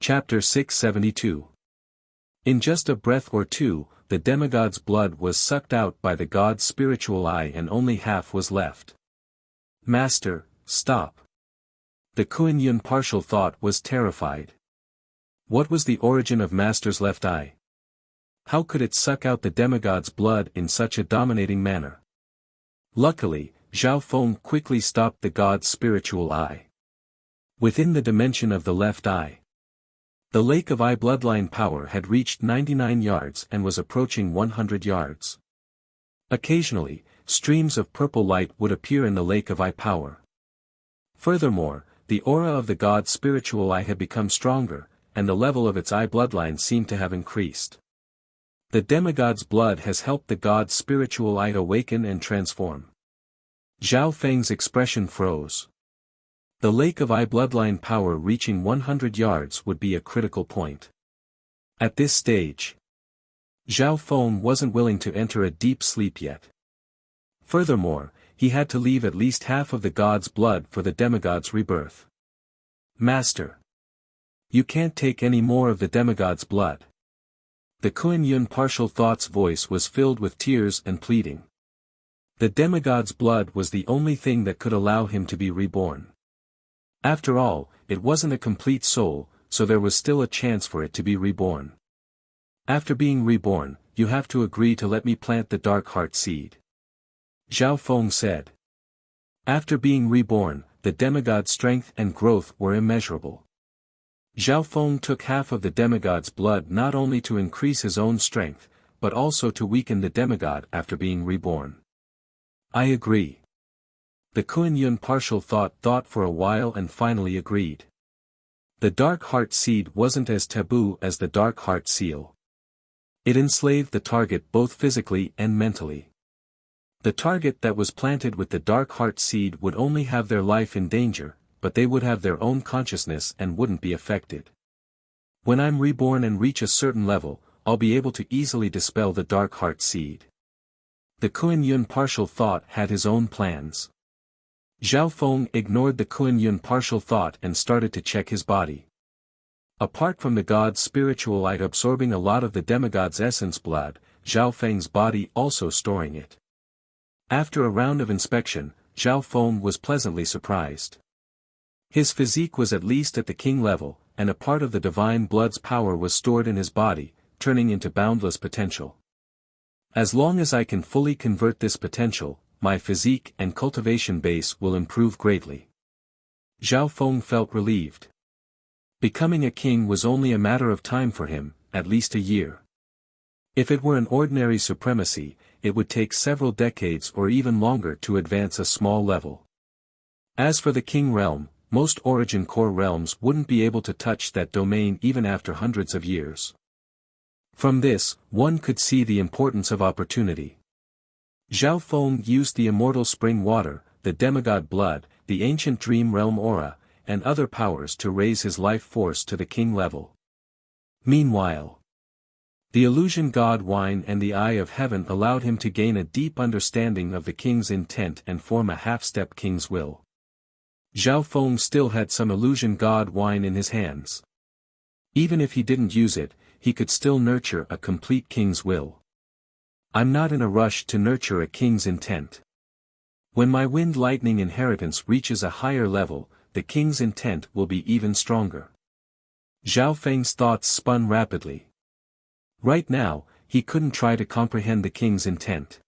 Chapter 672. In just a breath or two, the demigod's blood was sucked out by the god's spiritual eye and only half was left. Master, stop. The Kuan-Yin partial thought was terrified. What was the origin of Master's left eye? How could it suck out the demigod's blood in such a dominating manner? Luckily, Zhao Feng quickly stopped the god's spiritual eye. Within the dimension of the left eye, the lake of eye bloodline power had reached 99 yards and was approaching 100 yards. Occasionally, streams of purple light would appear in the lake of eye power. Furthermore, the aura of the god's spiritual eye had become stronger, and the level of its eye bloodline seemed to have increased. The demigod's blood has helped the god's spiritual eye awaken and transform. Zhao Feng's expression froze. The lake of eye bloodline power reaching 100 yards would be a critical point. At this stage, Zhao Feng wasn't willing to enter a deep sleep yet. Furthermore, he had to leave at least half of the god's blood for the demigod's rebirth. Master, you can't take any more of the demigod's blood. The Kuan-Yin partial thought's voice was filled with tears and pleading. The demigod's blood was the only thing that could allow him to be reborn. After all, it wasn't a complete soul, so there was still a chance for it to be reborn. After being reborn, you have to agree to let me plant the dark heart seed. Zhao Feng said. After being reborn, the demigod's strength and growth were immeasurable. Zhao Feng took half of the demigod's blood not only to increase his own strength, but also to weaken the demigod after being reborn. I agree. The Kuan-Yin partial thought for a while and finally agreed. The dark heart seed wasn't as taboo as the dark heart seal. It enslaved the target both physically and mentally. The target that was planted with the dark heart seed would only have their life in danger, but they would have their own consciousness and wouldn't be affected. When I'm reborn and reach a certain level, I'll be able to easily dispel the dark heart seed. The Kuan-Yin partial thought had his own plans. Zhao Feng ignored the Kuan-Yin partial thought and started to check his body. Apart from the god's spiritual light absorbing a lot of the demigod's essence blood, Zhao Feng's body also storing it. After a round of inspection, Zhao Feng was pleasantly surprised. His physique was at least at the king level, and a part of the divine blood's power was stored in his body, turning into boundless potential. As long as I can fully convert this potential, my physique and cultivation base will improve greatly. Zhao Feng felt relieved. Becoming a king was only a matter of time for him, at least a year. If it were an ordinary supremacy, it would take several decades or even longer to advance a small level. As for the king realm, most origin core realms wouldn't be able to touch that domain even after hundreds of years. From this, one could see the importance of opportunity. Zhao Feng used the immortal spring water, the demigod blood, the ancient dream realm aura, and other powers to raise his life force to the king level. Meanwhile, the illusion god wine and the eye of heaven allowed him to gain a deep understanding of the king's intent and form a half-step king's will. Zhao Feng still had some illusion god wine in his hands. Even if he didn't use it, he could still nurture a complete king's will. I'm not in a rush to nurture a king's intent. When my wind lightning inheritance reaches a higher level, the king's intent will be even stronger. Zhao Feng's thoughts spun rapidly. Right now, he couldn't try to comprehend the king's intent.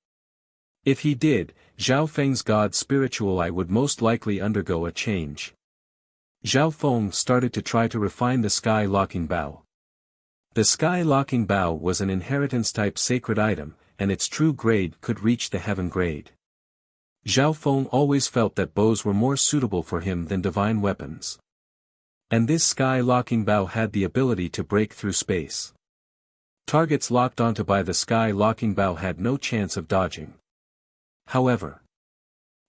If he did, Zhao Feng's god's spiritual eye would most likely undergo a change. Zhao Feng started to try to refine the sky locking bow. The sky locking bow was an inheritance-type sacred item, and its true grade could reach the heaven grade. Zhao Feng always felt that bows were more suitable for him than divine weapons. And this sky locking bow had the ability to break through space. Targets locked onto by the sky locking bow had no chance of dodging. However,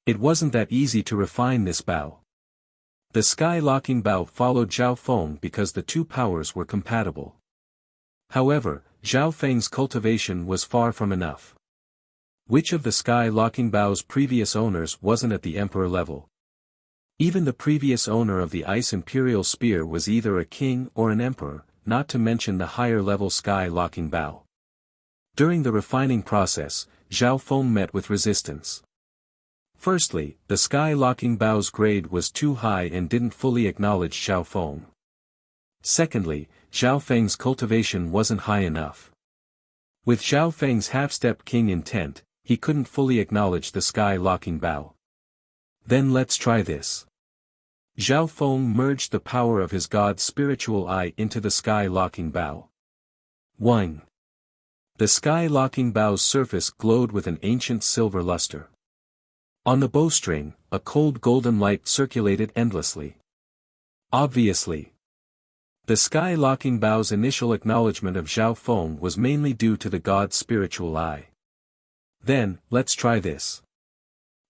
it wasn't that easy to refine this bow. The sky locking bow followed Zhao Feng because the two powers were compatible. However, Zhao Feng's cultivation was far from enough. Which of the sky locking bow's previous owners wasn't at the emperor level? Even the previous owner of the Ice Imperial Spear was either a king or an emperor, not to mention the higher-level sky-locking bow. During the refining process, Zhao Feng met with resistance. Firstly, the sky-locking bow's grade was too high and didn't fully acknowledge Zhao Feng. Secondly, Zhao Feng's cultivation wasn't high enough. With Zhao Feng's half-step king intent, he couldn't fully acknowledge the sky-locking bow. Then let's try this. Zhao Feng merged the power of his god's spiritual eye into the sky-locking bow. 1. The sky-locking bow's surface glowed with an ancient silver luster. On the bowstring, a cold golden light circulated endlessly. Obviously, the sky-locking bow's initial acknowledgement of Zhao Feng was mainly due to the god's spiritual eye. Then, let's try this.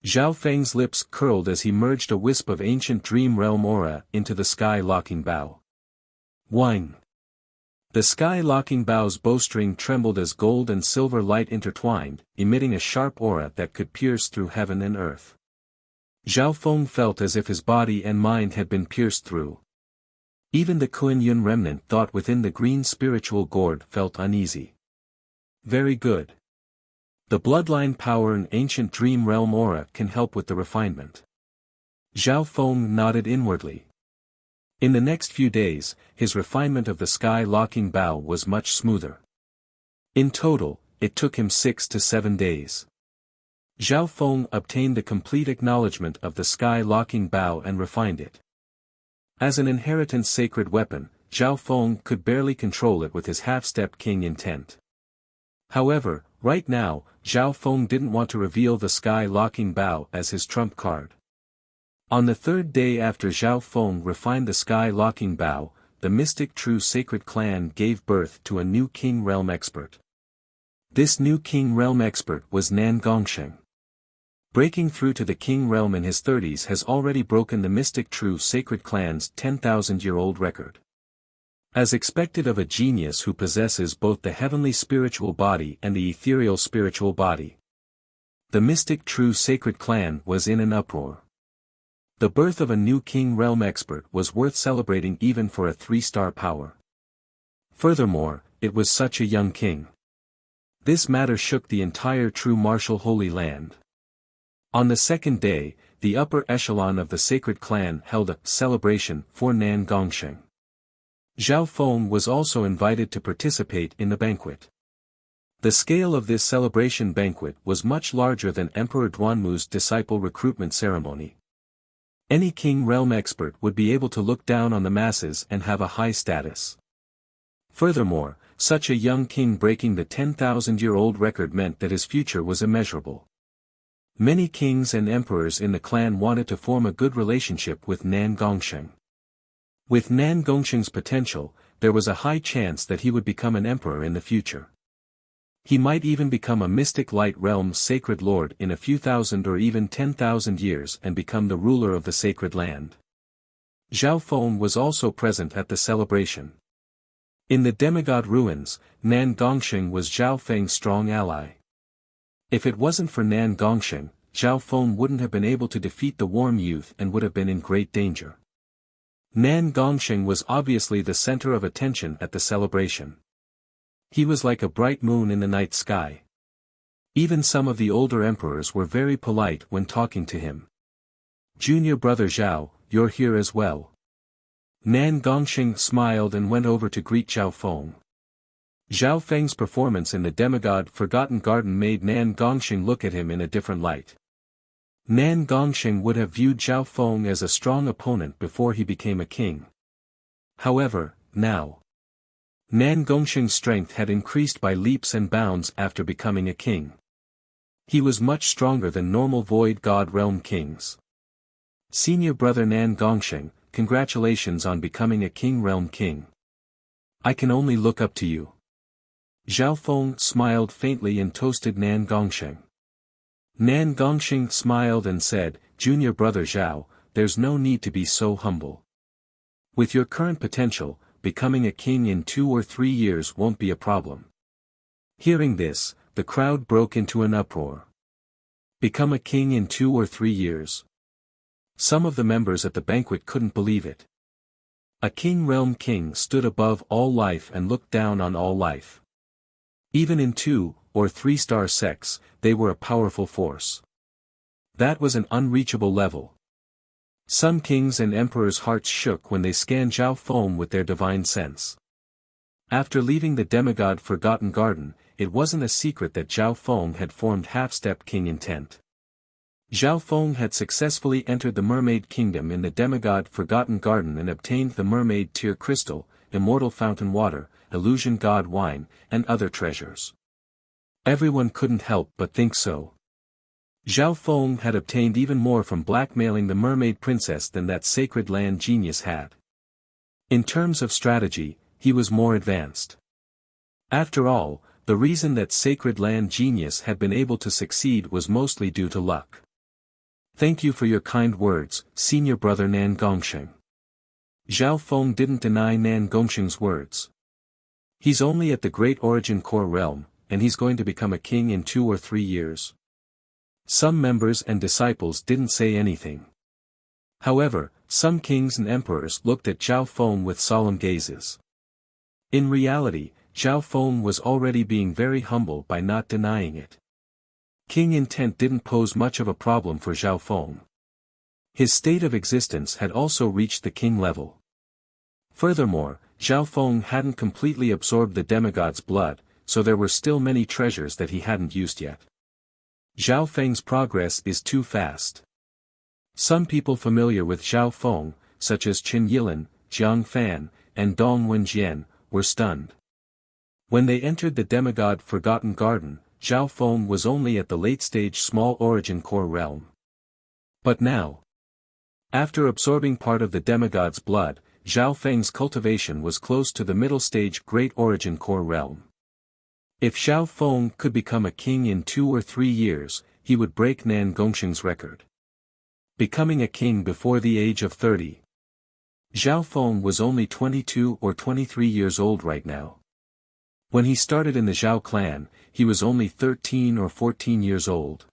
Zhao Feng's lips curled as he merged a wisp of ancient dream realm aura into the sky-locking bow. 1. The sky-locking bow's bowstring trembled as gold and silver light intertwined, emitting a sharp aura that could pierce through heaven and earth. Zhao Feng felt as if his body and mind had been pierced through. Even the Kuan Yin remnant thought within the green spiritual gourd felt uneasy. Very good. The bloodline power and ancient dream realm aura can help with the refinement. Zhao Feng nodded inwardly. In the next few days, his refinement of the sky-locking bow was much smoother. In total, it took him 6 to 7 days. Zhao Feng obtained a complete acknowledgement of the sky-locking bow and refined it. As an inheritance sacred weapon, Zhao Feng could barely control it with his half-step king intent. However, right now, Zhao Feng didn't want to reveal the sky-locking bow as his trump card. On the third day after Zhao Feng refined the sky-locking bow, the mystic true sacred clan gave birth to a new king realm expert. This new king realm expert was Nan Gongsheng. Breaking through to the king realm in his 30s has already broken the mystic true sacred clan's 10,000-year-old record. As expected of a genius who possesses both the heavenly spiritual body and the ethereal spiritual body, the mystic true sacred clan was in an uproar. The birth of a new king realm expert was worth celebrating even for a 3-star power. Furthermore, it was such a young king. This matter shook the entire true martial Holy Land. On the second day, the upper echelon of the sacred clan held a celebration for Nan Gongsheng. Zhao Feng was also invited to participate in the banquet. The scale of this celebration banquet was much larger than Emperor Duanmu's disciple recruitment ceremony. Any king realm expert would be able to look down on the masses and have a high status. Furthermore, such a young king breaking the 10,000-year-old record meant that his future was immeasurable. Many kings and emperors in the clan wanted to form a good relationship with Nan Gongsheng. With Nan Gongsheng's potential, there was a high chance that he would become an emperor in the future. He might even become a mystic light realm's sacred lord in a few thousand or even 10,000 years and become the ruler of the sacred land. Zhao Feng was also present at the celebration. In the demigod ruins, Nan Gongsheng was Zhao Feng's strong ally. If it wasn't for Nan Gongsheng, Zhao Feng wouldn't have been able to defeat the warm youth and would have been in great danger. Nan Gongsheng was obviously the center of attention at the celebration. He was like a bright moon in the night sky. Even some of the older emperors were very polite when talking to him. "Junior brother Zhao, you're here as well." Nan Gongsheng smiled and went over to greet Zhao Feng. Zhao Feng's performance in the demigod Forgotten Garden made Nan Gongsheng look at him in a different light. Nan Gongsheng would have viewed Zhao Feng as a strong opponent before he became a king. However, now, Nan Gongsheng's strength had increased by leaps and bounds after becoming a king. He was much stronger than normal Void God Realm kings. "Senior brother Nan Gongsheng, congratulations on becoming a King Realm king. I can only look up to you." Zhao Feng smiled faintly and toasted Nan Gongsheng. Nan Gongsheng smiled and said, "Junior brother Zhao, there's no need to be so humble. With your current potential, becoming a king in 2 or 3 years won't be a problem." Hearing this, the crowd broke into an uproar. Become a king in 2 or 3 years? Some of the members at the banquet couldn't believe it. A realm king stood above all life and looked down on all life. Even in 2- or 3-star sects, they were a powerful force. That was an unreachable level. Some kings and emperors' hearts shook when they scanned Zhao Feng with their divine sense. After leaving the demigod Forgotten Garden, it wasn't a secret that Zhao Feng had formed half-step king intent. Zhao Feng had successfully entered the Mermaid Kingdom in the demigod Forgotten Garden and obtained the Mermaid Tear Crystal, Immortal Fountain Water, Illusion God Wine, and other treasures. Everyone couldn't help but think so. Zhao Feng had obtained even more from blackmailing the Mermaid Princess than that Sacred Land genius had. In terms of strategy, he was more advanced. After all, the reason that Sacred Land genius had been able to succeed was mostly due to luck. Thank you for your kind words, senior brother Nan Gongsheng. Zhao Feng didn't deny Nan Gongsheng's words. He's only at the Great Origin Core realm, and he's going to become a king in 2 or 3 years. Some members and disciples didn't say anything. However, some kings and emperors looked at Zhao Feng with solemn gazes. In reality, Zhao Feng was already being very humble by not denying it. King intent didn't pose much of a problem for Zhao Feng. His state of existence had also reached the king level. Furthermore, Zhao Feng hadn't completely absorbed the demigod's blood, so there were still many treasures that he hadn't used yet. Zhao Feng's progress is too fast. Some people familiar with Zhao Feng, such as Qin Yilin, Jiang Fan, and Dong Wenjian, were stunned. When they entered the demigod Forgotten Garden, Zhao Feng was only at the late-stage Small Origin Core realm. But now, after absorbing part of the demigod's blood, Zhao Feng's cultivation was close to the middle-stage Great Origin Core realm. If Zhao Feng could become a king in 2 or 3 years, he would break Nan Gongsheng's record. Becoming a king before the age of 30. Zhao Feng was only 22 or 23 years old right now. When he started in the Zhao clan, he was only 13 or 14 years old.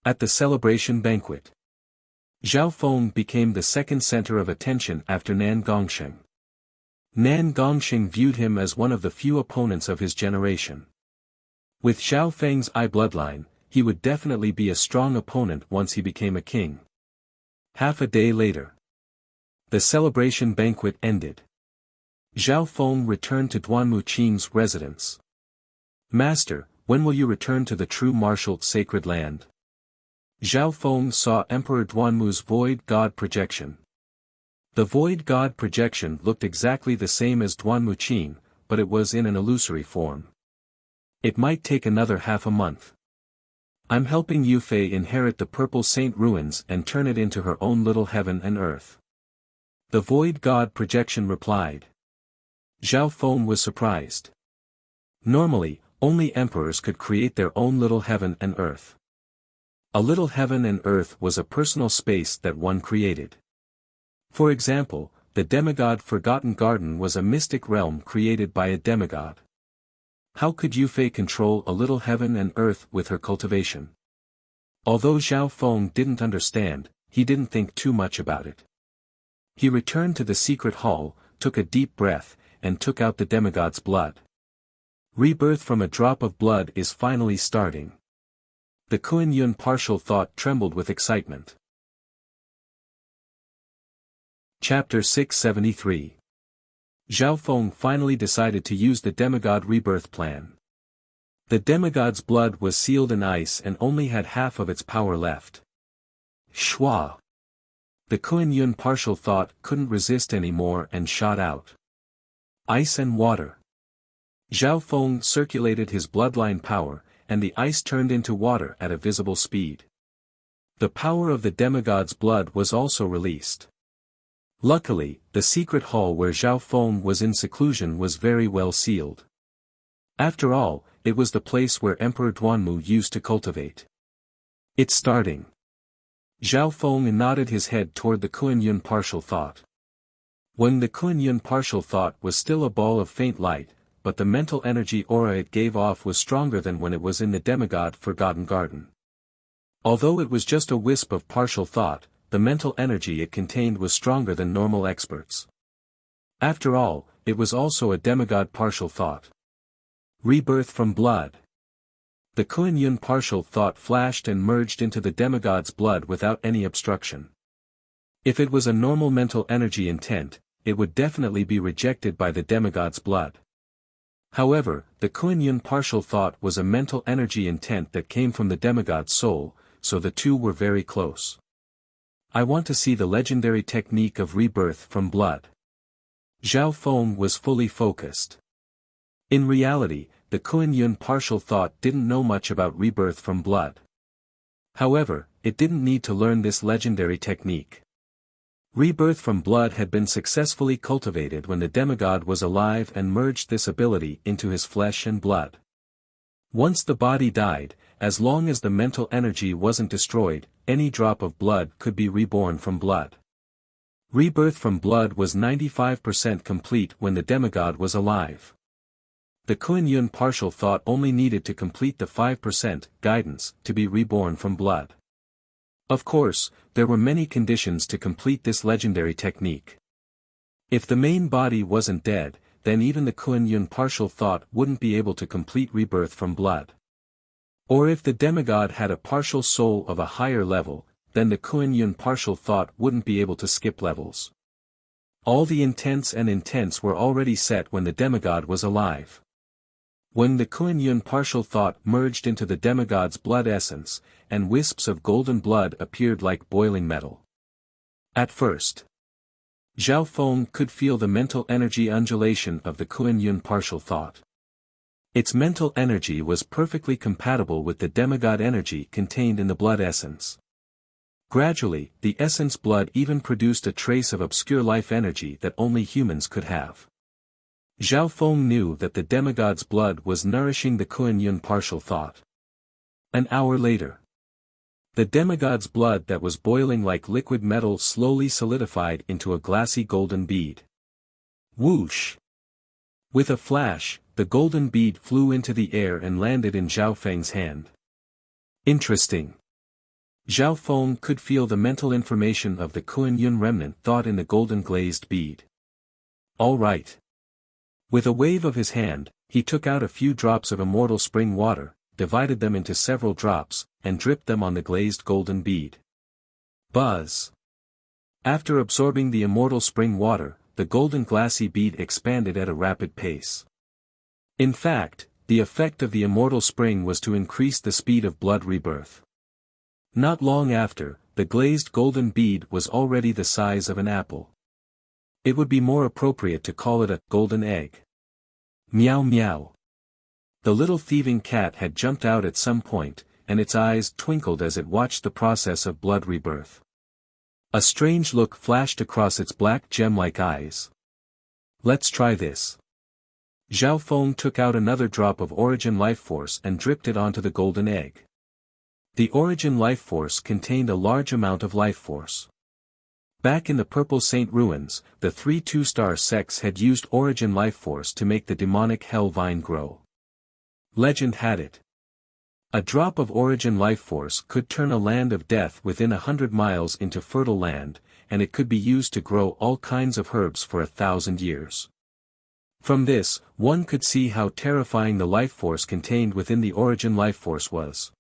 At the celebration banquet, Zhao Feng became the second center of attention after Nan Gongsheng. Nan Gongsheng viewed him as one of the few opponents of his generation. With Zhao Feng's bloodline, he would definitely be a strong opponent once he became a king. Half a day later, the celebration banquet ended. Zhao Feng returned to Duanmu Qing's residence. Master, when will you return to the true martial Sacred Land? Zhao Feng saw Emperor Duanmu's Void God projection. The Void God projection looked exactly the same as Duanmu Qing, but it was in an illusory form. It might take another half a month. I'm helping Yufei inherit the Purple Saint ruins and turn it into her own little heaven and earth. The Void God projection replied. Zhao Feng was surprised. Normally, only emperors could create their own little heaven and earth. A little heaven and earth was a personal space that one created. For example, the demigod Forgotten Garden was a mystic realm created by a demigod. How could Yufei control a little heaven and earth with her cultivation? Although Zhao Feng didn't understand, he didn't think too much about it. He returned to the secret hall, took a deep breath, and took out the demigod's blood. Rebirth from a drop of blood is finally starting. The Kuan-Yun partial thought trembled with excitement. Chapter 673. Zhao Feng finally decided to use the demigod rebirth plan. The demigod's blood was sealed in ice and only had half of its power left. Shwa! The Kuan-Yun partial thought couldn't resist anymore and shot out. Ice and water. Zhao Feng circulated his bloodline power, and the ice turned into water at a visible speed. The power of the demigod's blood was also released. Luckily, the secret hall where Zhao Feng was in seclusion was very well sealed. After all, it was the place where Emperor Duanmu used to cultivate. It's starting. Zhao Feng nodded his head toward the Kuan-Yun partial thought. When the Kuan-Yun partial thought was still a ball of faint light, but the mental energy aura it gave off was stronger than when it was in the demigod Forgotten Garden. Although it was just a wisp of partial thought, the mental energy it contained was stronger than normal experts. After all, it was also a demigod partial thought. Rebirth from blood. The Kuan-Yin partial thought flashed and merged into the demigod's blood without any obstruction. If it was a normal mental energy intent, it would definitely be rejected by the demigod's blood. However, the Kuan-Yin partial thought was a mental energy intent that came from the demigod's soul, so the two were very close. I want to see the legendary technique of rebirth from blood. Zhao Feng was fully focused. In reality, the Kuan-Yin partial thought didn't know much about rebirth from blood. However, it didn't need to learn this legendary technique. Rebirth from blood had been successfully cultivated when the demigod was alive and merged this ability into his flesh and blood. Once the body died, as long as the mental energy wasn't destroyed, any drop of blood could be reborn from blood. Rebirth from blood was 95% complete when the demigod was alive. The Kuan-Yin partial thought only needed to complete the 5% guidance to be reborn from blood. Of course, there were many conditions to complete this legendary technique. If the main body wasn't dead, then even the Kuan-Yin partial thought wouldn't be able to complete rebirth from blood. Or if the demigod had a partial soul of a higher level, then the Kuan-Yin partial thought wouldn't be able to skip levels. All the intents were already set when the demigod was alive. When the Kuan-Yin partial thought merged into the demigod's blood essence, and wisps of golden blood appeared like boiling metal. At first, Zhao Feng could feel the mental energy undulation of the Kuan-Yin partial thought. Its mental energy was perfectly compatible with the demigod energy contained in the blood essence. Gradually, the essence blood even produced a trace of obscure life energy that only humans could have. Zhao Feng knew that the demigod's blood was nourishing the Kuan-Yin partial thought. An hour later, the demigod's blood that was boiling like liquid metal slowly solidified into a glassy golden bead. Whoosh! With a flash, the golden bead flew into the air and landed in Zhao Feng's hand. Interesting. Zhao Feng could feel the mental information of the Kuan-Yin remnant thought in the golden glazed bead. All right. With a wave of his hand, he took out a few drops of immortal spring water, divided them into several drops, and dripped them on the glazed golden bead. Buzz! After absorbing the immortal spring water, the golden glassy bead expanded at a rapid pace. In fact, the effect of the immortal spring was to increase the speed of blood rebirth. Not long after, the glazed golden bead was already the size of an apple. It would be more appropriate to call it a golden egg. Meow meow. The little thieving cat had jumped out at some point, and its eyes twinkled as it watched the process of blood rebirth. A strange look flashed across its black gem-like eyes. Let's try this. Zhao Feng took out another drop of origin life force and dripped it onto the golden egg. The origin life force contained a large amount of life force. Back in the Purple Saint ruins, the 3 two-star sects had used origin life force to make the demonic hell vine grow. Legend had it. A drop of origin life force could turn a land of death within 100 miles into fertile land, and it could be used to grow all kinds of herbs for 1,000 years. From this, one could see how terrifying the life force contained within the origin life force was.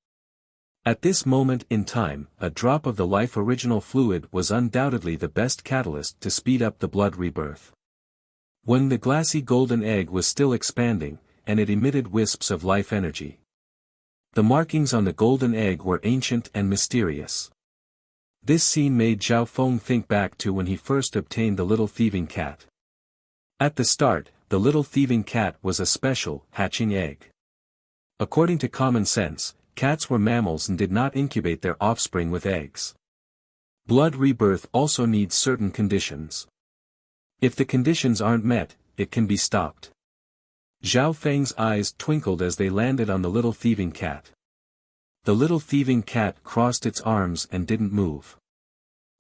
At this moment in time, a drop of the life original fluid was undoubtedly the best catalyst to speed up the blood rebirth. When the glassy golden egg was still expanding, and it emitted wisps of life energy. The markings on the golden egg were ancient and mysterious. This scene made Zhao Feng think back to when he first obtained the little thieving cat. At the start, the little thieving cat was a special, hatching egg. According to common sense, cats were mammals and did not incubate their offspring with eggs. Blood rebirth also needs certain conditions. If the conditions aren't met, it can be stopped. Zhao Feng's eyes twinkled as they landed on the little thieving cat. The little thieving cat crossed its arms and didn't move.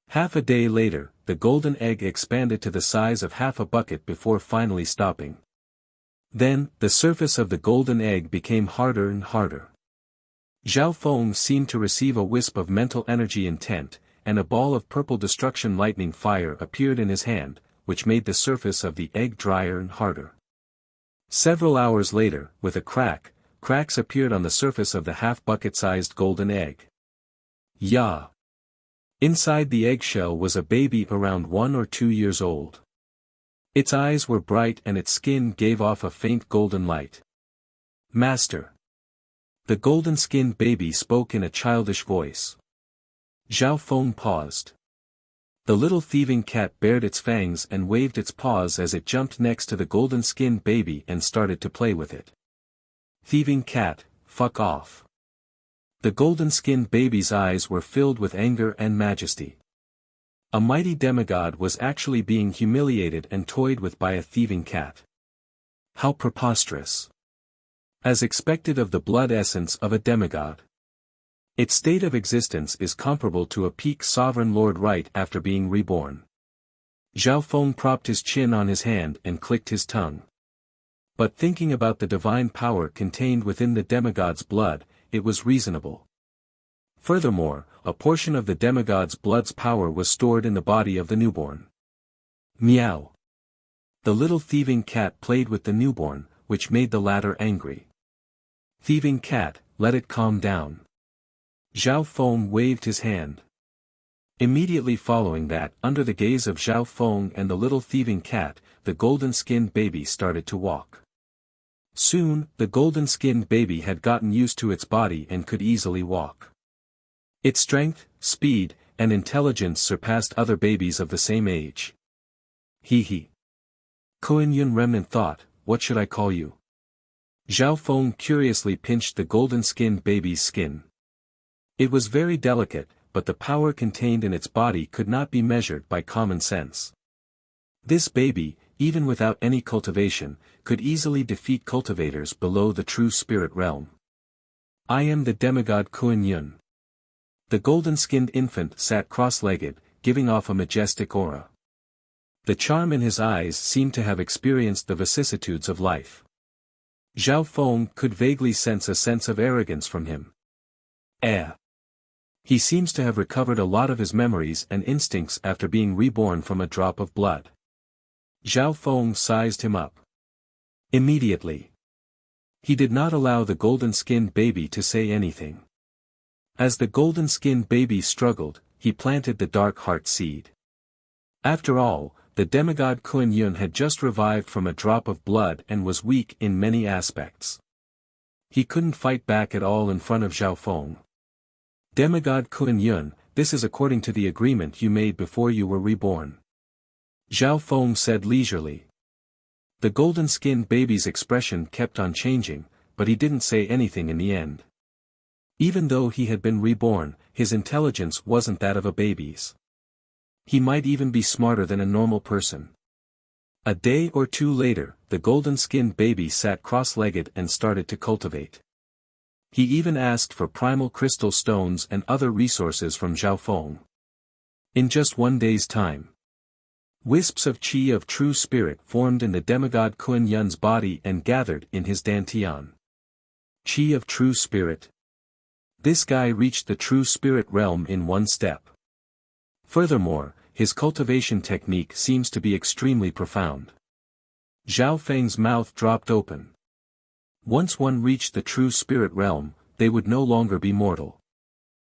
Half a day later, the golden egg expanded to the size of half a bucket before finally stopping. Then, the surface of the golden egg became harder and harder. Zhao Feng seemed to receive a wisp of mental energy intent, and a ball of purple destruction lightning fire appeared in his hand, which made the surface of the egg drier and harder. Several hours later, with a cracks appeared on the surface of the half-bucket-sized golden egg. Yah! Inside the eggshell was a baby around 1 or 2 years old. Its eyes were bright and its skin gave off a faint golden light. Master! The golden-skinned baby spoke in a childish voice. Zhao Feng paused. The little thieving cat bared its fangs and waved its paws as it jumped next to the golden-skinned baby and started to play with it. Thieving cat, fuck off. The golden-skinned baby's eyes were filled with anger and majesty. A mighty demigod was actually being humiliated and toyed with by a thieving cat. How preposterous! As expected of the blood essence of a demigod. Its state of existence is comparable to a peak sovereign lord right after being reborn. Zhao Feng propped his chin on his hand and clicked his tongue. But thinking about the divine power contained within the demigod's blood, it was reasonable. Furthermore, a portion of the demigod's blood's power was stored in the body of the newborn. Meow. The little thieving cat played with the newborn, which made the latter angry. Thieving cat, let it calm down. Zhao Feng waved his hand. Immediately following that, under the gaze of Zhao Feng and the little thieving cat, the golden-skinned baby started to walk. Soon, the golden-skinned baby had gotten used to its body and could easily walk. Its strength, speed, and intelligence surpassed other babies of the same age. He. Kuan Yun remnant thought, what should I call you? Zhao Feng curiously pinched the golden-skinned baby's skin. It was very delicate, but the power contained in its body could not be measured by common sense. This baby, even without any cultivation, could easily defeat cultivators below the true spirit realm. I am the demigod Kuan Yun. The golden-skinned infant sat cross-legged, giving off a majestic aura. The charm in his eyes seemed to have experienced the vicissitudes of life. Zhao Feng could vaguely sense a sense of arrogance from him. He seems to have recovered a lot of his memories and instincts after being reborn from a drop of blood. Zhao Feng sized him up. Immediately. He did not allow the golden-skinned baby to say anything. As the golden-skinned baby struggled, he planted the dark heart seed. After all, the demigod Kuan Yun had just revived from a drop of blood and was weak in many aspects. He couldn't fight back at all in front of Zhao Feng. Demigod Kuan Yun, this is according to the agreement you made before you were reborn. Zhao Feng said leisurely. The golden-skinned baby's expression kept on changing, but he didn't say anything in the end. Even though he had been reborn, his intelligence wasn't that of a baby's. He might even be smarter than a normal person. A day or two later, the golden-skinned baby sat cross-legged and started to cultivate. He even asked for primal crystal stones and other resources from Zhao Feng. In just 1 day's time, wisps of qi of true spirit formed in the demigod Kuan Yun's body and gathered in his dantian. Qi of true spirit. This guy reached the true spirit realm in 1 step. Furthermore, his cultivation technique seems to be extremely profound. Zhao Feng's mouth dropped open. Once one reached the true spirit realm, they would no longer be mortal.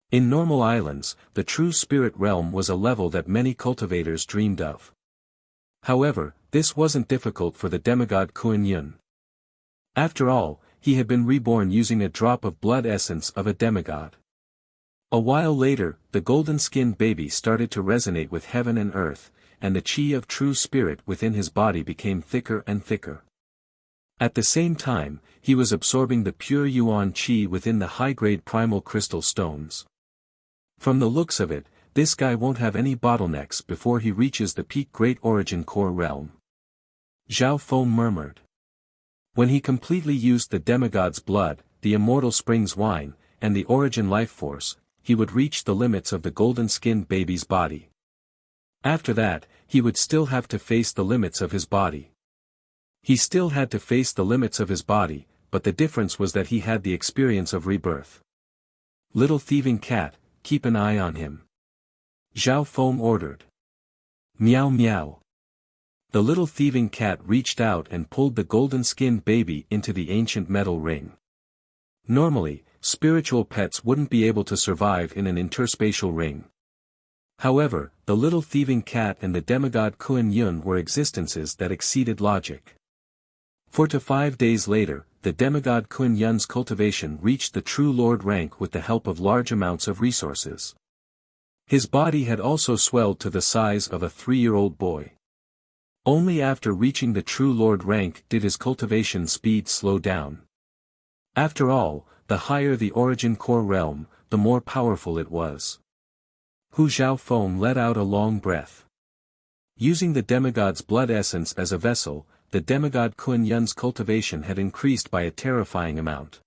In normal islands, the true spirit realm was a level that many cultivators dreamed of. However, this wasn't difficult for the demigod Kuan Yun. After all, he had been reborn using a drop of blood essence of a demigod. A while later, the golden-skinned baby started to resonate with heaven and earth, and the qi of true spirit within his body became thicker and thicker. At the same time, he was absorbing the pure yuan qi within the high-grade primal crystal stones. From the looks of it, this guy won't have any bottlenecks before he reaches the peak Great Origin Core realm. Zhao Feng murmured. When he completely used the demigod's blood, the immortal spring's wine, and the origin life force, he would reach the limits of the golden-skinned baby's body. After that, he would still have to face the limits of his body. He still had to face the limits of his body, but the difference was that he had the experience of rebirth. Little thieving cat, keep an eye on him. Zhao Feng ordered. Meow meow. The little thieving cat reached out and pulled the golden-skinned baby into the ancient metal ring. Normally, spiritual pets wouldn't be able to survive in an interspatial ring. However, the little thieving cat and the demigod Kun Yun were existences that exceeded logic. 4 to 5 days later, the demigod Kun Yun's cultivation reached the true lord rank with the help of large amounts of resources. His body had also swelled to the size of a 3-year-old boy. Only after reaching the true lord rank did his cultivation speed slow down. After all, the higher the origin core realm, the more powerful it was. Hu Zhaofeng let out a long breath. Using the demigod's blood essence as a vessel, the demigod Kun Yun's cultivation had increased by a terrifying amount.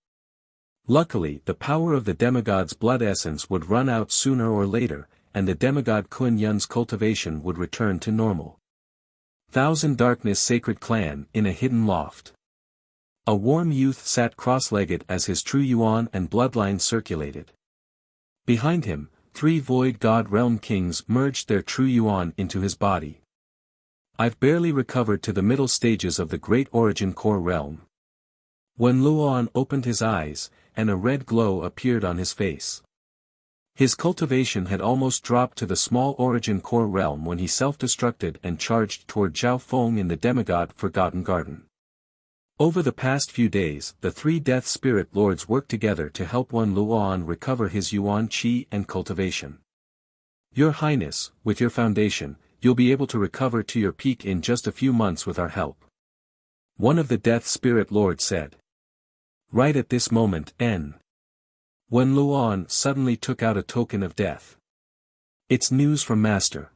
Luckily, the power of the demigod's blood essence would run out sooner or later, and the demigod Kun Yun's cultivation would return to normal. Thousand Darkness Sacred Clan in a hidden loft. A warm youth sat cross-legged as his true yuan and bloodline circulated. Behind him, 3 Void God Realm Kings merged their true yuan into his body. I've barely recovered to the middle stages of the Great Origin Core Realm. When Luoan opened his eyes, and a red glow appeared on his face. His cultivation had almost dropped to the small Origin Core Realm when he self-destructed and charged toward Zhao Feng in the demigod Forgotten Garden. Over the past few days, the 3 Death Spirit Lords worked together to help Wen Luoan recover his Yuan Qi and cultivation. Your Highness, with your foundation, you'll be able to recover to your peak in just a few months with our help. One of the Death Spirit Lords said. Right at this moment, Wen Luoan suddenly took out a token of death. It's news from Master.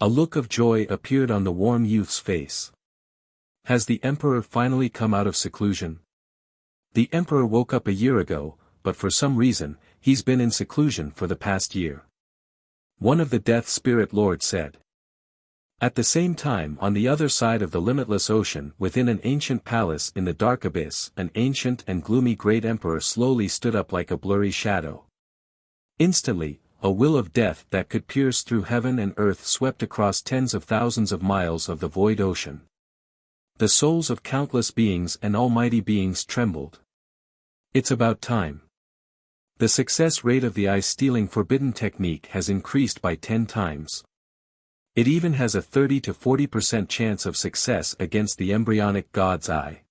A look of joy appeared on the warm youth's face. Has the Emperor finally come out of seclusion? The Emperor woke up a year ago, but for some reason, he's been in seclusion for the past year. One of the Death Spirit Lords said. At the same time, on the other side of the limitless ocean, within an ancient palace in the dark abyss, an ancient and gloomy great emperor slowly stood up like a blurry shadow. Instantly, a will of death that could pierce through heaven and earth swept across tens of thousands of miles of the void ocean. The souls of countless beings and almighty beings trembled. It's about time. The success rate of the eye-stealing forbidden technique has increased by 10 times. It even has a 30 to 40% chance of success against the embryonic god's eye.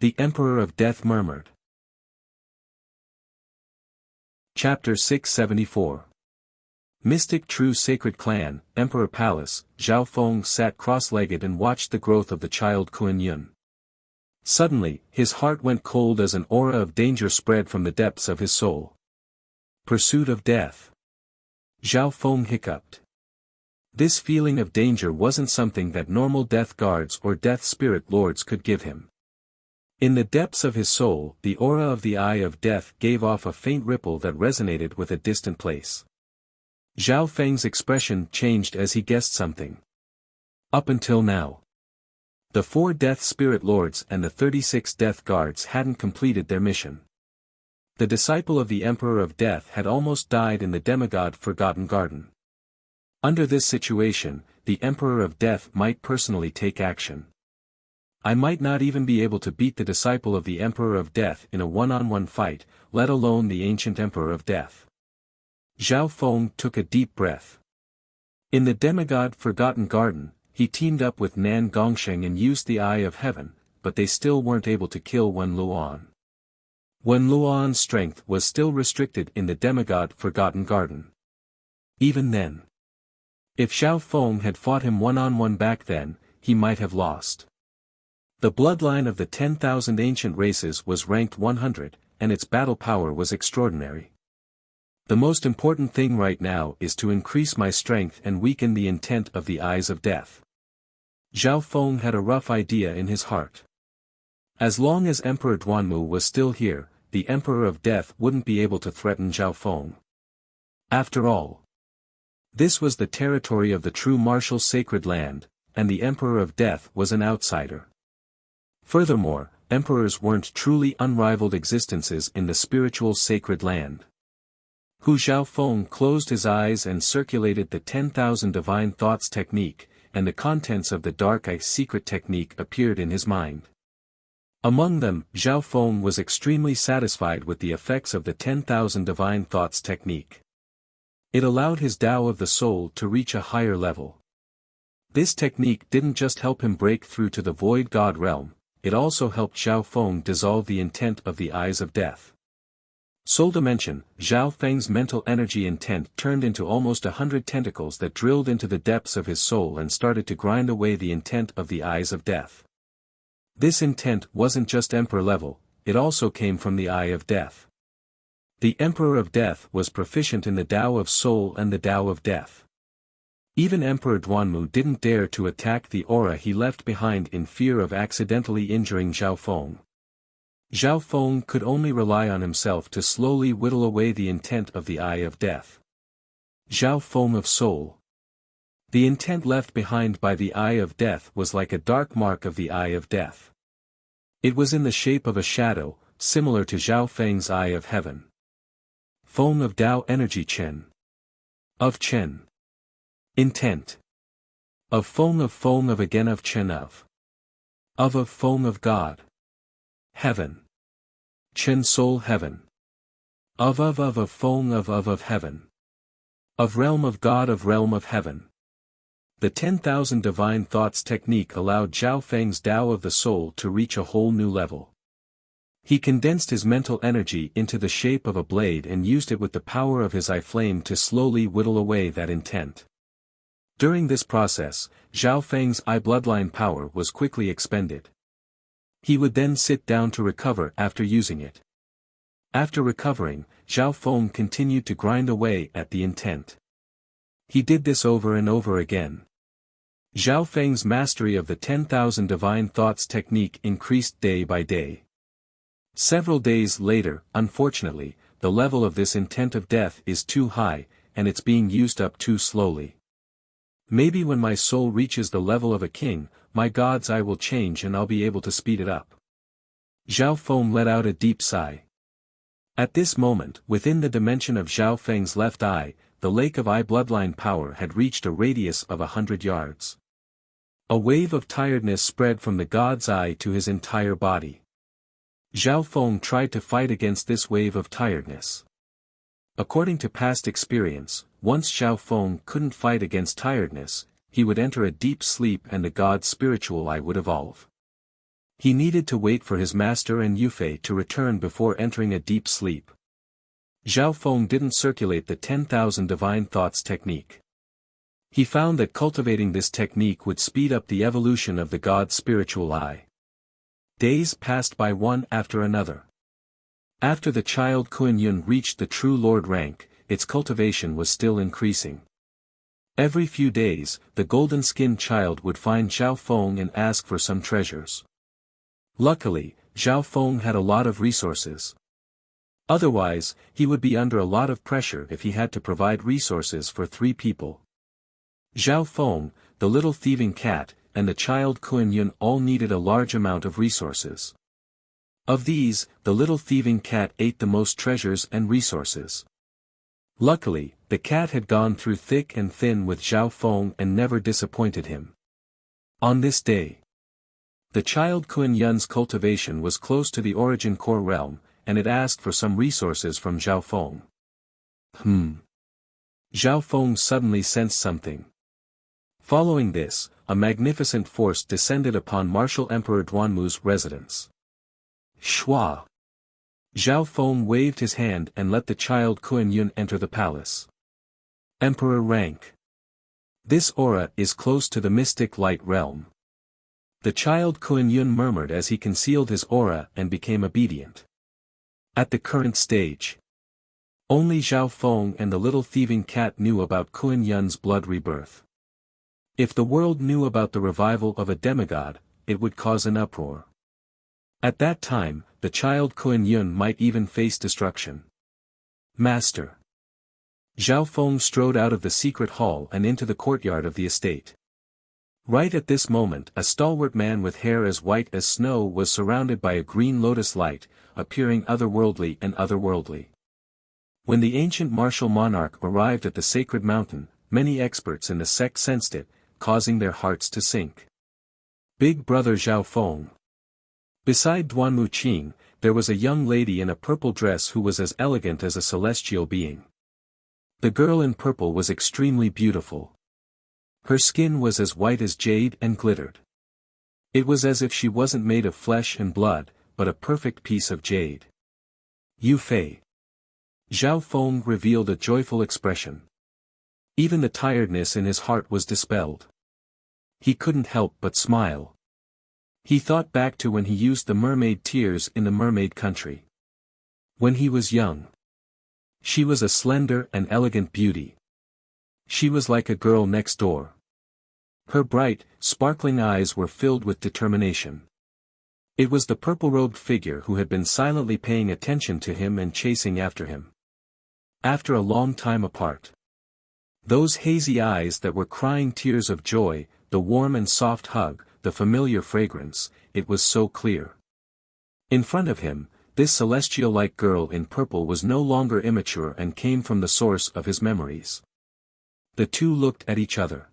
The Emperor of Death murmured. Chapter 674. Mystic True Sacred Clan, Emperor Palace. Zhao Feng sat cross-legged and watched the growth of the child Kun Yun. Suddenly, his heart went cold as an aura of danger spread from the depths of his soul. Pursuit of death. Zhao Feng hiccuped. This feeling of danger wasn't something that normal death guards or death spirit lords could give him. In the depths of his soul, the aura of the Eye of Death gave off a faint ripple that resonated with a distant place. Zhao Feng's expression changed as he guessed something. Up until now, the 4 Death Spirit Lords and the 36 Death Guards hadn't completed their mission. The disciple of the Emperor of Death had almost died in the demigod Forgotten Garden. Under this situation, the Emperor of Death might personally take action. I might not even be able to beat the disciple of the Emperor of Death in a one-on-one fight, let alone the ancient Emperor of Death. Zhao Feng took a deep breath. In the demigod Forgotten Garden, he teamed up with Nan Gongsheng and used the Eye of Heaven, but they still weren't able to kill Wen Luoan. Wen Luoan's strength was still restricted in the demigod Forgotten Garden. Even then, if Zhao Feng had fought him one-on-one back then, he might have lost. The bloodline of the 10,000 ancient races was ranked 100, and its battle power was extraordinary. The most important thing right now is to increase my strength and weaken the intent of the Eyes of Death. Zhao Feng had a rough idea in his heart. As long as Emperor Duanmu was still here, the Emperor of Death wouldn't be able to threaten Zhao Feng. After all, this was the territory of the true martial sacred land, and the Emperor of Death was an outsider. Furthermore, emperors weren't truly unrivaled existences in the spiritual sacred land. Hu Xiaofeng closed his eyes and circulated the 10,000 divine thoughts technique, and the contents of the dark eye secret technique appeared in his mind. Among them, Xiaofeng was extremely satisfied with the effects of the 10,000 divine thoughts technique. It allowed his Tao of the soul to reach a higher level. This technique didn't just help him break through to the void god realm, it also helped Xiaofeng dissolve the intent of the eyes of death. Soul dimension, Zhao Feng's mental energy intent turned into almost 100 tentacles that drilled into the depths of his soul and started to grind away the intent of the eyes of death. This intent wasn't just emperor level, it also came from the eye of death. The Emperor of Death was proficient in the Tao of Soul and the Tao of Death. Even Emperor Duanmu didn't dare to attack the aura he left behind in fear of accidentally injuring Xiaofeng. Xiaofeng could only rely on himself to slowly whittle away the intent of the Eye of Death. Xiaofeng of Soul. The intent left behind by the Eye of Death was like a dark mark of the Eye of Death. It was in the shape of a shadow, similar to Xiaofeng's Eye of Heaven. Feng of Tao Energy Chen. Of Chen. Intent. Of Feng of again of Chen of Feng of God. Heaven. Chen Soul Heaven. Of Feng of Heaven. Of Realm of God of Realm of Heaven. The 10,000 divine thoughts technique allowed Zhao Feng's Tao of the soul to reach a whole new level. He condensed his mental energy into the shape of a blade and used it with the power of his eye flame to slowly whittle away that intent. During this process, Zhao Feng's eye bloodline power was quickly expended. He would then sit down to recover after using it. After recovering, Zhao Feng continued to grind away at the intent. He did this over and over again. Zhao Feng's mastery of the 10,000 divine thoughts technique increased day by day. Several days later, unfortunately, the level of this intent of death is too high, and it's being used up too slowly. Maybe when my soul reaches the level of a king, my god's eye will change and I'll be able to speed it up. Zhao Feng let out a deep sigh. At this moment, within the dimension of Zhao Feng's left eye, the lake of eye bloodline power had reached a radius of 100 yards. A wave of tiredness spread from the god's eye to his entire body. Zhao Feng tried to fight against this wave of tiredness. According to past experience, once Zhao Feng couldn't fight against tiredness, he would enter a deep sleep and the god's spiritual eye would evolve. He needed to wait for his master and Yufei to return before entering a deep sleep. Zhao Feng didn't circulate the 10,000 divine thoughts technique. He found that cultivating this technique would speed up the evolution of the god's spiritual eye. Days passed by one after another. After the child Kuan-Yun reached the true lord rank, its cultivation was still increasing. Every few days, the golden-skinned child would find Zhao Feng and ask for some treasures. Luckily, Zhao Feng had a lot of resources. Otherwise, he would be under a lot of pressure if he had to provide resources for 3 people. Zhao Feng, the little thieving cat, and the child Kuan-Yun all needed a large amount of resources. Of these, the little thieving cat ate the most treasures and resources. Luckily, the cat had gone through thick and thin with Zhao Feng and never disappointed him. On this day, the child Kuan-Yun's cultivation was close to the origin core realm, and it asked for some resources from Zhao Feng. Zhao Feng suddenly sensed something. Following this, a magnificent force descended upon Martial Emperor Duanmu's residence. Shua! Zhao Feng waved his hand and let the child Kuan-Yun enter the palace. Emperor rank. This aura is close to the mystic light realm. The child Kuan-Yun murmured as he concealed his aura and became obedient. At the current stage, only Zhao Feng and the little thieving cat knew about Kuan-Yun's blood rebirth. If the world knew about the revival of a demigod, it would cause an uproar. At that time, the child Kuan-Yun might even face destruction. Master. Zhao Feng strode out of the secret hall and into the courtyard of the estate. Right at this moment, a stalwart man with hair as white as snow was surrounded by a green lotus light, appearing otherworldly and otherworldly. When the ancient martial monarch arrived at the sacred mountain, many experts in the sect sensed it, causing their hearts to sink. Big Brother Zhao Feng. Beside Duan Muqing, there was a young lady in a purple dress who was as elegant as a celestial being. The girl in purple was extremely beautiful. Her skin was as white as jade and glittered. It was as if she wasn't made of flesh and blood, but a perfect piece of jade. Yu Fei. Zhao Feng revealed a joyful expression. Even the tiredness in his heart was dispelled. He couldn't help but smile. He thought back to when he used the mermaid tears in the mermaid country. When he was young. She was a slender and elegant beauty. She was like a girl next door. Her bright, sparkling eyes were filled with determination. It was the purple-robed figure who had been silently paying attention to him and chasing after him. After a long time apart. Those hazy eyes that were crying tears of joy, the warm and soft hug, the familiar fragrance, it was so clear. In front of him, this celestial-like girl in purple was no longer immature and came from the source of his memories. The two looked at each other.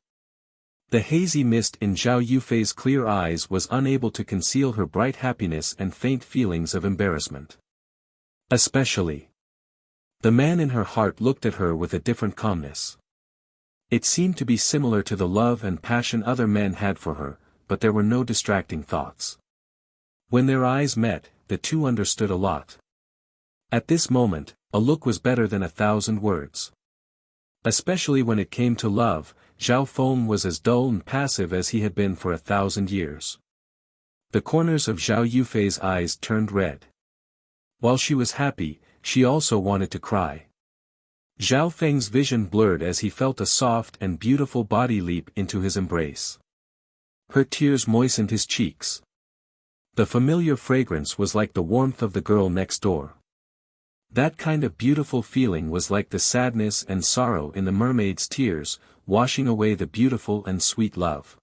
The hazy mist in Zhao Yufei's clear eyes was unable to conceal her bright happiness and faint feelings of embarrassment. Especially. The man in her heart looked at her with a different calmness. It seemed to be similar to the love and passion other men had for her, but there were no distracting thoughts. When their eyes met, the two understood a lot. At this moment, a look was better than 1,000 words. Especially when it came to love, Zhao Feng was as dull and passive as he had been for 1,000 years. The corners of Zhao Yufei's eyes turned red. While she was happy, she also wanted to cry. Zhao Feng's vision blurred as he felt a soft and beautiful body leap into his embrace. Her tears moistened his cheeks. The familiar fragrance was like the warmth of the girl next door. That kind of beautiful feeling was like the sadness and sorrow in the mermaid's tears, washing away the beautiful and sweet love.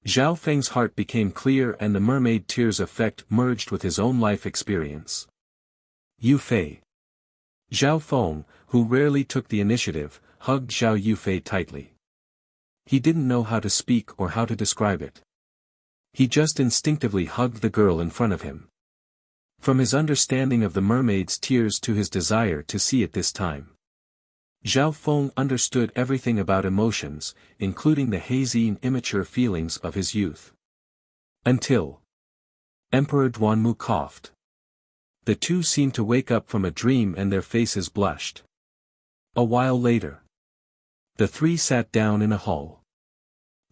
Zhao Feng's heart became clear and the mermaid tears' effect merged with his own life experience. Yu Fei. Zhao Feng, who rarely took the initiative, hugged Zhao Yufei tightly. He didn't know how to speak or how to describe it. He just instinctively hugged the girl in front of him. From his understanding of the mermaid's tears to his desire to see it this time. Zhao Feng understood everything about emotions, including the hazy and immature feelings of his youth. Until Emperor Duanmu coughed. The two seemed to wake up from a dream and their faces blushed. A while later. The three sat down in a hall.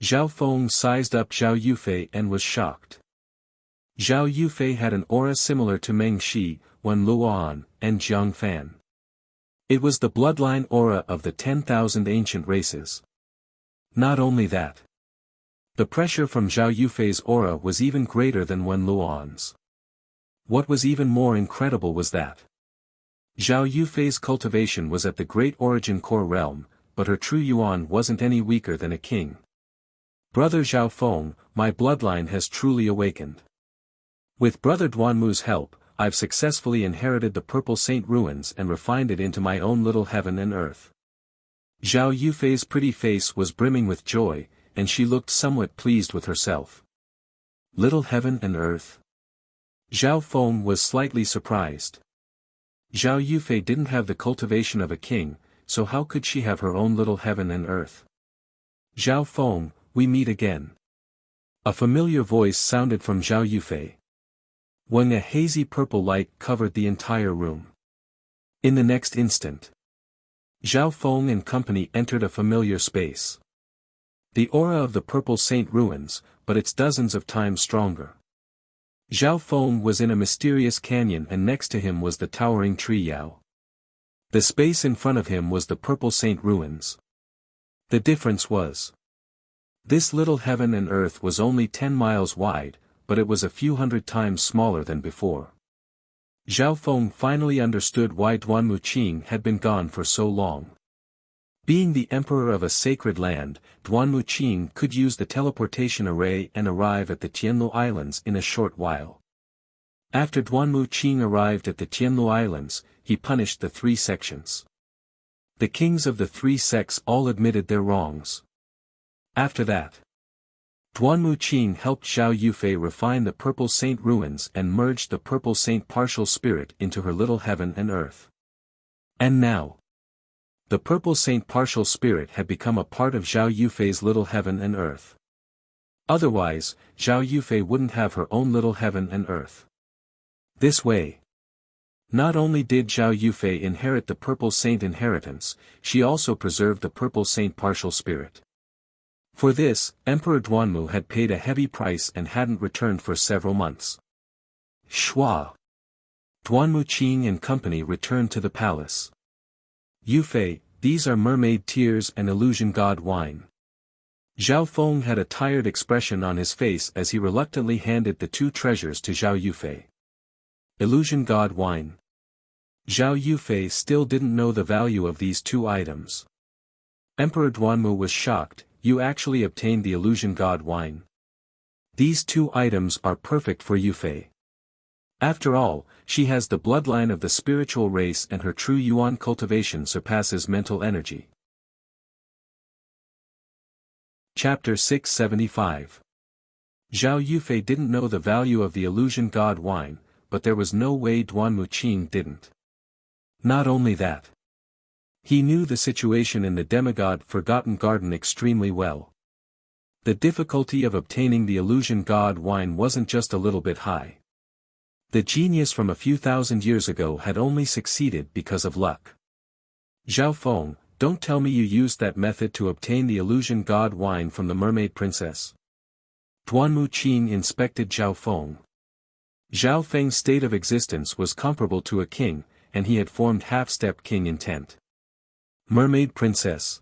Zhao Feng sized up Zhao Yufei and was shocked. Zhao Yufei had an aura similar to Meng Shi, Wen Luoan, and Jiang Fan. It was the bloodline aura of the 10,000 ancient races. Not only that. The pressure from Zhao Yufei's aura was even greater than Wen Luoan's. What was even more incredible was that Zhao Yufei's cultivation was at the Great Origin Core realm, but her true yuan wasn't any weaker than a king. Brother Zhao Feng, my bloodline has truly awakened. With Brother Duanmu's help, I've successfully inherited the Purple Saint ruins and refined it into my own little heaven and earth. Zhao Yufei's pretty face was brimming with joy, and she looked somewhat pleased with herself. Little heaven and earth? Zhao Feng was slightly surprised. Zhao Yufei didn't have the cultivation of a king, so how could she have her own little heaven and earth? Zhao Feng, we meet again. A familiar voice sounded from Zhao Yufei. When a hazy purple light covered the entire room. In the next instant, Zhao Feng and company entered a familiar space. The aura of the Purple Saint ruins, but it's dozens of times stronger. Zhao Feng was in a mysterious canyon and next to him was the towering tree Yao. The space in front of him was the Purple Saint ruins. The difference was, this little heaven and earth was only 10 miles wide, but it was a few hundred times smaller than before. Zhao Feng finally understood why Duan Muqing had been gone for so long. Being the emperor of a sacred land, Duan Muqing could use the teleportation array and arrive at the Tianlu Islands in a short while. After Duanmu Qing arrived at the Tianlu Islands, he punished the three sections. The kings of the three sects all admitted their wrongs. After that, Duanmu Qing helped Zhao Yufei refine the Purple Saint ruins and merged the Purple Saint partial spirit into her little heaven and earth. And now, the Purple Saint partial spirit had become a part of Zhao Yufei's little heaven and earth. Otherwise, Zhao Yufei wouldn't have her own little heaven and earth. This way, not only did Zhao Yufei inherit the Purple Saint inheritance, she also preserved the Purple Saint partial spirit. For this, Emperor Duanmu had paid a heavy price and hadn't returned for several months. Shua. Duanmu Qing and company returned to the palace. Yufei, these are mermaid tears and illusion god wine. Zhao Feng had a tired expression on his face as he reluctantly handed the two treasures to Zhao Yufei. Illusion god wine. Zhao Yufei still didn't know the value of these two items. Emperor Duanmu was shocked. You actually obtained the illusion god wine. These two items are perfect for Yufei. After all, she has the bloodline of the spiritual race and her true yuan cultivation surpasses mental energy. Chapter 675. Zhao Yufei didn't know the value of the illusion god wine, but there was no way Duanmu Qing didn't. Not only that, he knew the situation in the demigod Forgotten Garden extremely well. The difficulty of obtaining the illusion god wine wasn't just a little bit high. The genius from a few thousand years ago had only succeeded because of luck. Zhao Feng, don't tell me you used that method to obtain the illusion god wine from the mermaid princess. Duanmu Qing inspected Zhao Feng. Zhao Feng's state of existence was comparable to a king, and he had formed half-step king intent. Mermaid princess.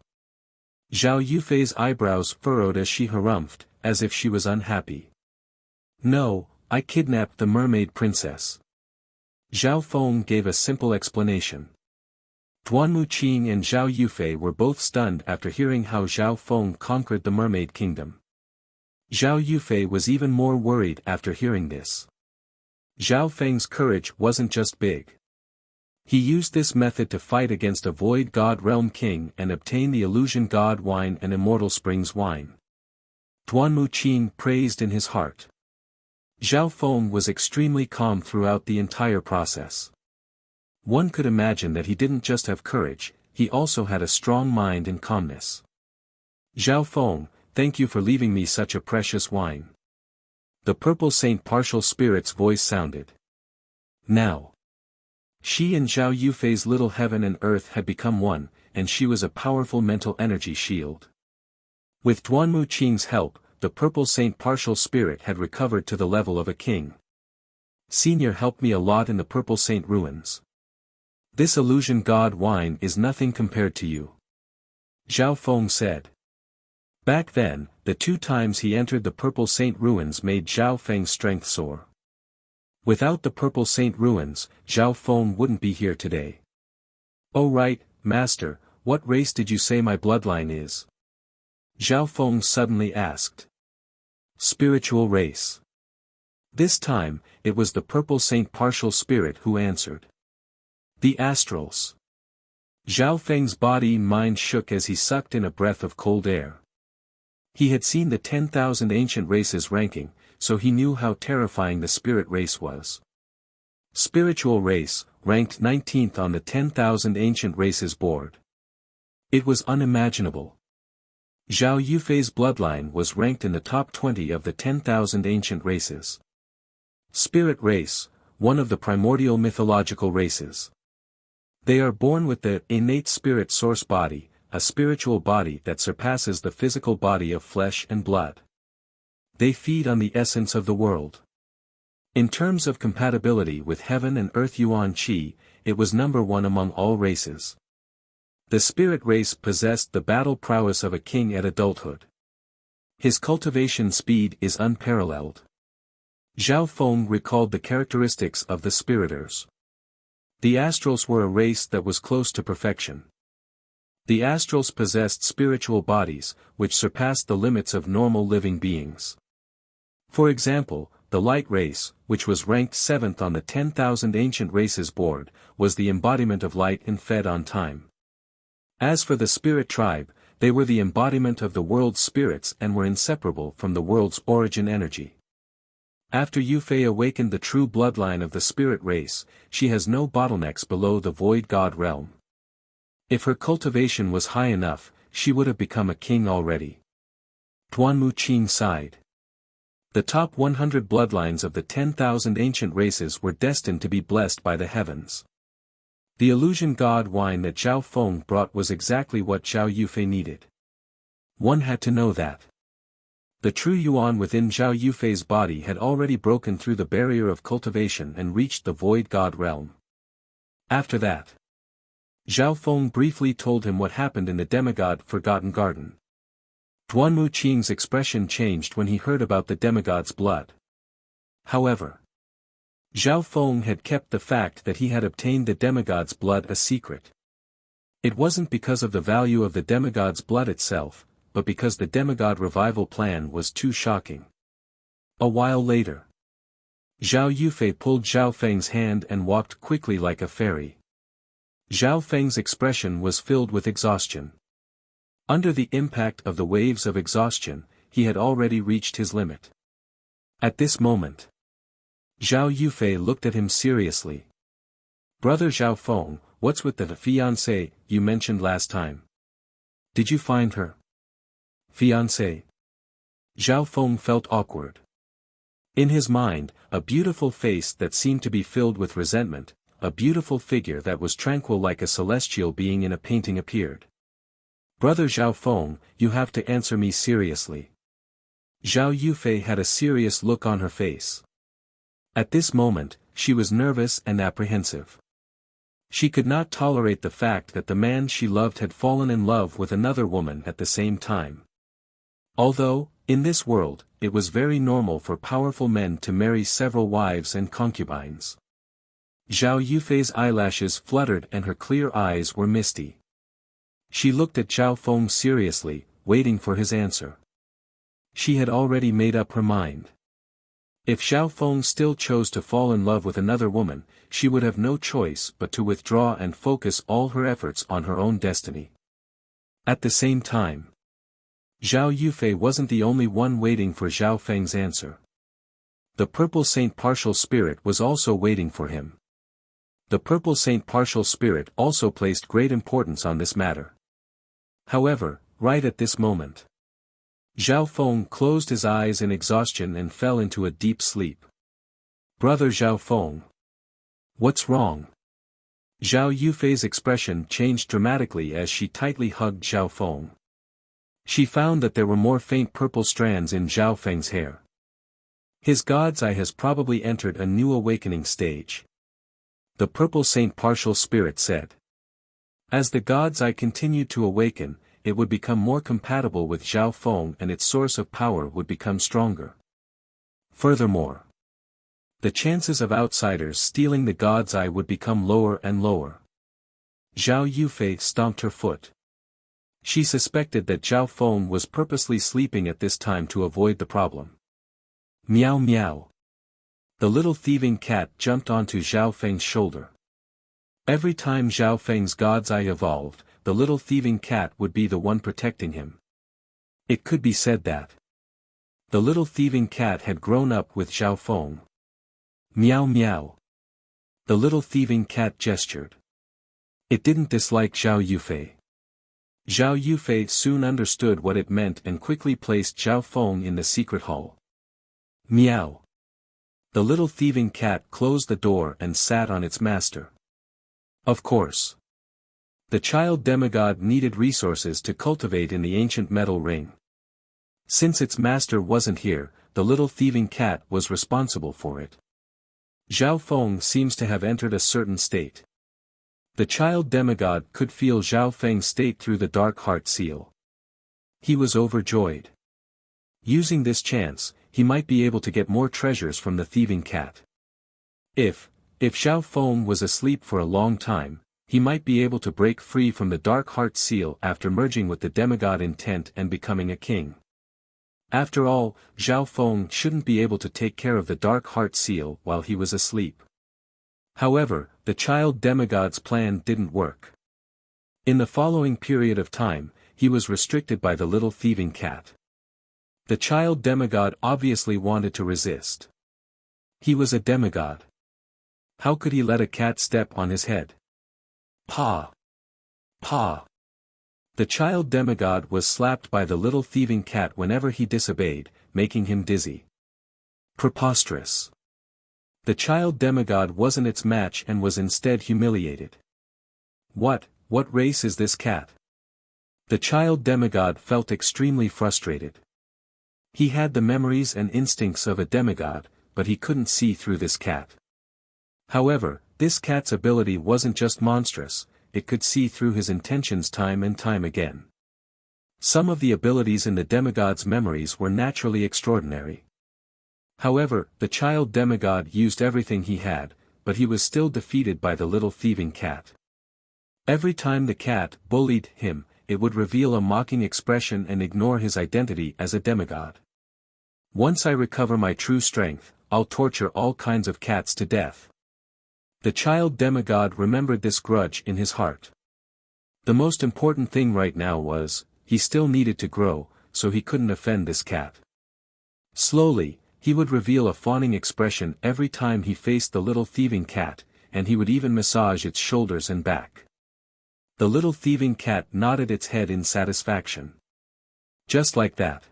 Zhao Yufei's eyebrows furrowed as she harumphed, as if she was unhappy. No, I kidnapped the mermaid princess. Zhao Feng gave a simple explanation. Duanmu Qing and Zhao Yufei were both stunned after hearing how Zhao Feng conquered the mermaid kingdom. Zhao Yufei was even more worried after hearing this. Zhao Feng's courage wasn't just big. He used this method to fight against a void god realm king and obtain the illusion god wine and immortal springs wine. Duanmu Qing praised in his heart. Zhao Feng was extremely calm throughout the entire process. One could imagine that he didn't just have courage, he also had a strong mind and calmness. Zhao Feng, thank you for leaving me such a precious wine. The Purple Saint partial spirit's voice sounded. Now, she and Zhao Yufei's little heaven and earth had become one, and she was a powerful mental energy shield. With Duanmu Qing's help, the Purple Saint partial spirit had recovered to the level of a king. Senior helped me a lot in the Purple Saint ruins. This illusion god wine is nothing compared to you. Zhao Feng said. Back then, the 2 times he entered the Purple Saint ruins made Zhao Feng's strength soar. Without the Purple Saint ruins, Zhao Feng wouldn't be here today. Oh right, master, what race did you say my bloodline is? Zhao Feng suddenly asked. Spiritual race. This time, it was the Purple Saint partial spirit who answered. The astrals. Zhao Feng's body and mind shook as he sucked in a breath of cold air. He had seen the 10,000 ancient races ranking, so he knew how terrifying the spirit race was. Spiritual race, ranked 19th on the 10,000 ancient races board. It was unimaginable. Zhao Yufei's bloodline was ranked in the top 20 of the 10,000 ancient races. Spirit race, one of the primordial mythological races. They are born with the innate spirit source body, a spiritual body that surpasses the physical body of flesh and blood. They feed on the essence of the world. In terms of compatibility with heaven and earth yuan qi, it was number 1 among all races. The spirit race possessed the battle prowess of a king at adulthood. His cultivation speed is unparalleled. Zhao Feng recalled the characteristics of the spiriters. The astrals were a race that was close to perfection. The astrals possessed spiritual bodies, which surpassed the limits of normal living beings. For example, the light race, which was ranked 7th on the 10,000 ancient races board, was the embodiment of light and fed on time. As for the spirit tribe, they were the embodiment of the world's spirits and were inseparable from the world's origin energy. After Yufei awakened the true bloodline of the spirit race, she has no bottlenecks below the void god realm. If her cultivation was high enough, she would have become a king already. Duanmu Qing sighed. The top 100 bloodlines of the 10,000 ancient races were destined to be blessed by the heavens. The illusion god wine that Zhao Feng brought was exactly what Zhao Yufei needed. One had to know that. The true yuan within Zhao Yufei's body had already broken through the barrier of cultivation and reached the void god realm. After that, Zhao Feng briefly told him what happened in the demigod Forgotten Garden. Duanmu Qing's expression changed when he heard about the demigod's blood. However, Zhao Feng had kept the fact that he had obtained the demigod's blood a secret. It wasn't because of the value of the demigod's blood itself, but because the demigod revival plan was too shocking. A while later, Zhao Yufei pulled Zhao Feng's hand and walked quickly like a fairy. Zhao Feng's expression was filled with exhaustion. Under the impact of the waves of exhaustion, he had already reached his limit. At this moment, Zhao Yufei looked at him seriously. "Brother Zhao Feng, what's with the fiancée you mentioned last time? Did you find her?" "Fiancée?" Zhao Feng felt awkward. In his mind, a beautiful face that seemed to be filled with resentment, a beautiful figure that was tranquil like a celestial being in a painting appeared. "Brother Zhao Feng, you have to answer me seriously." Zhao Yufei had a serious look on her face. At this moment, she was nervous and apprehensive. She could not tolerate the fact that the man she loved had fallen in love with another woman at the same time. Although, in this world, it was very normal for powerful men to marry several wives and concubines. Zhao Yufei's eyelashes fluttered and her clear eyes were misty. She looked at Zhao Feng seriously, waiting for his answer. She had already made up her mind. If Zhao Feng still chose to fall in love with another woman, she would have no choice but to withdraw and focus all her efforts on her own destiny. At the same time, Zhao Yufei wasn't the only one waiting for Zhao Feng's answer. The Purple Saint Partial Spirit was also waiting for him. The Purple Saint Partial Spirit also placed great importance on this matter. However, right at this moment, Zhao Feng closed his eyes in exhaustion and fell into a deep sleep. "Brother Zhao Feng. What's wrong?" Zhao Yufei's expression changed dramatically as she tightly hugged Zhao Feng. She found that there were more faint purple strands in Zhao Feng's hair. His god's eye has probably entered a new awakening stage. The Purple Saint Partial Spirit said. As the god's eye continued to awaken, it would become more compatible with Zhao Feng and its source of power would become stronger. Furthermore, the chances of outsiders stealing the god's eye would become lower and lower. Zhao Yufei stomped her foot. She suspected that Zhao Feng was purposely sleeping at this time to avoid the problem. Meow meow. The little thieving cat jumped onto Zhao Feng's shoulder. Every time Zhao Feng's god's eye evolved, the little thieving cat would be the one protecting him. It could be said that the little thieving cat had grown up with Zhao Feng. Meow meow. The little thieving cat gestured. It didn't dislike Zhao Yufei. Zhao Yufei soon understood what it meant and quickly placed Zhao Feng in the secret hall. Meow. The little thieving cat closed the door and sat on its master. Of course, the child demigod needed resources to cultivate in the ancient metal ring. Since its master wasn't here, the little thieving cat was responsible for it. Zhao Feng seems to have entered a certain state. The child demigod could feel Zhao Feng's state through the dark heart seal. He was overjoyed. Using this chance, he might be able to get more treasures from the thieving cat. If Zhao Feng was asleep for a long time, he might be able to break free from the dark heart seal after merging with the demigod intent and becoming a king. After all, Zhao Feng shouldn't be able to take care of the dark heart seal while he was asleep. However, the child demigod's plan didn't work. In the following period of time, he was restricted by the little thieving cat. The child demigod obviously wanted to resist. He was a demigod. How could he let a cat step on his head? Pa! Pa! The child demigod was slapped by the little thieving cat whenever he disobeyed, making him dizzy. Preposterous. The child demigod wasn't its match and was instead humiliated. What race is this cat? The child demigod felt extremely frustrated. He had the memories and instincts of a demigod, but he couldn't see through this cat. However, this cat's ability wasn't just monstrous, it could see through his intentions time and time again. Some of the abilities in the demigod's memories were naturally extraordinary. However, the child demigod used everything he had, but he was still defeated by the little thieving cat. Every time the cat bullied him, it would reveal a mocking expression and ignore his identity as a demigod. Once I recover my true strength, I'll torture all kinds of cats to death. The child demigod remembered this grudge in his heart. The most important thing right now was, he still needed to grow, so he couldn't offend this cat. Slowly, he would reveal a fawning expression every time he faced the little thieving cat, and he would even massage its shoulders and back. The little thieving cat nodded its head in satisfaction. Just like that.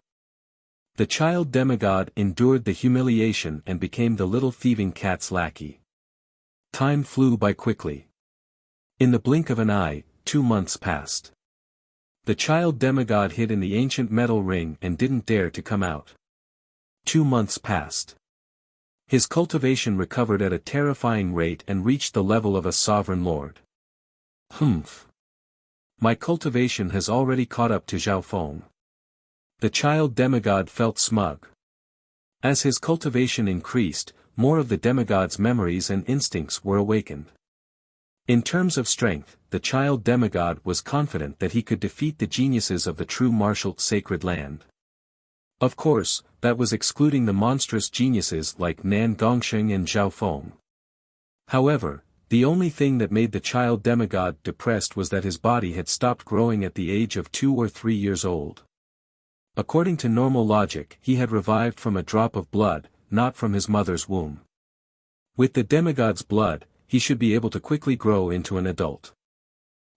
The child demigod endured the humiliation and became the little thieving cat's lackey. Time flew by quickly. In the blink of an eye, 2 months passed. The child demigod hid in the ancient metal ring and didn't dare to come out. 2 months passed. His cultivation recovered at a terrifying rate and reached the level of a sovereign lord. Humph. My cultivation has already caught up to Zhao Feng. The child demigod felt smug. As his cultivation increased, more of the demigod's memories and instincts were awakened. In terms of strength, the child demigod was confident that he could defeat the geniuses of the true martial sacred land. Of course, that was excluding the monstrous geniuses like Nan Gongsheng and Zhao Feng. However, the only thing that made the child demigod depressed was that his body had stopped growing at the age of 2 or 3 years old. According to normal logic, he had revived from a drop of blood, not from his mother's womb. With the demigod's blood, he should be able to quickly grow into an adult.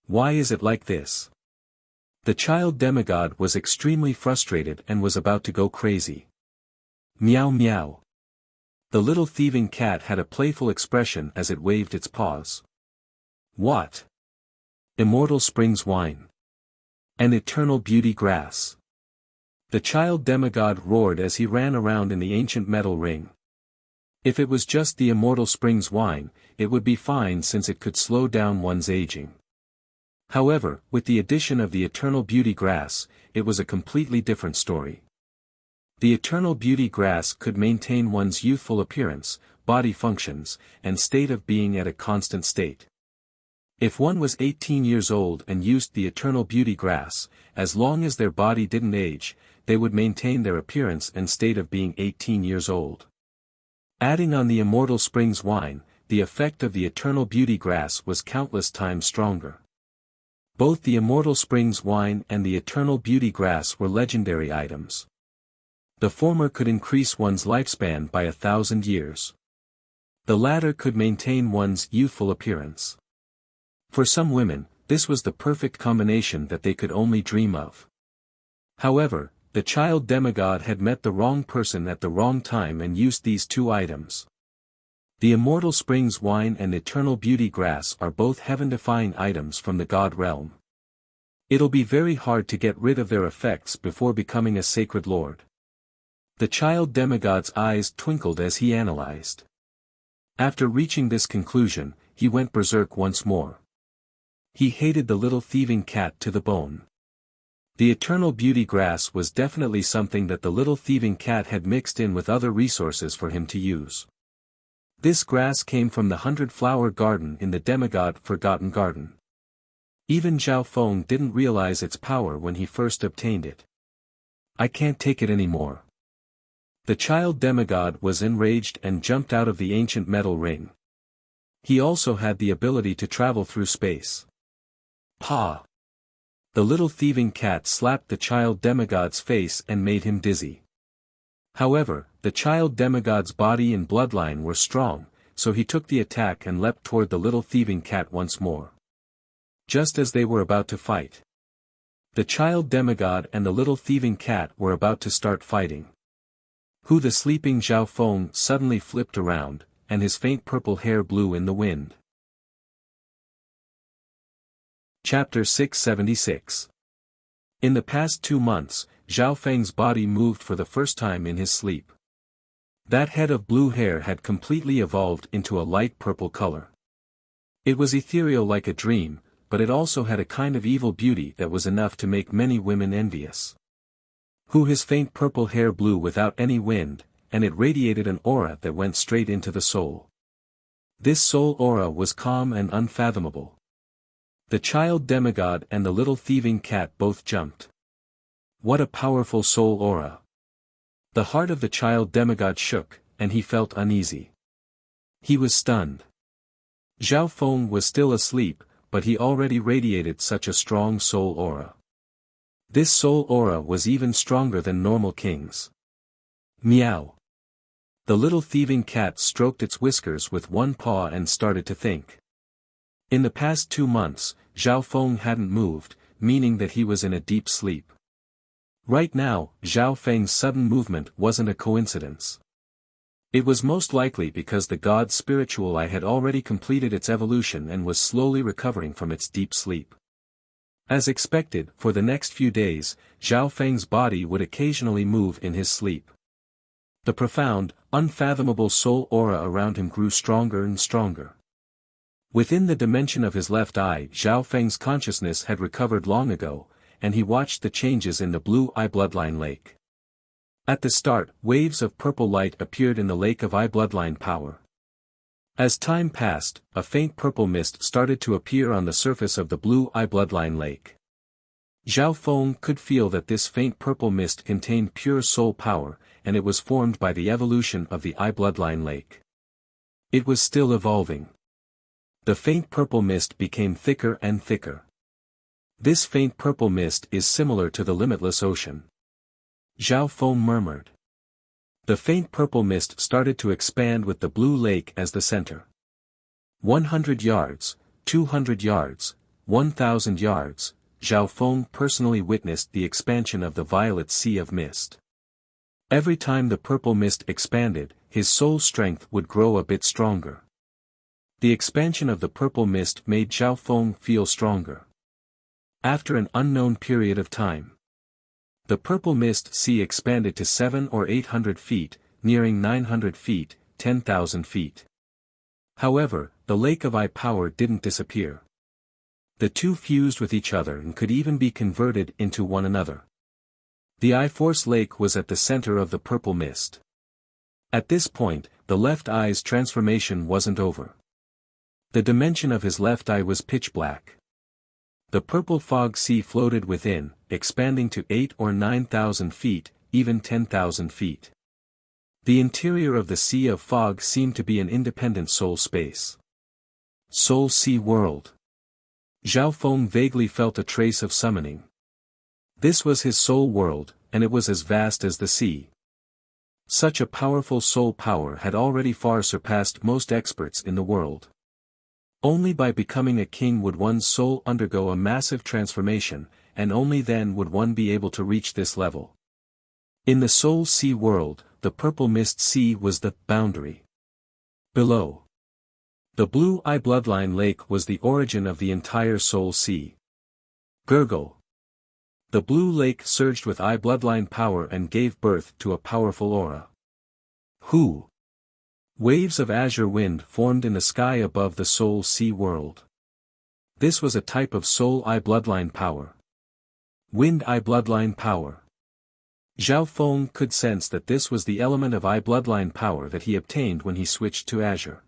Why is it like this? The child demigod was extremely frustrated and was about to go crazy. Meow meow. The little thieving cat had a playful expression as it waved its paws. What? Immortal Springs wine. An eternal beauty grass. The child demigod roared as he ran around in the ancient metal ring. If it was just the Immortal Springs wine, it would be fine since it could slow down one's aging. However, with the addition of the eternal beauty grass, it was a completely different story. The eternal beauty grass could maintain one's youthful appearance, body functions, and state of being at a constant state. If one was 18 years old and used the eternal beauty grass, as long as their body didn't age, they would maintain their appearance and state of being 18 years old. Adding on the Immortal Springs wine, the effect of the eternal beauty grass was countless times stronger. Both the Immortal Springs wine and the eternal beauty grass were legendary items. The former could increase one's lifespan by 1,000 years. The latter could maintain one's youthful appearance. For some women, this was the perfect combination that they could only dream of. However, the child demigod had met the wrong person at the wrong time and used these 2 items. The Immortal Springs wine and eternal beauty grass are both heaven-defying items from the god realm. It'll be very hard to get rid of their effects before becoming a sacred lord. The child demigod's eyes twinkled as he analyzed. After reaching this conclusion, he went berserk once more. He hated the little thieving cat to the bone. The eternal beauty grass was definitely something that the little thieving cat had mixed in with other resources for him to use. This grass came from the 100-flower garden in the demigod Forgotten Garden. Even Zhao Feng didn't realize its power when he first obtained it. I can't take it anymore. The child demigod was enraged and jumped out of the ancient metal ring. He also had the ability to travel through space. Pa! The little thieving cat slapped the child demigod's face and made him dizzy. However, the child demigod's body and bloodline were strong, so he took the attack and leapt toward the little thieving cat once more. Just as they were about to fight, the child demigod and the little thieving cat were about to start fighting. The sleeping Zhao Feng suddenly flipped around, and his faint purple hair blew in the wind. Chapter 676. In the past 2 months, Zhao Feng's body moved for the first time in his sleep. That head of blue hair had completely evolved into a light purple color. It was ethereal like a dream, but it also had a kind of evil beauty that was enough to make many women envious. His faint purple hair blew without any wind, and it radiated an aura that went straight into the soul. This soul aura was calm and unfathomable. The child demigod and the little thieving cat both jumped. What a powerful soul aura! The heart of the child demigod shook, and he felt uneasy. He was stunned. Zhao Feng was still asleep, but he already radiated such a strong soul aura. This soul aura was even stronger than normal kings. Meow. The little thieving cat stroked its whiskers with one paw and started to think. In the past 2 months, Zhao Feng hadn't moved, meaning that he was in a deep sleep. Right now, Zhao Feng's sudden movement wasn't a coincidence. It was most likely because the god's spiritual eye had already completed its evolution and was slowly recovering from its deep sleep. As expected, for the next few days, Zhao Feng's body would occasionally move in his sleep. The profound, unfathomable soul aura around him grew stronger and stronger. Within the dimension of his left eye, Zhao Feng's consciousness had recovered long ago, and he watched the changes in the blue eye bloodline lake. At the start, waves of purple light appeared in the lake of eye bloodline power. As time passed, a faint purple mist started to appear on the surface of the blue eye bloodline lake. Zhao Feng could feel that this faint purple mist contained pure soul power, and it was formed by the evolution of the eye bloodline lake. It was still evolving. The faint purple mist became thicker and thicker. This faint purple mist is similar to the limitless ocean. Zhao Feng murmured. The faint purple mist started to expand with the blue lake as the center. 100 yards, 200 yards, 1,000 yards, Zhao Feng personally witnessed the expansion of the violet sea of mist. Every time the purple mist expanded, his soul strength would grow a bit stronger. The expansion of the purple mist made Zhao Feng feel stronger. After an unknown period of time, the purple mist sea expanded to 700 or 800 feet, nearing 900 feet, 10,000 feet. However, the lake of eye power didn't disappear. The two fused with each other and could even be converted into one another. The eye force lake was at the center of the purple mist. At this point, the left eye's transformation wasn't over. The dimension of his left eye was pitch black. The purple fog sea floated within, expanding to 8,000 or 9,000 feet, even 10,000 feet. The interior of the sea of fog seemed to be an independent soul space. Soul Sea World. Zhao Feng vaguely felt a trace of summoning. This was his soul world, and it was as vast as the sea. Such a powerful soul power had already far surpassed most experts in the world. Only by becoming a king would one's soul undergo a massive transformation, and only then would one be able to reach this level. In the Soul Sea world, the purple mist sea was the boundary. Below, the blue eye bloodline lake was the origin of the entire Soul Sea. Gurgle. The blue lake surged with eye bloodline power and gave birth to a powerful aura. Hu. Waves of azure wind formed in the sky above the Soul Sea world. This was a type of soul eye bloodline power. Wind eye bloodline power. Zhao Feng could sense that this was the element of eye bloodline power that he obtained when he switched to azure.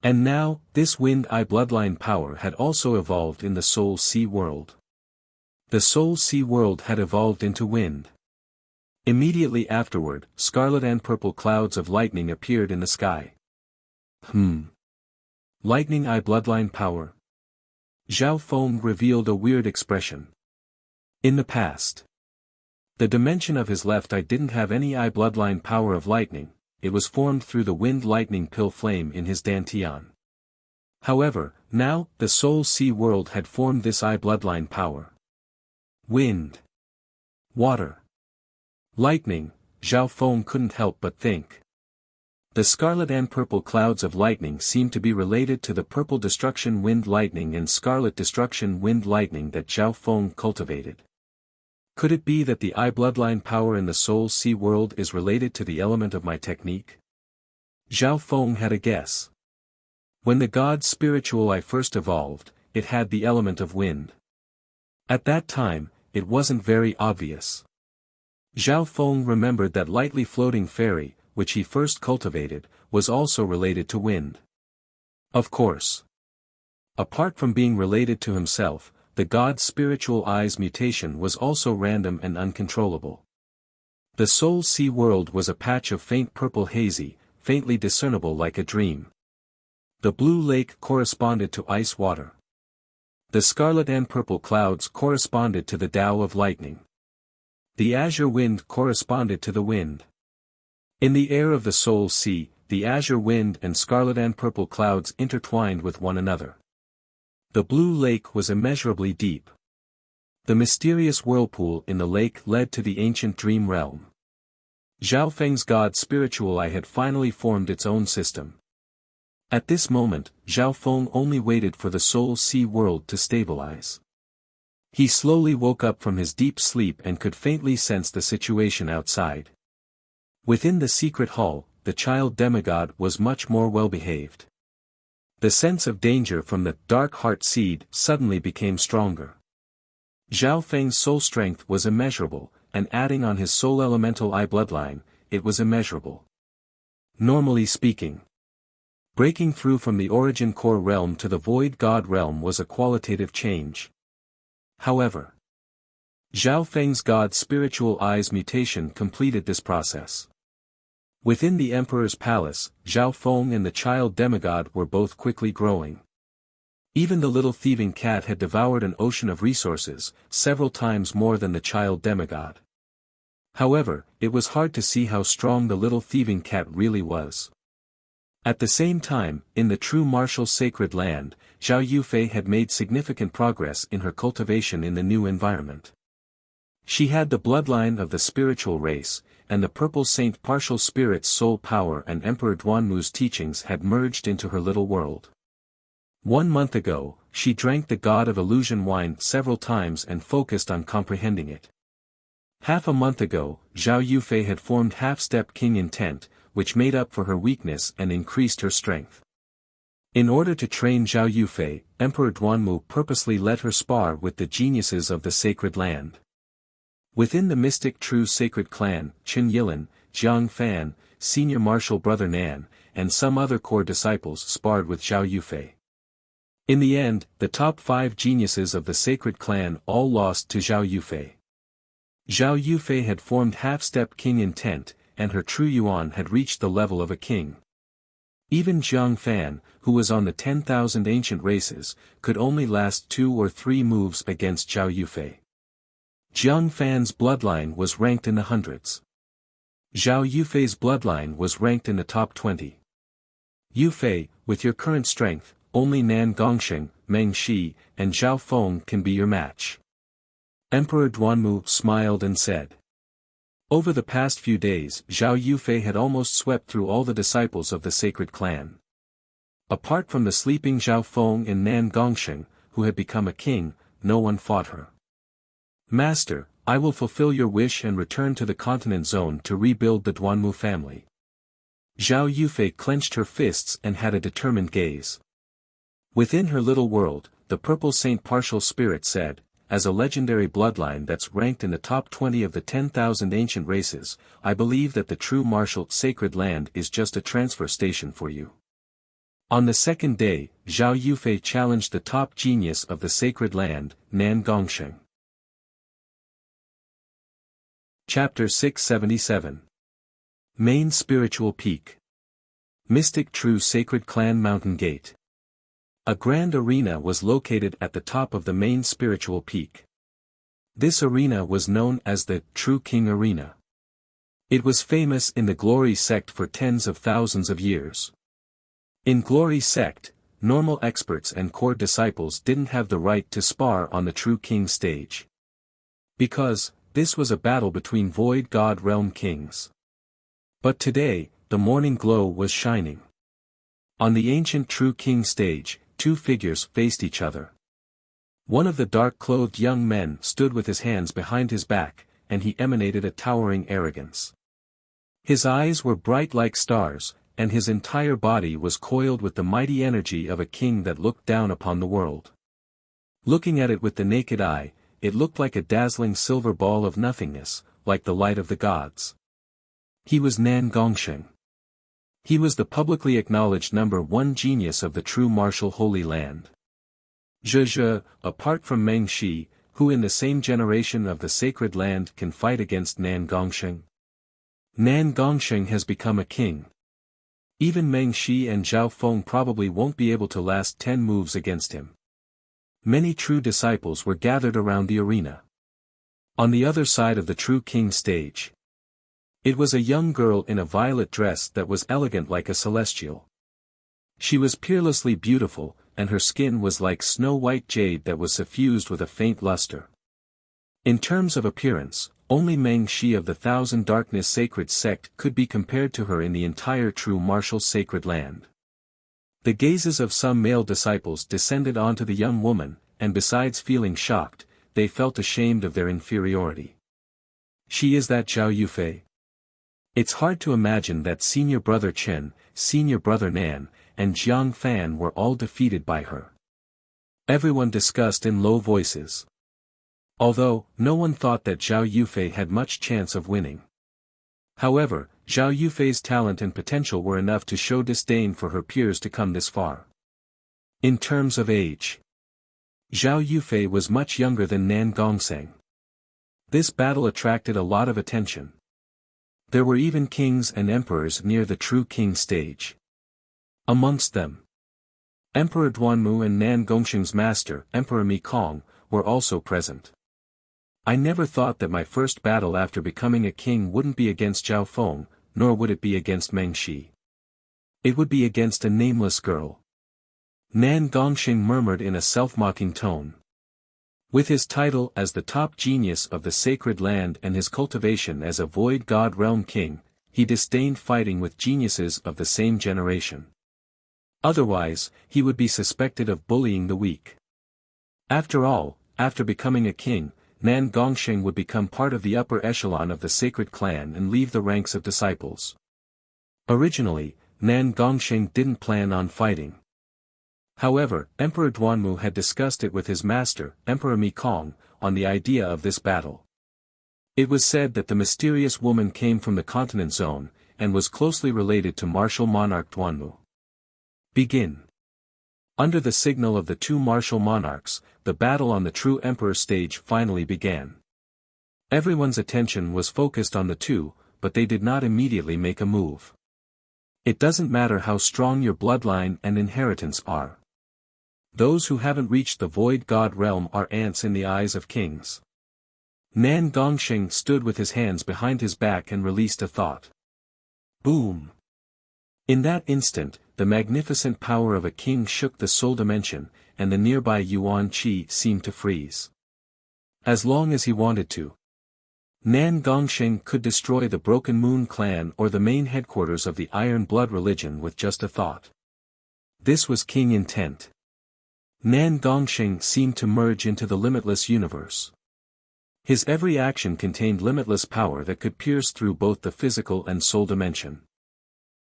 And now, this wind eye bloodline power had also evolved in the Soul Sea world. The Soul Sea world had evolved into wind. Immediately afterward, scarlet and purple clouds of lightning appeared in the sky. Lightning Eye bloodline power? Zhao Feng revealed a weird expression. In the past, the dimension of his left eye didn't have any eye bloodline power of lightning, it was formed through the wind lightning pill flame in his dantian. However, now, the Soul Sea world had formed this eye bloodline power. Wind. Water. Lightning, Zhao Feng couldn't help but think. The scarlet and purple clouds of lightning seemed to be related to the purple destruction wind lightning and scarlet destruction wind lightning that Zhao Feng cultivated. Could it be that the eye bloodline power in the Soul Sea world is related to the element of my technique? Zhao Feng had a guess. When the god's spiritual eye first evolved, it had the element of wind. At that time, it wasn't very obvious. Zhao Feng remembered that lightly floating fairy, which he first cultivated, was also related to wind. Of course. Apart from being related to himself, the god's spiritual eye's mutation was also random and uncontrollable. The Soul Sea world was a patch of faint purple hazy, faintly discernible like a dream. The blue lake corresponded to ice water. The scarlet and purple clouds corresponded to the Tao of lightning. The azure wind corresponded to the wind. In the air of the Soul Sea, the azure wind and scarlet and purple clouds intertwined with one another. The blue lake was immeasurably deep. The mysterious whirlpool in the lake led to the ancient dream realm. Zhao Feng's god's spiritual eye had finally formed its own system. At this moment, Zhao Feng only waited for the Soul Sea world to stabilize. He slowly woke up from his deep sleep and could faintly sense the situation outside. Within the secret hall, the child demigod was much more well-behaved. The sense of danger from the dark heart seed suddenly became stronger. Zhao Feng's soul strength was immeasurable, and adding on his soul elemental eye bloodline, it was immeasurable. Normally speaking, breaking through from the origin core realm to the void god realm was a qualitative change. However, Zhao Feng's god's spiritual eye's mutation completed this process. Within the emperor's palace, Zhao Feng and the child demigod were both quickly growing. Even the little thieving cat had devoured an ocean of resources, several times more than the child demigod. However, it was hard to see how strong the little thieving cat really was. At the same time, in the true martial sacred land, Zhao Yufei had made significant progress in her cultivation in the new environment. She had the bloodline of the spiritual race, and the purple saint partial spirit's soul power and Emperor Duanmu's teachings had merged into her little world. 1 month ago, she drank the god of illusion wine several times and focused on comprehending it. Half a month ago, Zhao Yufei had formed half-step king intent, which made up for her weakness and increased her strength. In order to train Zhao Yufei, Emperor Duanmu purposely let her spar with the geniuses of the sacred land. Within the mystic true sacred clan, Qin Yilin, Jiang Fan, senior martial brother Nan, and some other core disciples sparred with Zhao Yufei. In the end, the top 5 geniuses of the sacred clan all lost to Zhao Yufei. Zhao Yufei had formed half-step king intent, and her true yuan had reached the level of a king. Even Jiang Fan, who was on the 10,000 ancient races, could only last 2 or 3 moves against Zhao Yufei. Jiang Fan's bloodline was ranked in the hundreds. Zhao Yufei's bloodline was ranked in the top 20. Yufei, with your current strength, only Nan Gongsheng, Meng Shi, and Zhao Feng can be your match. Emperor Duanmu smiled and said. Over the past few days, Zhao Yufei had almost swept through all the disciples of the sacred clan. Apart from the sleeping Zhao Feng and Nan Gongsheng, who had become a king, no one fought her. Master, I will fulfill your wish and return to the continent zone to rebuild the Duanmu family. Zhao Yufei clenched her fists and had a determined gaze. Within her little world, the purple saint partial spirit said, as a legendary bloodline that's ranked in the top 20 of the 10,000 ancient races, I believe that the true martial sacred land is just a transfer station for you. On the second day, Zhao Yufei challenged the top genius of the sacred land, Nan Gongsheng. Chapter 677. Main Spiritual Peak. Mystic True Sacred Clan Mountain Gate. A grand arena was located at the top of the main spiritual peak. This arena was known as the True King Arena. It was famous in the Glory sect for tens of thousands of years. In Glory sect, normal experts and core disciples didn't have the right to spar on the True King stage. Because, this was a battle between Void God Realm Kings. But today, the morning glow was shining. On the ancient True King stage, two figures faced each other. One of the dark-clothed young men stood with his hands behind his back, and he emanated a towering arrogance. His eyes were bright like stars, and his entire body was coiled with the mighty energy of a king that looked down upon the world. Looking at it with the naked eye, it looked like a dazzling silver ball of nothingness, like the light of the gods. He was Nan Gongsheng. He was the publicly acknowledged #1 genius of the true martial Holy Land. Zhe, apart from Meng Shi, who in the same generation of the Sacred Land can fight against Nan Gongsheng. Nan Gongsheng has become a king. Even Meng Shi and Zhao Feng probably won't be able to last 10 moves against him. Many true disciples were gathered around the arena. On the other side of the True King stage, it was a young girl in a violet dress that was elegant like a celestial. She was peerlessly beautiful, and her skin was like snow-white jade that was suffused with a faint luster. In terms of appearance, only Meng Shi of the Thousand Darkness Sacred Sect could be compared to her in the entire true martial Sacred Land. The gazes of some male disciples descended onto the young woman, and besides feeling shocked, they felt ashamed of their inferiority. She is that Zhao Yufei? It's hard to imagine that senior brother Chen, senior brother Nan, and Jiang Fan were all defeated by her. Everyone discussed in low voices. Although, no one thought that Zhao Yufei had much chance of winning. However, Zhao Yufei's talent and potential were enough to show disdain for her peers to come this far. In terms of age, Zhao Yufei was much younger than Nan Gongsheng. This battle attracted a lot of attention. There were even kings and emperors near the True King stage. Amongst them, Emperor Duanmu and Nan Gongsheng's master, Emperor Mi Kong, were also present. I never thought that my first battle after becoming a king wouldn't be against Zhao Feng, nor would it be against Meng Shi. It would be against a nameless girl. Nan Gongsheng murmured in a self-mocking tone. With his title as the top genius of the Sacred Land and his cultivation as a Void God Realm King, he disdained fighting with geniuses of the same generation. Otherwise, he would be suspected of bullying the weak. After all, after becoming a king, Nan Gongsheng would become part of the upper echelon of the Sacred Clan and leave the ranks of disciples. Originally, Nan Gongsheng didn't plan on fighting. However, Emperor Duanmu had discussed it with his master, Emperor Mi Kong, on the idea of this battle. It was said that the mysterious woman came from the continent zone, and was closely related to martial monarch Duanmu. Begin. Under the signal of the two martial monarchs, the battle on the true emperor stage finally began. Everyone's attention was focused on the two, but they did not immediately make a move. It doesn't matter how strong your bloodline and inheritance are. Those who haven't reached the Void God realm are ants in the eyes of kings. Nan Gongsheng stood with his hands behind his back and released a thought. Boom! In that instant, the magnificent power of a king shook the soul dimension, and the nearby Yuan Qi seemed to freeze. As long as he wanted to, Nan Gongsheng could destroy the Broken Moon clan or the main headquarters of the Iron Blood religion with just a thought. This was king intent. Nan Gongsheng seemed to merge into the limitless universe. His every action contained limitless power that could pierce through both the physical and soul dimension.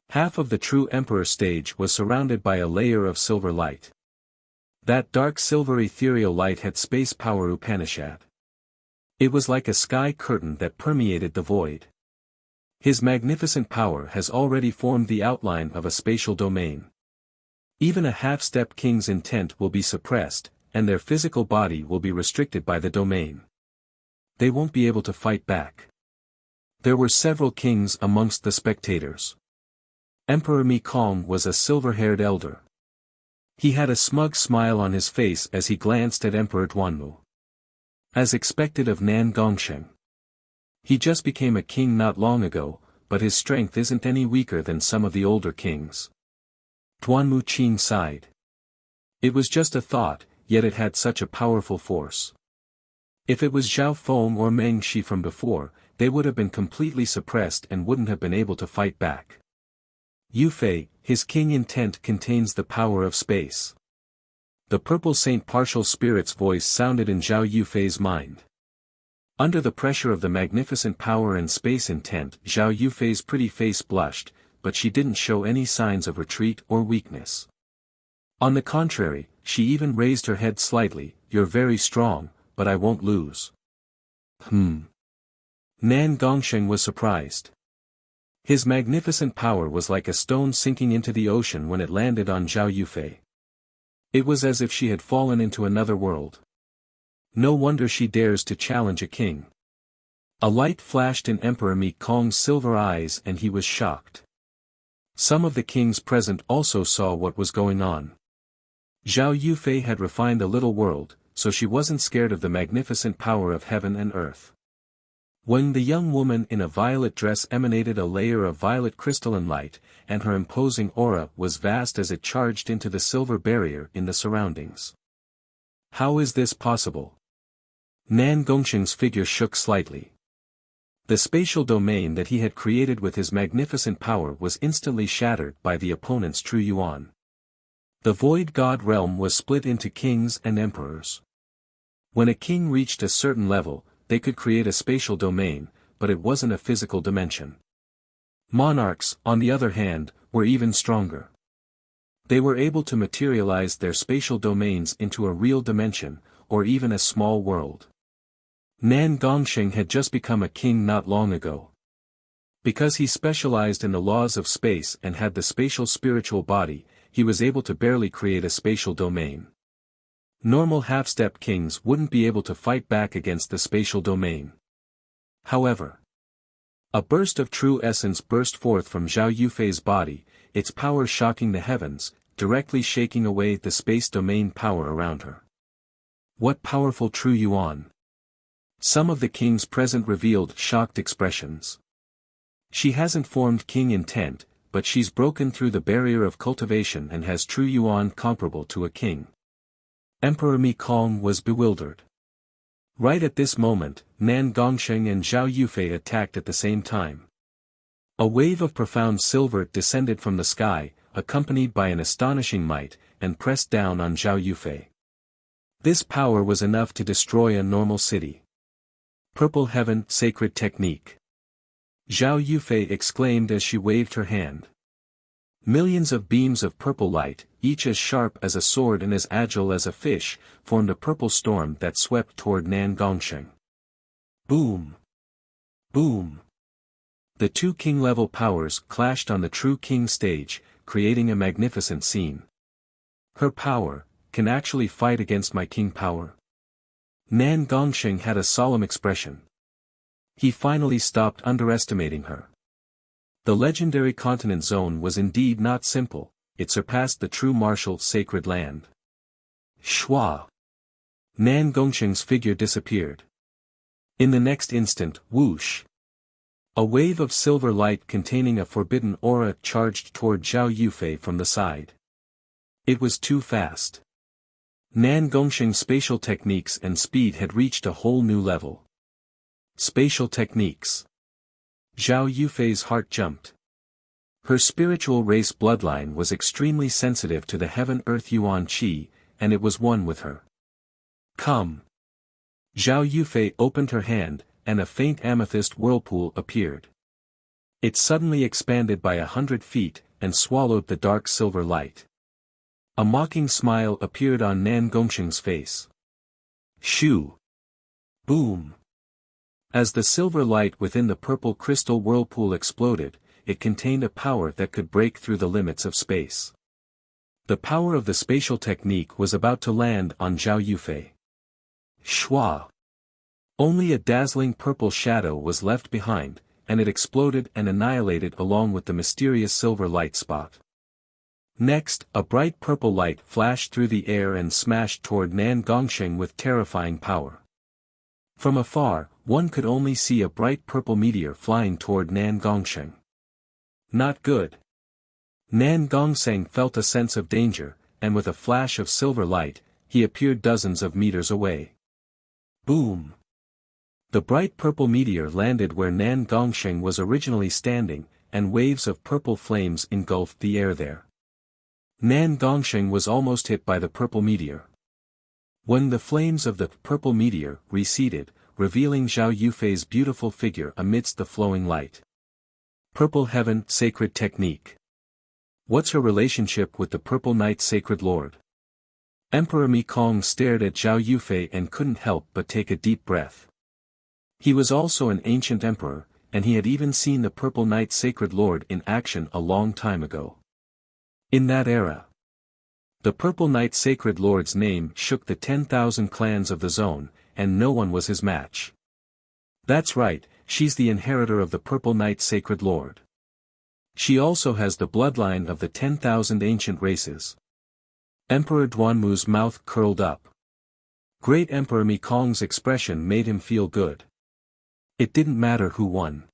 Half of the true emperor stage was surrounded by a layer of silver light. That dark silver ethereal light had space power Upanishad. It was like a sky curtain that permeated the void. His magnificent power has already formed the outline of a spatial domain. Even a half-step king's intent will be suppressed, and their physical body will be restricted by the domain. They won't be able to fight back. There were several kings amongst the spectators. Emperor Mi Kong was a silver-haired elder. He had a smug smile on his face as he glanced at Emperor Duanmu. As expected of Nan Gongsheng. He just became a king not long ago, but his strength isn't any weaker than some of the older kings. Duanmu Qing sighed. It was just a thought, yet it had such a powerful force. If it was Zhao Feng or Meng Shi from before, they would have been completely suppressed and wouldn't have been able to fight back. Yufei, his king intent contains the power of space. The purple Saint Partial Spirit's voice sounded in Zhao Yufei's mind. Under the pressure of the magnificent power and space intent, Zhao Yufei's pretty face blushed, but she didn't show any signs of retreat or weakness. On the contrary, she even raised her head slightly. You're very strong, but I won't lose. Nan Gongsheng was surprised. His magnificent power was like a stone sinking into the ocean when it landed on Zhao Yufei. It was as if she had fallen into another world. No wonder she dares to challenge a king. A light flashed in Emperor Mi Kong's silver eyes and he was shocked. Some of the kings present also saw what was going on. Zhao Yufei had refined a little world, so she wasn't scared of the magnificent power of heaven and earth. When the young woman in a violet dress emanated a layer of violet crystalline light, and her imposing aura was vast as it charged into the silver barrier in the surroundings. How is this possible? Nan Gongsheng's figure shook slightly. The spatial domain that he had created with his magnificent power was instantly shattered by the opponent's true yuan. The void god realm was split into kings and emperors. When a king reached a certain level, they could create a spatial domain, but it wasn't a physical dimension. Monarchs, on the other hand, were even stronger. They were able to materialize their spatial domains into a real dimension, or even a small world. Nan Gongsheng had just become a king not long ago. Because he specialized in the laws of space and had the spatial spiritual body, he was able to barely create a spatial domain. Normal half-step kings wouldn't be able to fight back against the spatial domain. However, a burst of true essence burst forth from Zhao Yufei's body, its power shocking the heavens, directly shaking away the space domain power around her. What powerful true yuan! Some of the kings present revealed shocked expressions. She hasn't formed king intent, but she's broken through the barrier of cultivation and has true yuan comparable to a king. Emperor Mi Kong was bewildered. Right at this moment, Nan Gongsheng and Zhao Yufei attacked at the same time. A wave of profound silver descended from the sky, accompanied by an astonishing might, and pressed down on Zhao Yufei. This power was enough to destroy a normal city. Purple Heaven Sacred Technique. Zhao Yufei exclaimed as she waved her hand. Millions of beams of purple light, each as sharp as a sword and as agile as a fish, formed a purple storm that swept toward Nan Gongsheng. Boom! Boom! The two king-level powers clashed on the true king stage, creating a magnificent scene. Her power can actually fight against my king power. Nan Gongsheng had a solemn expression. He finally stopped underestimating her. The legendary continent zone was indeed not simple, it surpassed the true martial sacred land. Shwa! Nan Gongsheng's figure disappeared. In the next instant, whoosh! A wave of silver light containing a forbidden aura charged toward Zhao Yufei from the side. It was too fast. Nan Gongsheng's spatial techniques and speed had reached a whole new level. Spatial techniques. Zhao Yufei's heart jumped. Her spiritual race bloodline was extremely sensitive to the heaven-earth yuan qi, and it was one with her. Come! Zhao Yufei opened her hand, and a faint amethyst whirlpool appeared. It suddenly expanded by 100 feet, and swallowed the dark silver light. A mocking smile appeared on Nan Gongsheng's face. Shoo! Boom! As the silver light within the purple crystal whirlpool exploded, it contained a power that could break through the limits of space. The power of the spatial technique was about to land on Zhao Yufei. Shwa! Only a dazzling purple shadow was left behind, and it exploded and annihilated along with the mysterious silver light spot. Next, a bright purple light flashed through the air and smashed toward Nan Gongsheng with terrifying power. From afar, one could only see a bright purple meteor flying toward Nan Gongsheng. Not good. Nan Gongsheng felt a sense of danger, and with a flash of silver light, he appeared dozens of meters away. Boom! The bright purple meteor landed where Nan Gongsheng was originally standing, and waves of purple flames engulfed the air there. Nan Gongsheng was almost hit by the purple meteor. When the flames of the purple meteor receded, revealing Zhao Yufei's beautiful figure amidst the flowing light. Purple Heaven Sacred Technique. What's her relationship with the Purple Night Sacred Lord? Emperor Mi Kong stared at Zhao Yufei and couldn't help but take a deep breath. He was also an ancient emperor, and he had even seen the Purple Night Sacred Lord in action a long time ago. In that era, the Purple Night Sacred Lord's name shook the 10,000 clans of the zone, and no one was his match. That's right, she's the inheritor of the Purple Night Sacred Lord. She also has the bloodline of the 10,000 ancient races. Emperor Duanmu's mouth curled up. Great Emperor Mi Kong's expression made him feel good. It didn't matter who won.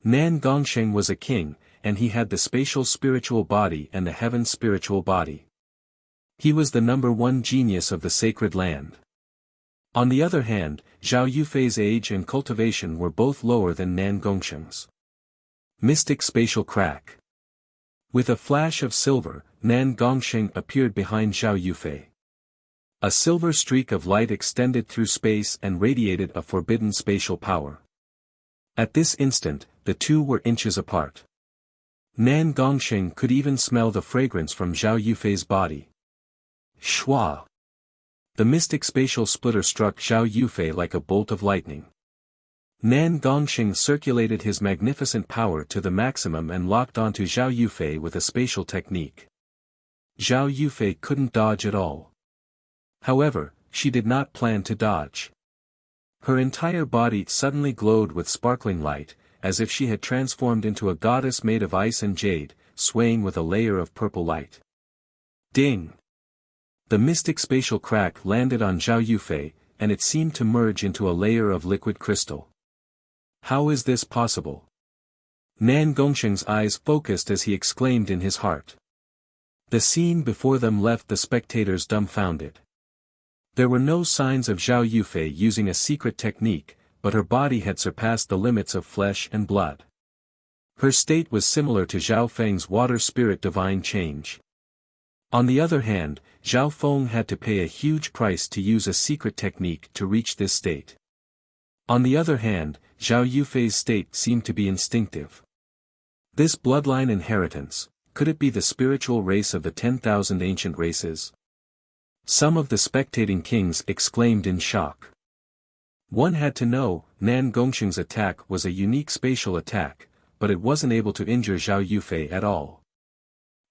Nan Gongsheng was a king, and he had the spatial spiritual body and the heaven spiritual body. He was the #1 genius of the sacred land. On the other hand, Zhao Yufei's age and cultivation were both lower than Nan Gongsheng's. Mystic spatial crack. With a flash of silver, Nan Gongsheng appeared behind Zhao Yufei. A silver streak of light extended through space and radiated a forbidden spatial power. At this instant, the two were inches apart. Nan Gongsheng could even smell the fragrance from Zhao Yufei's body. Shwa! The mystic spatial splitter struck Zhao Yufei like a bolt of lightning. Nan Gongsheng circulated his magnificent power to the maximum and locked onto Zhao Yufei with a spatial technique. Zhao Yufei couldn't dodge at all. However, she did not plan to dodge. Her entire body suddenly glowed with sparkling light, as if she had transformed into a goddess made of ice and jade, swaying with a layer of purple light. Ding! The mystic spatial crack landed on Zhao Yufei, and it seemed to merge into a layer of liquid crystal. How is this possible? Nan Gongsheng's eyes focused as he exclaimed in his heart. The scene before them left the spectators dumbfounded. There were no signs of Zhao Yufei using a secret technique, but her body had surpassed the limits of flesh and blood. Her state was similar to Zhao Feng's water spirit divine change. On the other hand, Zhao Feng had to pay a huge price to use a secret technique to reach this state. On the other hand, Zhao Yufei's state seemed to be instinctive. This bloodline inheritance, could it be the spiritual race of the 10,000 ancient races? Some of the spectating kings exclaimed in shock. One had to know, Nan Gongsheng's attack was a unique spatial attack, but it wasn't able to injure Zhao Yufei at all.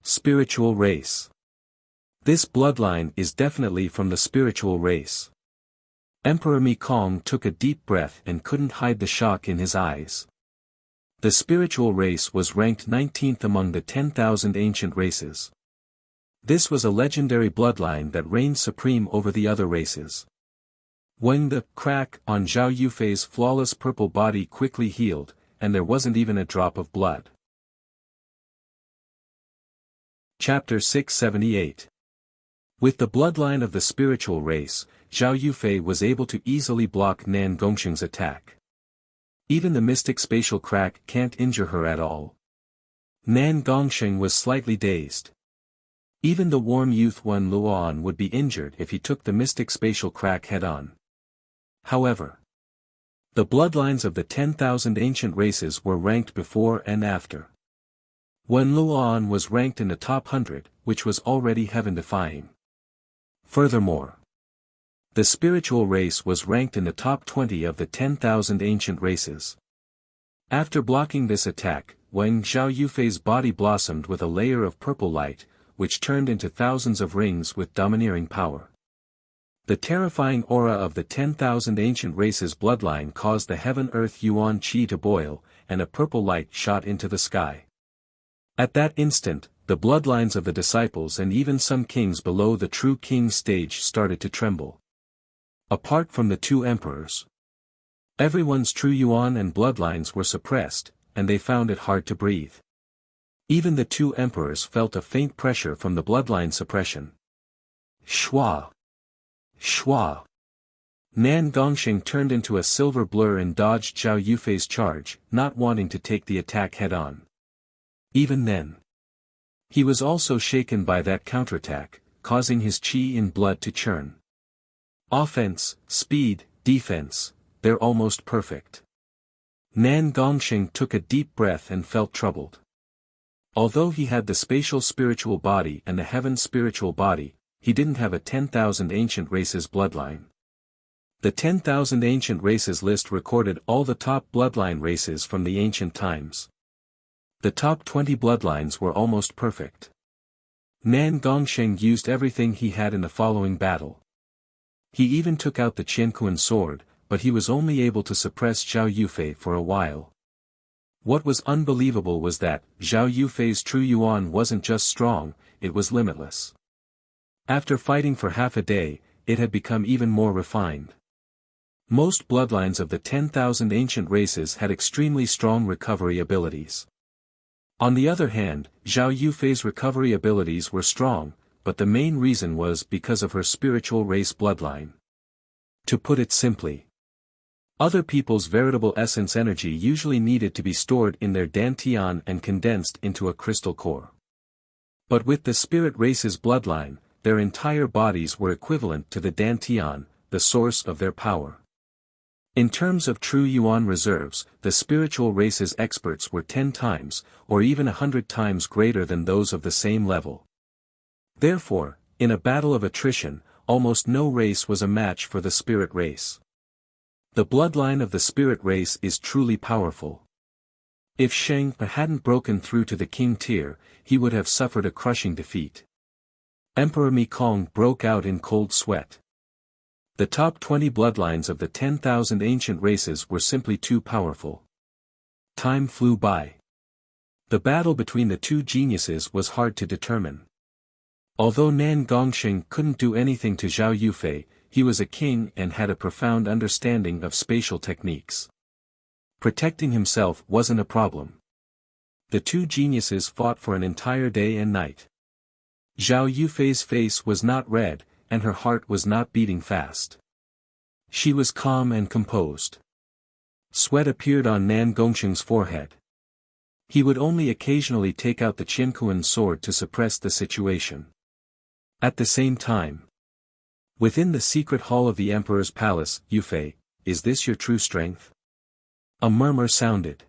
Spiritual race. This bloodline is definitely from the spiritual race. Emperor Mi Kong took a deep breath and couldn't hide the shock in his eyes. The spiritual race was ranked 19th among the 10,000 ancient races. This was a legendary bloodline that reigned supreme over the other races. When the crack on Zhao Yufei's flawless purple body quickly healed, and there wasn't even a drop of blood. Chapter 678. With the bloodline of the spiritual race, Zhao Yufei was able to easily block Nan Gongsheng's attack. Even the mystic spatial crack can't injure her at all. Nan Gongsheng was slightly dazed. Even the warm youth Wen Luoan would be injured if he took the mystic spatial crack head-on. However, the bloodlines of the 10,000 ancient races were ranked before and after. Wen Luoan was ranked in the top 100, which was already heaven-defying. Furthermore, the spiritual race was ranked in the top 20 of the 10,000 ancient races. After blocking this attack, Zhao Yufei's body blossomed with a layer of purple light, which turned into thousands of rings with domineering power. The terrifying aura of the 10,000 ancient races bloodline caused the heaven-earth yuan qi to boil, and a purple light shot into the sky. At that instant, the bloodlines of the disciples and even some kings below the true king stage started to tremble. Apart from the two emperors, everyone's true yuan and bloodlines were suppressed, and they found it hard to breathe. Even the two emperors felt a faint pressure from the bloodline suppression. Shua! Shua! Nan Gongsheng turned into a silver blur and dodged Zhao Yufei's charge, not wanting to take the attack head-on. Even then, he was also shaken by that counterattack, causing his qi in blood to churn. Offense, speed, defense, they're almost perfect. Nan Gongsheng took a deep breath and felt troubled. Although he had the spatial spiritual body and the heaven spiritual body, he didn't have a 10,000 ancient races bloodline. The 10,000 ancient races list recorded all the top bloodline races from the ancient times. The top 20 bloodlines were almost perfect. Nan Gongsheng used everything he had in the following battle. He even took out the Qianquan sword, but he was only able to suppress Zhao Yufei for a while. What was unbelievable was that Zhao Yufei's true yuan wasn't just strong, it was limitless. After fighting for half a day, it had become even more refined. Most bloodlines of the 10,000 ancient races had extremely strong recovery abilities. On the other hand, Zhao Yufei's recovery abilities were strong, but the main reason was because of her spiritual race bloodline. To put it simply, other people's veritable essence energy usually needed to be stored in their dantian and condensed into a crystal core. But with the spirit race's bloodline, their entire bodies were equivalent to the dantian, the source of their power. In terms of true yuan reserves, the spiritual race's experts were 10 times, or even 100 times greater than those of the same level. Therefore, in a battle of attrition, almost no race was a match for the spirit race. The bloodline of the spirit race is truly powerful. If Sheng hadn't broken through to the king tier, he would have suffered a crushing defeat. Emperor Mekong broke out in cold sweat. The top 20 bloodlines of the 10,000 ancient races were simply too powerful. Time flew by. The battle between the two geniuses was hard to determine. Although Nan Gongsheng couldn't do anything to Zhao Yufei, he was a king and had a profound understanding of spatial techniques. Protecting himself wasn't a problem. The two geniuses fought for an entire day and night. Zhao Yufei's face was not red, and her heart was not beating fast. She was calm and composed. Sweat appeared on Nan Gongsheng's forehead. He would only occasionally take out the Qianquan sword to suppress the situation. At the same time, within the secret hall of the emperor's palace, Yufei, is this your true strength? A murmur sounded.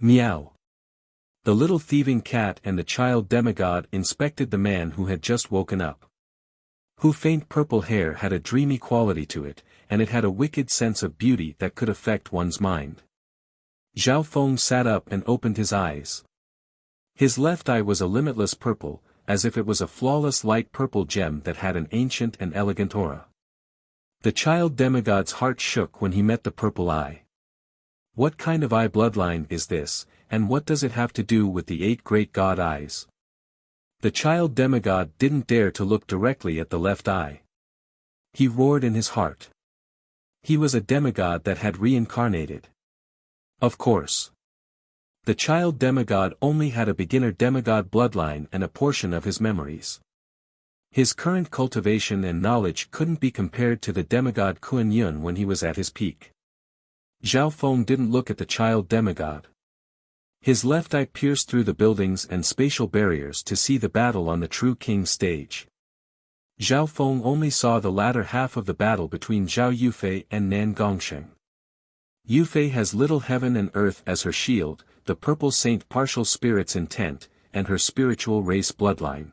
Meow. The little thieving cat and the child demigod inspected the man who had just woken up. Whose faint purple hair had a dreamy quality to it, and it had a wicked sense of beauty that could affect one's mind. Zhao Feng sat up and opened his eyes. His left eye was a limitless purple, as if it was a flawless light purple gem that had an ancient and elegant aura. The child demigod's heart shook when he met the purple eye. What kind of eye bloodline is this, and what does it have to do with the 8 great god eyes? The child demigod didn't dare to look directly at the left eye. He roared in his heart. He was a demigod that had reincarnated. Of course. The child demigod only had a beginner demigod bloodline and a portion of his memories. His current cultivation and knowledge couldn't be compared to the demigod Kuan Yun when he was at his peak. Zhao Feng didn't look at the child demigod. His left eye pierced through the buildings and spatial barriers to see the battle on the true king stage. Zhao Feng only saw the latter half of the battle between Zhao Yufei and Nan Gongsheng. Yufei has little heaven and earth as her shield, the purple saint partial spirit's intent, and her spiritual race bloodline.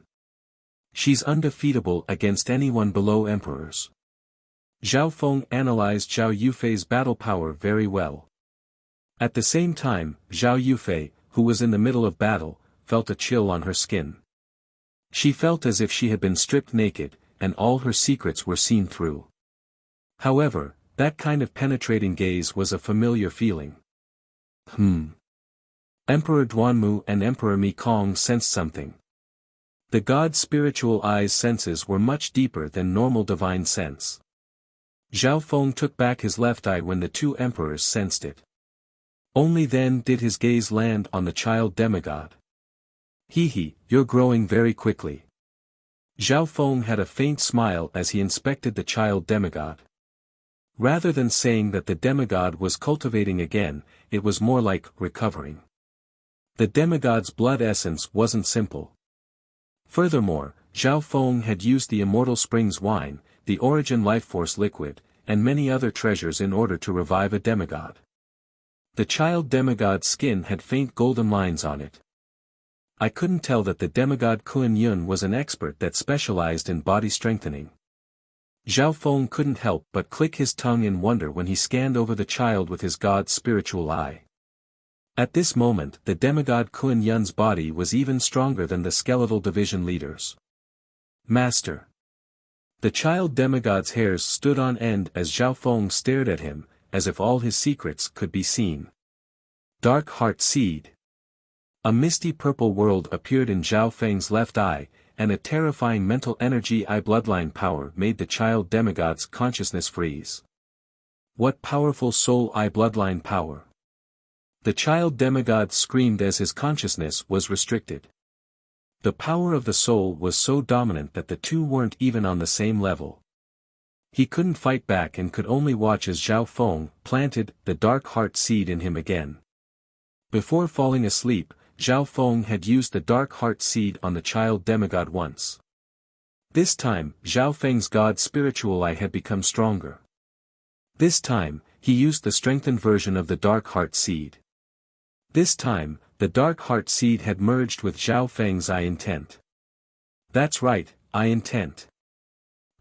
She's undefeatable against anyone below emperors. Zhao Feng analyzed Zhao Yufei's battle power very well. At the same time, Zhao Yufei, who was in the middle of battle, felt a chill on her skin. She felt as if she had been stripped naked, and all her secrets were seen through. However, that kind of penetrating gaze was a familiar feeling. Emperor Duanmu and Emperor Mekong sensed something. The god's spiritual eye's senses were much deeper than normal divine sense. Zhao Feng took back his left eye when the two emperors sensed it. Only then did his gaze land on the child demigod. Hehe, you're growing very quickly. Zhao Feng had a faint smile as he inspected the child demigod. Rather than saying that the demigod was cultivating again, it was more like recovering. The demigod's blood essence wasn't simple. Furthermore, Zhao Feng had used the immortal springs wine, the origin lifeforce liquid, and many other treasures in order to revive a demigod. The child demigod's skin had faint golden lines on it. I couldn't tell that the demigod Kuan Yun was an expert that specialized in body strengthening. Zhao Feng couldn't help but click his tongue in wonder when he scanned over the child with his god's spiritual eye. At this moment the demigod Kuan Yun's body was even stronger than the skeletal division leaders. Master. The child demigod's hairs stood on end as Zhao Feng stared at him, as if all his secrets could be seen. Dark Heart Seed. A misty purple world appeared in Zhao Feng's left eye, and a terrifying mental energy eye bloodline power made the child demigod's consciousness freeze. What powerful soul eye bloodline power! The child demigod screamed as his consciousness was restricted. The power of the soul was so dominant that the two weren't even on the same level. He couldn't fight back and could only watch as Zhao Feng planted the dark heart seed in him again. Before falling asleep, Zhao Feng had used the dark heart seed on the child demigod once. This time, Zhao Feng's god spiritual eye had become stronger. This time, he used the strengthened version of the dark heart seed. This time, the dark heart seed had merged with Zhao Feng's eye intent. That's right, eye intent.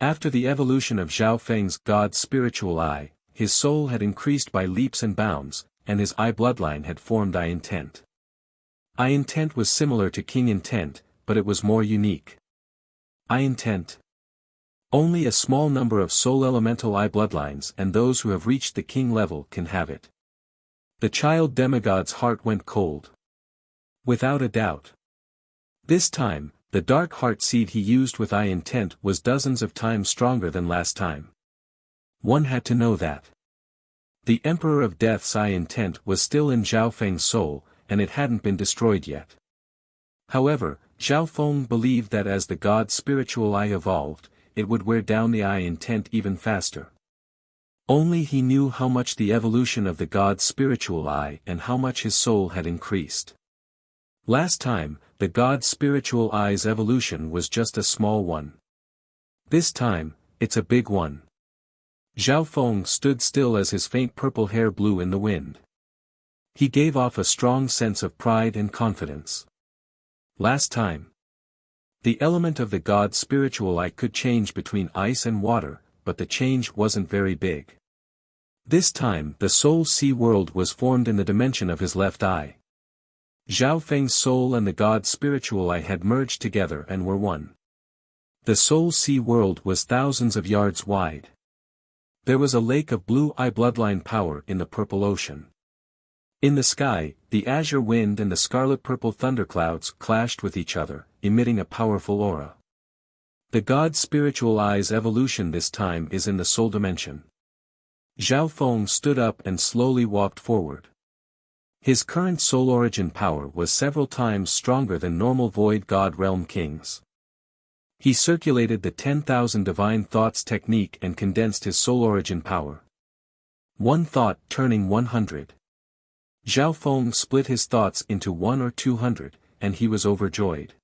After the evolution of Zhao Feng's god spiritual eye, his soul had increased by leaps and bounds, and his eye bloodline had formed eye intent. Eye intent was similar to king intent, but it was more unique. Eye intent. Only a small number of soul elemental eye bloodlines and those who have reached the king level can have it. The child demigod's heart went cold. Without a doubt. This time, the dark heart seed he used with eye intent was dozens of times stronger than last time. One had to know that. The Emperor of Death's eye intent was still in Zhao Feng's soul, and it hadn't been destroyed yet. However, Zhao Feng believed that as the god's spiritual eye evolved, it would wear down the eye intent even faster. Only he knew how much the evolution of the god's spiritual eye and how much his soul had increased. Last time, the god's spiritual eye's evolution was just a small one. This time, it's a big one. Zhao Feng stood still as his faint purple hair blew in the wind. He gave off a strong sense of pride and confidence. Last time. The element of the god's spiritual eye could change between ice and water, but the change wasn't very big. This time the soul sea world was formed in the dimension of his left eye. Zhao Feng's soul and the god's spiritual eye had merged together and were one. The soul sea world was thousands of yards wide. There was a lake of blue eye bloodline power in the purple ocean. In the sky, the azure wind and the scarlet-purple thunderclouds clashed with each other, emitting a powerful aura. The god's spiritual eye's evolution this time is in the soul dimension. Zhao Feng stood up and slowly walked forward. His current soul origin power was several times stronger than normal void god realm kings. He circulated the 10,000 divine thoughts technique and condensed his soul origin power. One thought turning 100. Zhao Feng split his thoughts into 1 or 200, and he was overjoyed.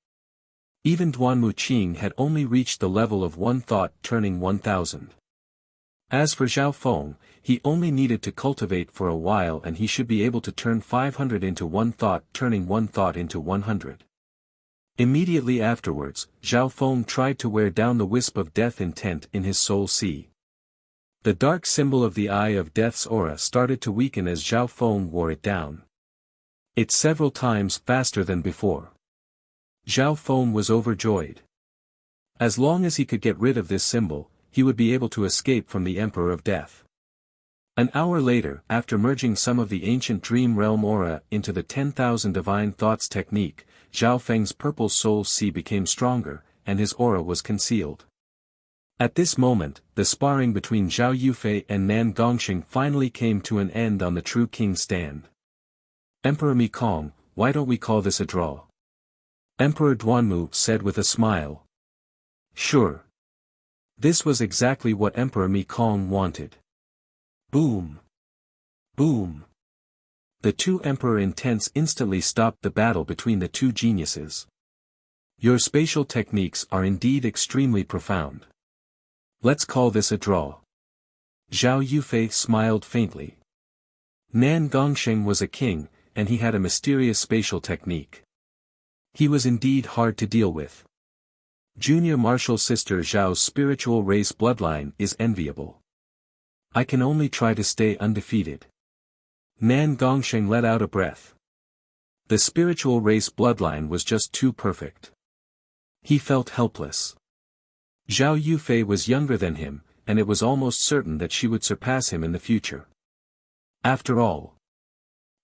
Even Duanmu Qing had only reached the level of one thought turning 1,000. As for Zhao Feng, he only needed to cultivate for a while and he should be able to turn 500 into one thought turning one thought into 100. Immediately afterwards, Zhao Feng tried to wear down the wisp of death intent in his soul sea. The dark symbol of the Eye of Death's aura started to weaken as Zhao Feng wore it down. It's several times faster than before. Zhao Feng was overjoyed. As long as he could get rid of this symbol, he would be able to escape from the Emperor of Death. An hour later, after merging some of the ancient dream realm aura into the 10,000 divine thoughts technique, Zhao Feng's purple soul sea became stronger, and his aura was concealed. At this moment, the sparring between Zhao Yufei and Nan Gongxing finally came to an end on the True King's stand. Emperor Mi Kong, why don't we call this a draw? Emperor Duanmu said with a smile. Sure. This was exactly what Emperor Mi Kong wanted. Boom. Boom. The two emperor intents instantly stopped the battle between the two geniuses. Your spatial techniques are indeed extremely profound. Let's call this a draw. Zhao Yufei smiled faintly. Nan Gongxing was a king, and he had a mysterious spatial technique. He was indeed hard to deal with. Junior martial sister Zhao's spiritual race bloodline is enviable. I can only try to stay undefeated. Nan Gongxing let out a breath. The spiritual race bloodline was just too perfect. He felt helpless. Zhao Yufei was younger than him, and it was almost certain that she would surpass him in the future. After all,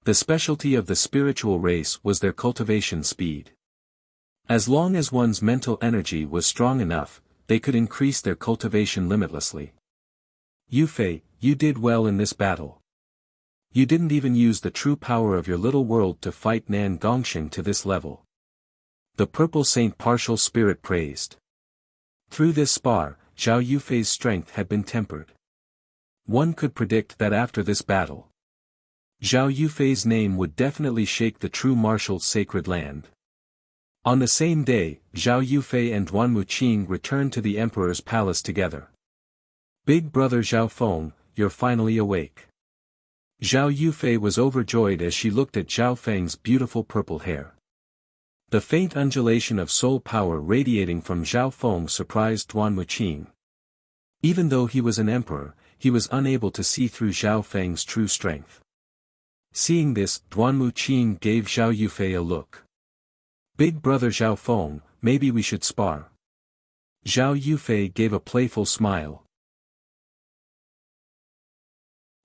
the specialty of the spiritual race was their cultivation speed. As long as one's mental energy was strong enough, they could increase their cultivation limitlessly. Yufei, you did well in this battle. You didn't even use the true power of your little world to fight Nan Gongxing to this level. The Purple Saint partial spirit praised. Through this spar, Zhao Yufei's strength had been tempered. One could predict that after this battle, Zhao Yufei's name would definitely shake the true martial sacred land. On the same day, Zhao Yufei and Duanmu Qing returned to the emperor's palace together. Big brother Zhao Feng, you're finally awake. Zhao Yufei was overjoyed as she looked at Zhao Feng's beautiful purple hair. The faint undulation of soul power radiating from Zhao Feng surprised Duanmu Qing. Even though he was an emperor, he was unable to see through Zhao Feng's true strength. Seeing this, Duanmu Qing gave Zhao Yufei a look. Big brother Zhao Feng, maybe we should spar. Zhao Yufei gave a playful smile.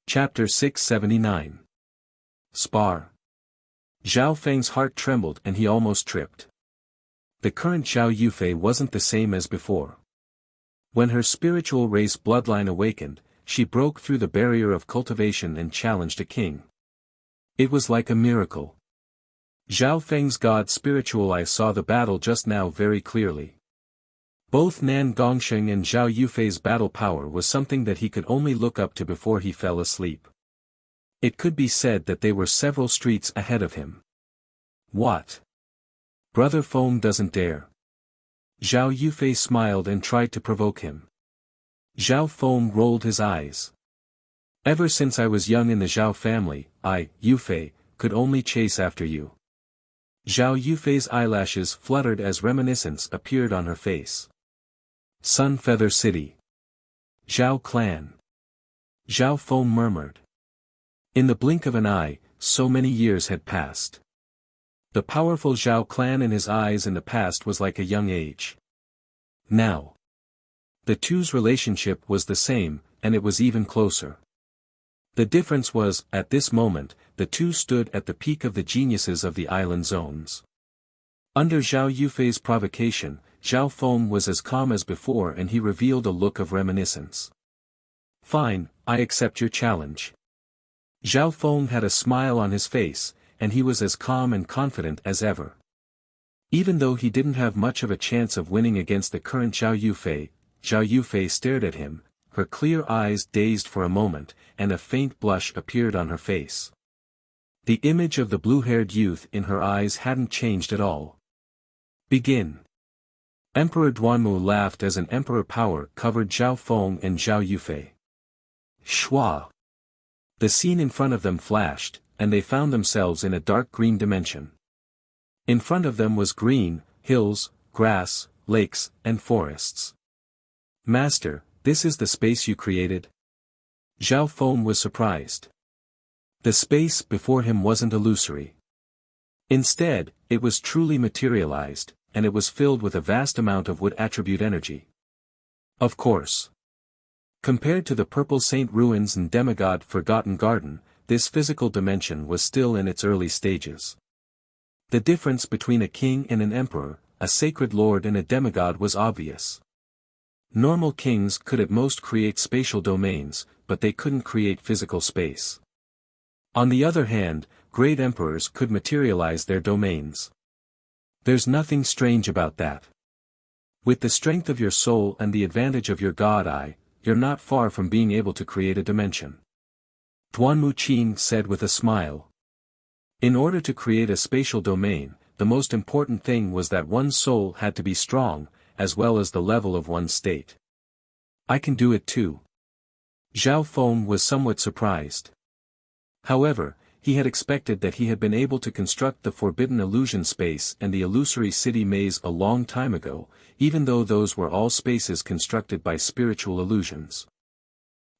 Chapter 679. Spar. Zhao Feng's heart trembled and he almost tripped. The current Zhao Yufei wasn't the same as before. When her spiritual race bloodline awakened, she broke through the barrier of cultivation and challenged a king. It was like a miracle. Zhao Feng's god spiritual eye saw the battle just now very clearly. Both Nan Gongxing and Zhao Yufei's battle power was something that he could only look up to before he fell asleep. It could be said that they were several streets ahead of him. What? Brother Feng doesn't dare. Zhao Yufei smiled and tried to provoke him. Zhao Feng rolled his eyes. Ever since I was young in the Zhao family, I, Yufei, could only chase after you. Zhao Yufei's eyelashes fluttered as reminiscence appeared on her face. Sun Feather City. Zhao clan. Zhao Feng murmured. In the blink of an eye, so many years had passed. The powerful Zhao clan in his eyes in the past was like a young age. Now, the two's relationship was the same, and it was even closer. The difference was, at this moment, the two stood at the peak of the geniuses of the island zones. Under Zhao Yufei's provocation, Zhao Feng was as calm as before and he revealed a look of reminiscence. Fine, I accept your challenge. Zhao Feng had a smile on his face, and he was as calm and confident as ever. Even though he didn't have much of a chance of winning against the current Zhao Yufei stared at him, her clear eyes dazed for a moment, and a faint blush appeared on her face. The image of the blue-haired youth in her eyes hadn't changed at all. Begin. Emperor Duanmu laughed as an emperor power covered Zhao Feng and Zhao Yufei. Shwa! The scene in front of them flashed, and they found themselves in a dark green dimension. In front of them was green, hills, grass, lakes, and forests. Master, this is the space you created? Zhao Feng was surprised. The space before him wasn't illusory. Instead, it was truly materialized, and it was filled with a vast amount of wood attribute energy. Of course. Compared to the purple saint ruins and demigod forgotten garden, this physical dimension was still in its early stages. The difference between a king and an emperor, a sacred lord and a demigod was obvious. Normal kings could at most create spatial domains, but they couldn't create physical space. On the other hand, great emperors could materialize their domains. There's nothing strange about that. With the strength of your soul and the advantage of your god eye, you're not far from being able to create a dimension. Duan Muqing said with a smile. In order to create a spatial domain, the most important thing was that one's soul had to be strong, as well as the level of one's state. I can do it too. Zhao Feng was somewhat surprised. However, he had expected that he had been able to construct the forbidden illusion space and the illusory city maze a long time ago, even though those were all spaces constructed by spiritual illusions.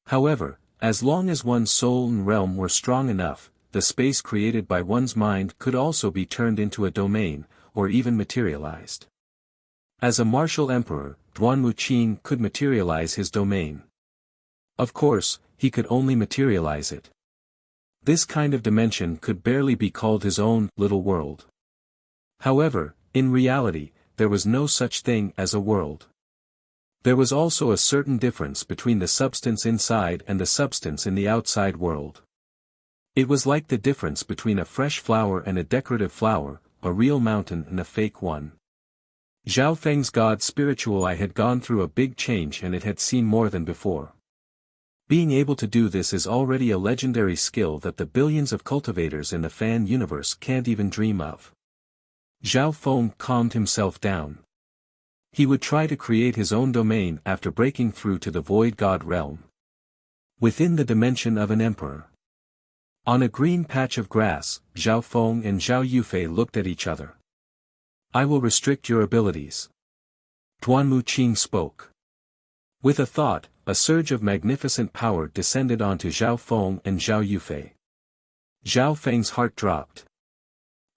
However, as long as one's soul and realm were strong enough, the space created by one's mind could also be turned into a domain, or even materialized. As a martial emperor, Duan Muqing could materialize his domain. Of course, he could only materialize it. This kind of dimension could barely be called his own little world. However, in reality, there was no such thing as a world. There was also a certain difference between the substance inside and the substance in the outside world. It was like the difference between a fresh flower and a decorative flower, a real mountain and a fake one. Zhao Feng's god's spiritual eye had gone through a big change and it had seen more than before. Being able to do this is already a legendary skill that the billions of cultivators in the fan universe can't even dream of. Zhao Feng calmed himself down. He would try to create his own domain after breaking through to the void god realm. Within the dimension of an emperor. On a green patch of grass, Zhao Feng and Zhao Yufei looked at each other. I will restrict your abilities. Duan Muqing spoke. With a thought, a surge of magnificent power descended onto Zhao Feng and Zhao Yufei. Zhao Feng's heart dropped.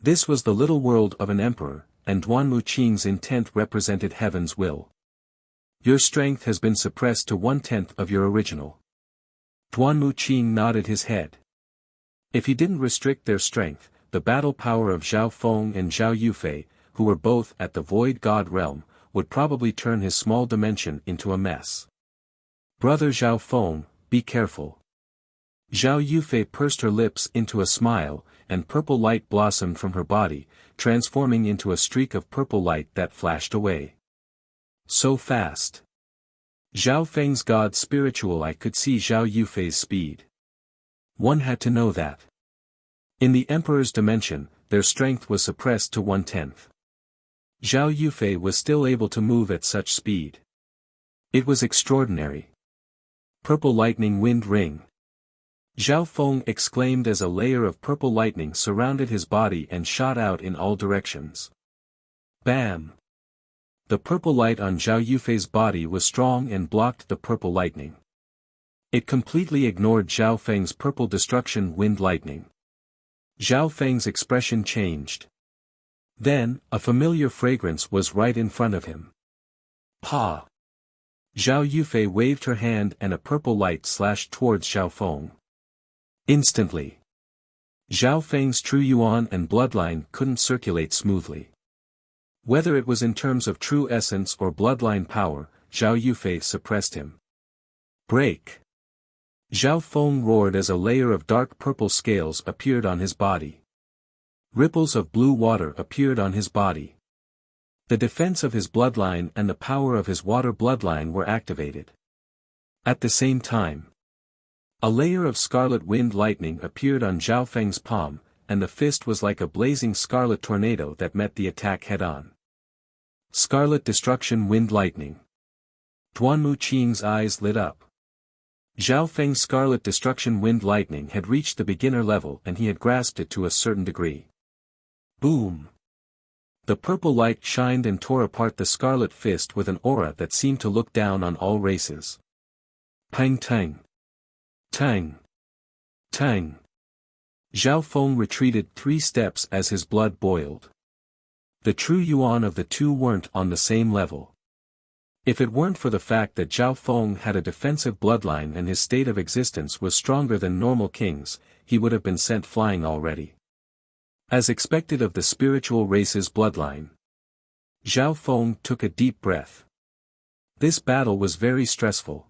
This was the little world of an emperor, and Duan Muqing's intent represented heaven's will. Your strength has been suppressed to 1/10 of your original. Duan Muqing nodded his head. If he didn't restrict their strength, the battle power of Zhao Feng and Zhao Yufei, who were both at the void god realm, would probably turn his small dimension into a mess. Brother Zhao Feng, be careful. Zhao Yufei pursed her lips into a smile, and purple light blossomed from her body, transforming into a streak of purple light that flashed away. So fast. Zhao Feng's god's spiritual eye could see Zhao Yufei's speed. One had to know that. In the Emperor's dimension, their strength was suppressed to 1/10. Zhao Yufei was still able to move at such speed. It was extraordinary. Purple lightning wind ring. Zhao Feng exclaimed as a layer of purple lightning surrounded his body and shot out in all directions. Bam! The purple light on Zhao Yufei's body was strong and blocked the purple lightning. It completely ignored Zhao Feng's purple destruction wind lightning. Zhao Feng's expression changed. Then, a familiar fragrance was right in front of him. Pa! Zhao Yufei waved her hand and a purple light slashed towards Zhao Feng. Instantly. Zhao Feng's true yuan and bloodline couldn't circulate smoothly. Whether it was in terms of true essence or bloodline power, Zhao Yufei suppressed him. Break! Zhao Feng roared as a layer of dark purple scales appeared on his body. Ripples of blue water appeared on his body. The defense of his bloodline and the power of his water bloodline were activated. At the same time, a layer of scarlet wind lightning appeared on Zhao Feng's palm, and the fist was like a blazing scarlet tornado that met the attack head-on. Scarlet destruction wind lightning. Duan Muqing's eyes lit up. Zhao Feng's scarlet destruction wind lightning had reached the beginner level and he had grasped it to a certain degree. Boom! The purple light shined and tore apart the scarlet fist with an aura that seemed to look down on all races. Pang tang! Tang! Tang! Zhao Feng retreated 3 steps as his blood boiled. The true yuan of the two weren't on the same level. If it weren't for the fact that Zhao Feng had a defensive bloodline and his state of existence was stronger than normal kings, he would have been sent flying already. As expected of the spiritual race's bloodline. Zhao Feng took a deep breath. This battle was very stressful.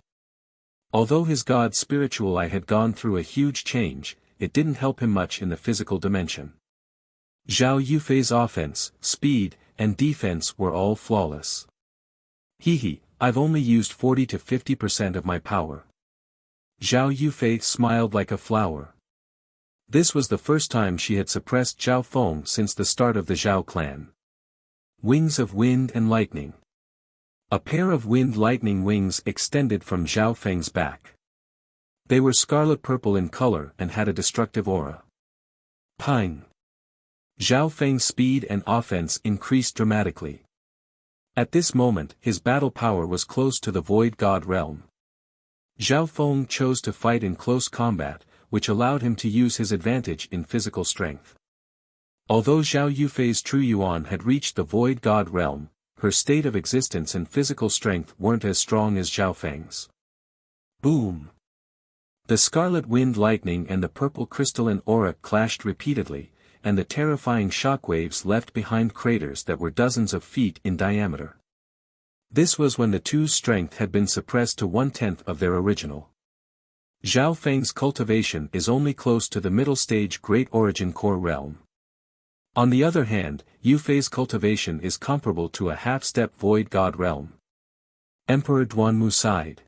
Although his god spiritual eye had gone through a huge change, it didn't help him much in the physical dimension. Zhao Yufei's offense, speed, and defense were all flawless. Hehe, I've only used 40 to 50% of my power. Zhao Yufei smiled like a flower. This was the first time she had suppressed Zhao Feng since the start of the Zhao clan. Wings of wind and lightning. A pair of wind-lightning wings extended from Zhao Feng's back. They were scarlet-purple in color and had a destructive aura. Ping! Zhao Feng's speed and offense increased dramatically. At this moment his battle power was close to the Void God realm. Zhao Feng chose to fight in close combat, which allowed him to use his advantage in physical strength. Although Zhao Yufei's true yuan had reached the Void God realm, her state of existence and physical strength weren't as strong as Zhao Feng's. Boom! The scarlet wind lightning and the purple crystalline aura clashed repeatedly, and the terrifying shockwaves left behind craters that were dozens of feet in diameter. This was when the two's strength had been suppressed to 1/10 of their original. Zhao Feng's cultivation is only close to the middle stage Great Origin Core realm. On the other hand, Yufei's cultivation is comparable to a half-step Void God realm. Emperor Duanmu sighed.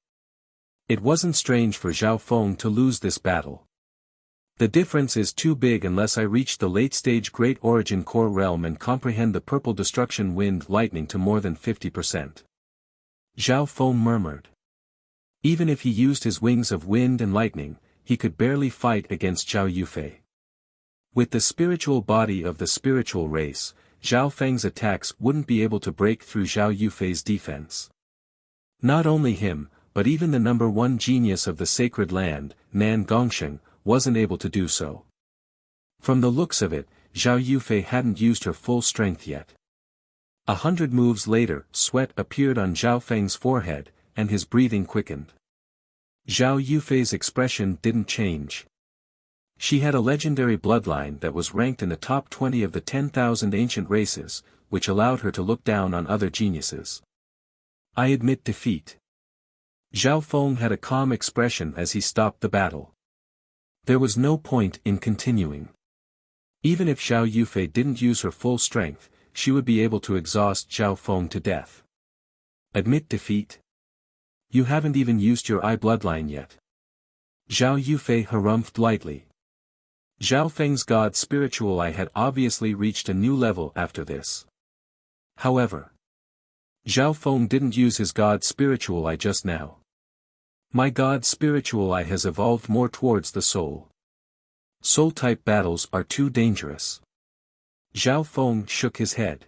It wasn't strange for Zhao Feng to lose this battle. The difference is too big unless I reach the late-stage Great Origin Core realm and comprehend the purple destruction wind lightning to more than 50%. Zhao Feng murmured. Even if he used his wings of wind and lightning, he could barely fight against Zhao Yufei. With the spiritual body of the spiritual race, Zhao Feng's attacks wouldn't be able to break through Zhao Yufei's defense. Not only him, but even the number one genius of the sacred land, Nan Gongsheng, wasn't able to do so. From the looks of it, Zhao Yufei hadn't used her full strength yet. 100 moves later, sweat appeared on Zhao Feng's forehead, and his breathing quickened. Zhao Yufei's expression didn't change. She had a legendary bloodline that was ranked in the top 20 of the 10,000 ancient races, which allowed her to look down on other geniuses. I admit defeat. Zhao Feng had a calm expression as he stopped the battle. There was no point in continuing. Even if Zhao Yufei didn't use her full strength, she would be able to exhaust Zhao Feng to death. Admit defeat? You haven't even used your eye bloodline yet. Zhao Yufei harumphed lightly. Zhao Feng's god spiritual eye had obviously reached a new level after this. However, Zhao Feng didn't use his god spiritual eye just now. My god spiritual eye has evolved more towards the soul. Soul-type battles are too dangerous. Zhao Feng shook his head.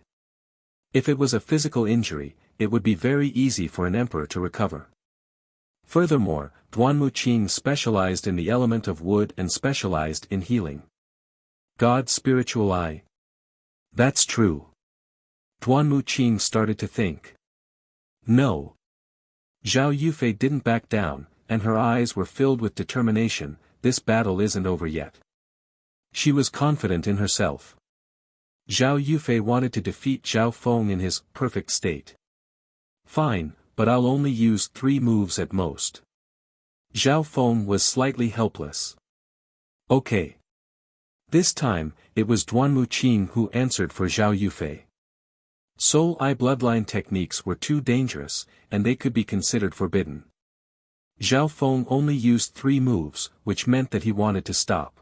If it was a physical injury, it would be very easy for an emperor to recover. Furthermore, Duanmu Qing specialized in the element of wood and specialized in healing. God spiritual eye. That's true. Duanmu Qing started to think. No. Zhao Yufei didn't back down, and her eyes were filled with determination. This battle isn't over yet. She was confident in herself. Zhao Yufei wanted to defeat Zhao Feng in his perfect state. Fine, but I'll only use 3 moves at most. Zhao Feng was slightly helpless. Okay. This time, it was Duanmu Qing who answered for Zhao Yufei. Soul Eye bloodline techniques were too dangerous, and they could be considered forbidden. Zhao Feng only used 3 moves, which meant that he wanted to stop.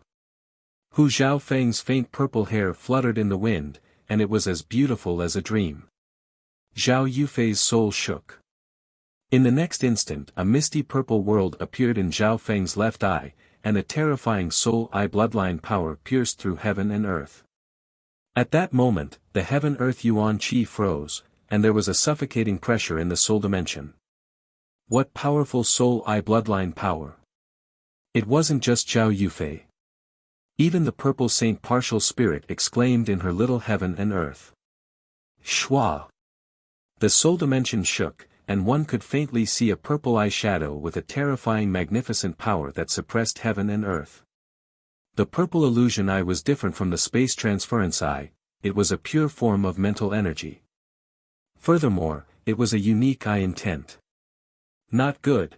Hu Zhao Feng's faint purple hair fluttered in the wind, and it was as beautiful as a dream. Zhao Yufei's soul shook. In the next instant a misty purple world appeared in Zhao Feng's left eye, and a terrifying soul eye bloodline power pierced through heaven and earth. At that moment, the heaven-earth yuan qi froze, and there was a suffocating pressure in the soul dimension. What powerful soul eye bloodline power! It wasn't just Zhao Yufei. Even the purple saint partial spirit exclaimed in her little heaven and earth. Shwa! The soul dimension shook, and one could faintly see a purple eye shadow with a terrifying magnificent power that suppressed heaven and earth. The purple illusion eye was different from the space transference eye, it was a pure form of mental energy. Furthermore, it was a unique eye intent. Not good.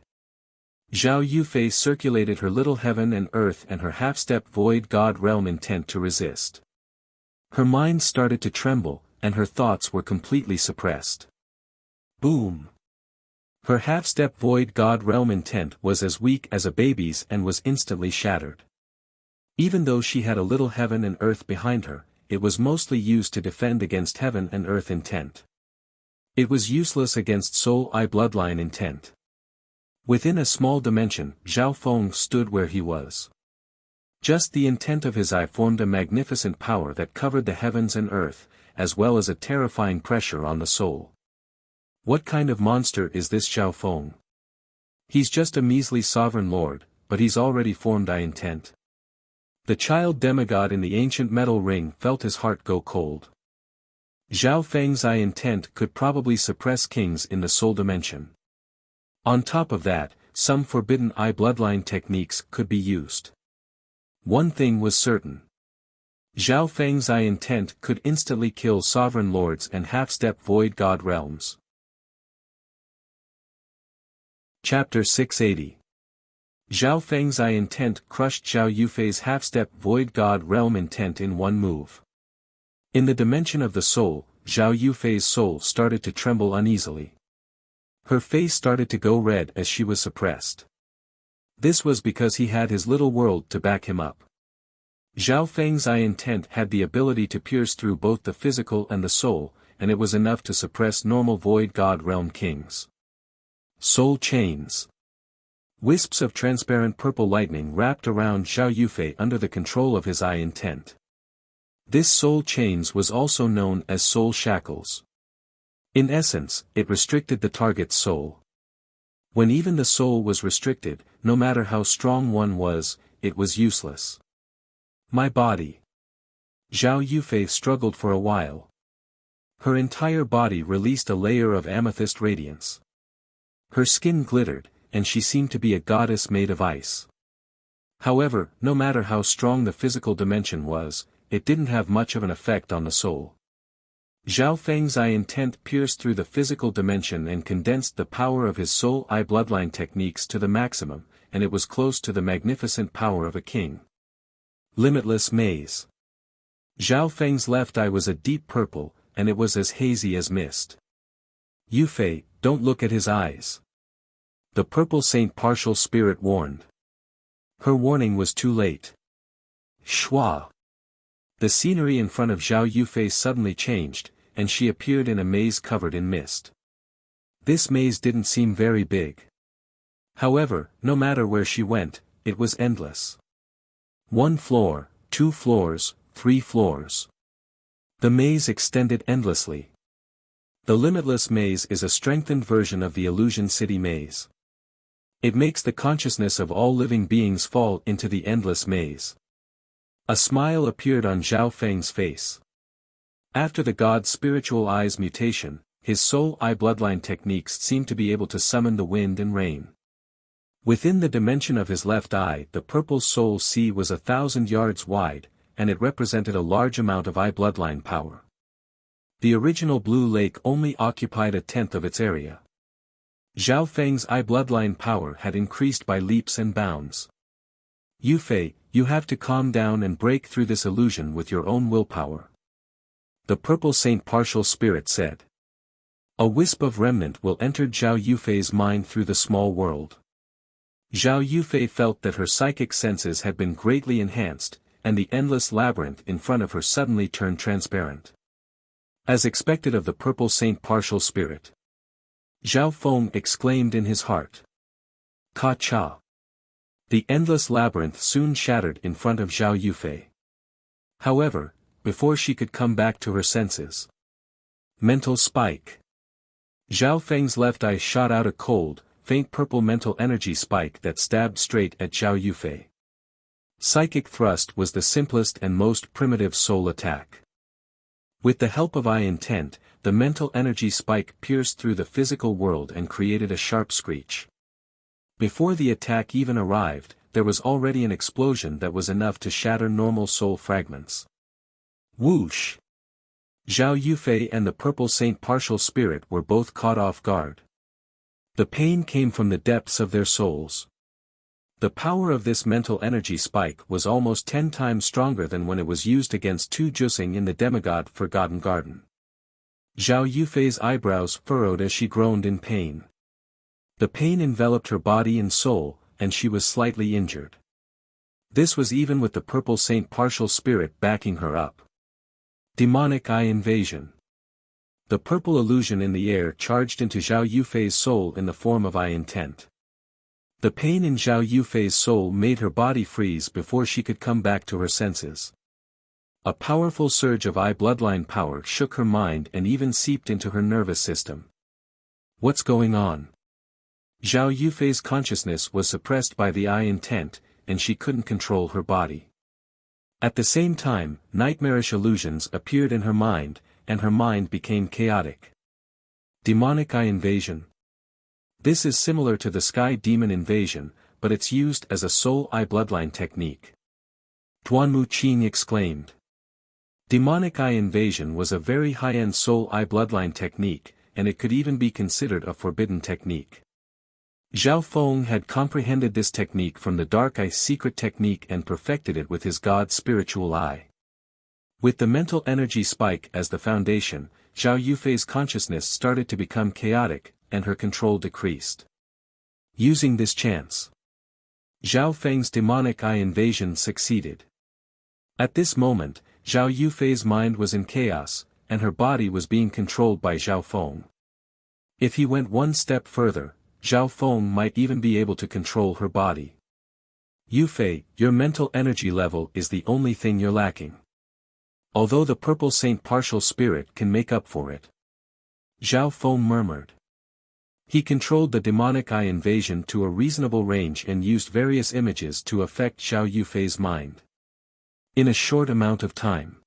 Zhao Yufei circulated her little heaven and earth and her half-step void god realm intent to resist. Her mind started to tremble, and her thoughts were completely suppressed. Boom! Her half-step void god realm intent was as weak as a baby's and was instantly shattered. Even though she had a little heaven and earth behind her, it was mostly used to defend against heaven and earth intent. It was useless against soul eye bloodline intent. Within a small dimension, Zhao Feng stood where he was. Just the intent of his eye formed a magnificent power that covered the heavens and earth, as well as a terrifying pressure on the soul. What kind of monster is this Zhao Feng? He's just a measly sovereign lord, but he's already formed eye intent. The child demigod in the ancient metal ring felt his heart go cold. Zhao Feng's eye intent could probably suppress kings in the soul dimension. On top of that, some forbidden eye bloodline techniques could be used. One thing was certain. Zhao Feng's eye intent could instantly kill sovereign lords and half-step void god realms. Chapter 680. Zhao Feng's eye intent crushed Zhao Yufei's half-step void god realm intent in one move. In the dimension of the soul, Zhao Yufei's soul started to tremble uneasily. Her face started to go red as she was suppressed. This was because he had his little world to back him up. Zhao Feng's eye intent had the ability to pierce through both the physical and the soul, and it was enough to suppress normal void god realm kings. Soul chains. Wisps of transparent purple lightning wrapped around Zhao Yufei under the control of his eye intent. This soul chains was also known as soul shackles. In essence, it restricted the target's soul. When even the soul was restricted, no matter how strong one was, it was useless. My body. Zhao Yufei struggled for a while. Her entire body released a layer of amethyst radiance. Her skin glittered, and she seemed to be a goddess made of ice. However, no matter how strong the physical dimension was, it didn't have much of an effect on the soul. Zhao Feng's eye intent pierced through the physical dimension and condensed the power of his soul eye bloodline techniques to the maximum, and it was close to the magnificent power of a king. Limitless maze. Zhao Feng's left eye was a deep purple, and it was as hazy as mist. Yufei, don't look at his eyes. The purple saint partial spirit warned. Her warning was too late. Shwa. The scenery in front of Zhao Yufei suddenly changed, and she appeared in a maze covered in mist. This maze didn't seem very big. However, no matter where she went, it was endless. 1 floor, 2 floors, 3 floors. The maze extended endlessly. The limitless maze is a strengthened version of the illusion city maze. It makes the consciousness of all living beings fall into the endless maze. A smile appeared on Zhao Feng's face. After the god's spiritual eye's mutation, his soul eye bloodline techniques seemed to be able to summon the wind and rain. Within the dimension of his left eye, the purple soul sea was 1,000 yards wide, and it represented a large amount of eye bloodline power. The original blue lake only occupied 1/10 of its area. Zhao Feng's eye bloodline power had increased by leaps and bounds. Yufei, you have to calm down and break through this illusion with your own willpower. The purple saint partial spirit said. A wisp of remnant will enter Zhao Yufei's mind through the small world. Zhao Yufei felt that her psychic senses had been greatly enhanced, and the endless labyrinth in front of her suddenly turned transparent. As expected of the purple saint partial spirit. Zhao Feng exclaimed in his heart. Ka-cha. The endless labyrinth soon shattered in front of Zhao Yufei. However, before she could come back to her senses. Mental spike. Zhao Feng's left eye shot out a cold, faint purple mental energy spike that stabbed straight at Zhao Yufei. Psychic thrust was the simplest and most primitive soul attack. With the help of eye intent, the the mental energy spike pierced through the physical world and created a sharp screech. Before the attack even arrived, there was already an explosion that was enough to shatter normal soul fragments. Whoosh! Zhao Yufei and the Purple Saint Partial Spirit were both caught off guard. The pain came from the depths of their souls. The power of this mental energy spike was almost 10 times stronger than when it was used against Tu Jusing in the demigod Forgotten Garden. Zhao Yufei's eyebrows furrowed as she groaned in pain. The pain enveloped her body and soul, and she was slightly injured. This was even with the Purple Saint Partial Spirit backing her up. Demonic Eye Invasion. The purple illusion in the air charged into Zhao Yufei's soul in the form of eye intent. The pain in Zhao Yufei's soul made her body freeze before she could come back to her senses. A powerful surge of eye bloodline power shook her mind and even seeped into her nervous system. What's going on? Zhao Yufei's consciousness was suppressed by the eye intent, and she couldn't control her body. At the same time, nightmarish illusions appeared in her mind, and her mind became chaotic. Demonic Eye Invasion. This is similar to the Sky Demon Invasion, but it's used as a soul eye bloodline technique. Duanmu Qing exclaimed. Demonic Eye Invasion was a very high-end soul eye bloodline technique, and it could even be considered a forbidden technique. Zhao Feng had comprehended this technique from the Dark Eye secret technique and perfected it with his god's spiritual eye. With the mental energy spike as the foundation, Zhao Yufei's consciousness started to become chaotic, and her control decreased. Using this chance, Zhao Feng's demonic eye invasion succeeded. At this moment, Zhao Yufei's mind was in chaos, and her body was being controlled by Zhao Feng. If he went one step further, Zhao Feng might even be able to control her body. Yufei, your mental energy level is the only thing you're lacking. Although the Purple Saint Partial Spirit can make up for it. Zhao Feng murmured. He controlled the demonic eye invasion to a reasonable range and used various images to affect Zhao Yufei's mind. In a short amount of time,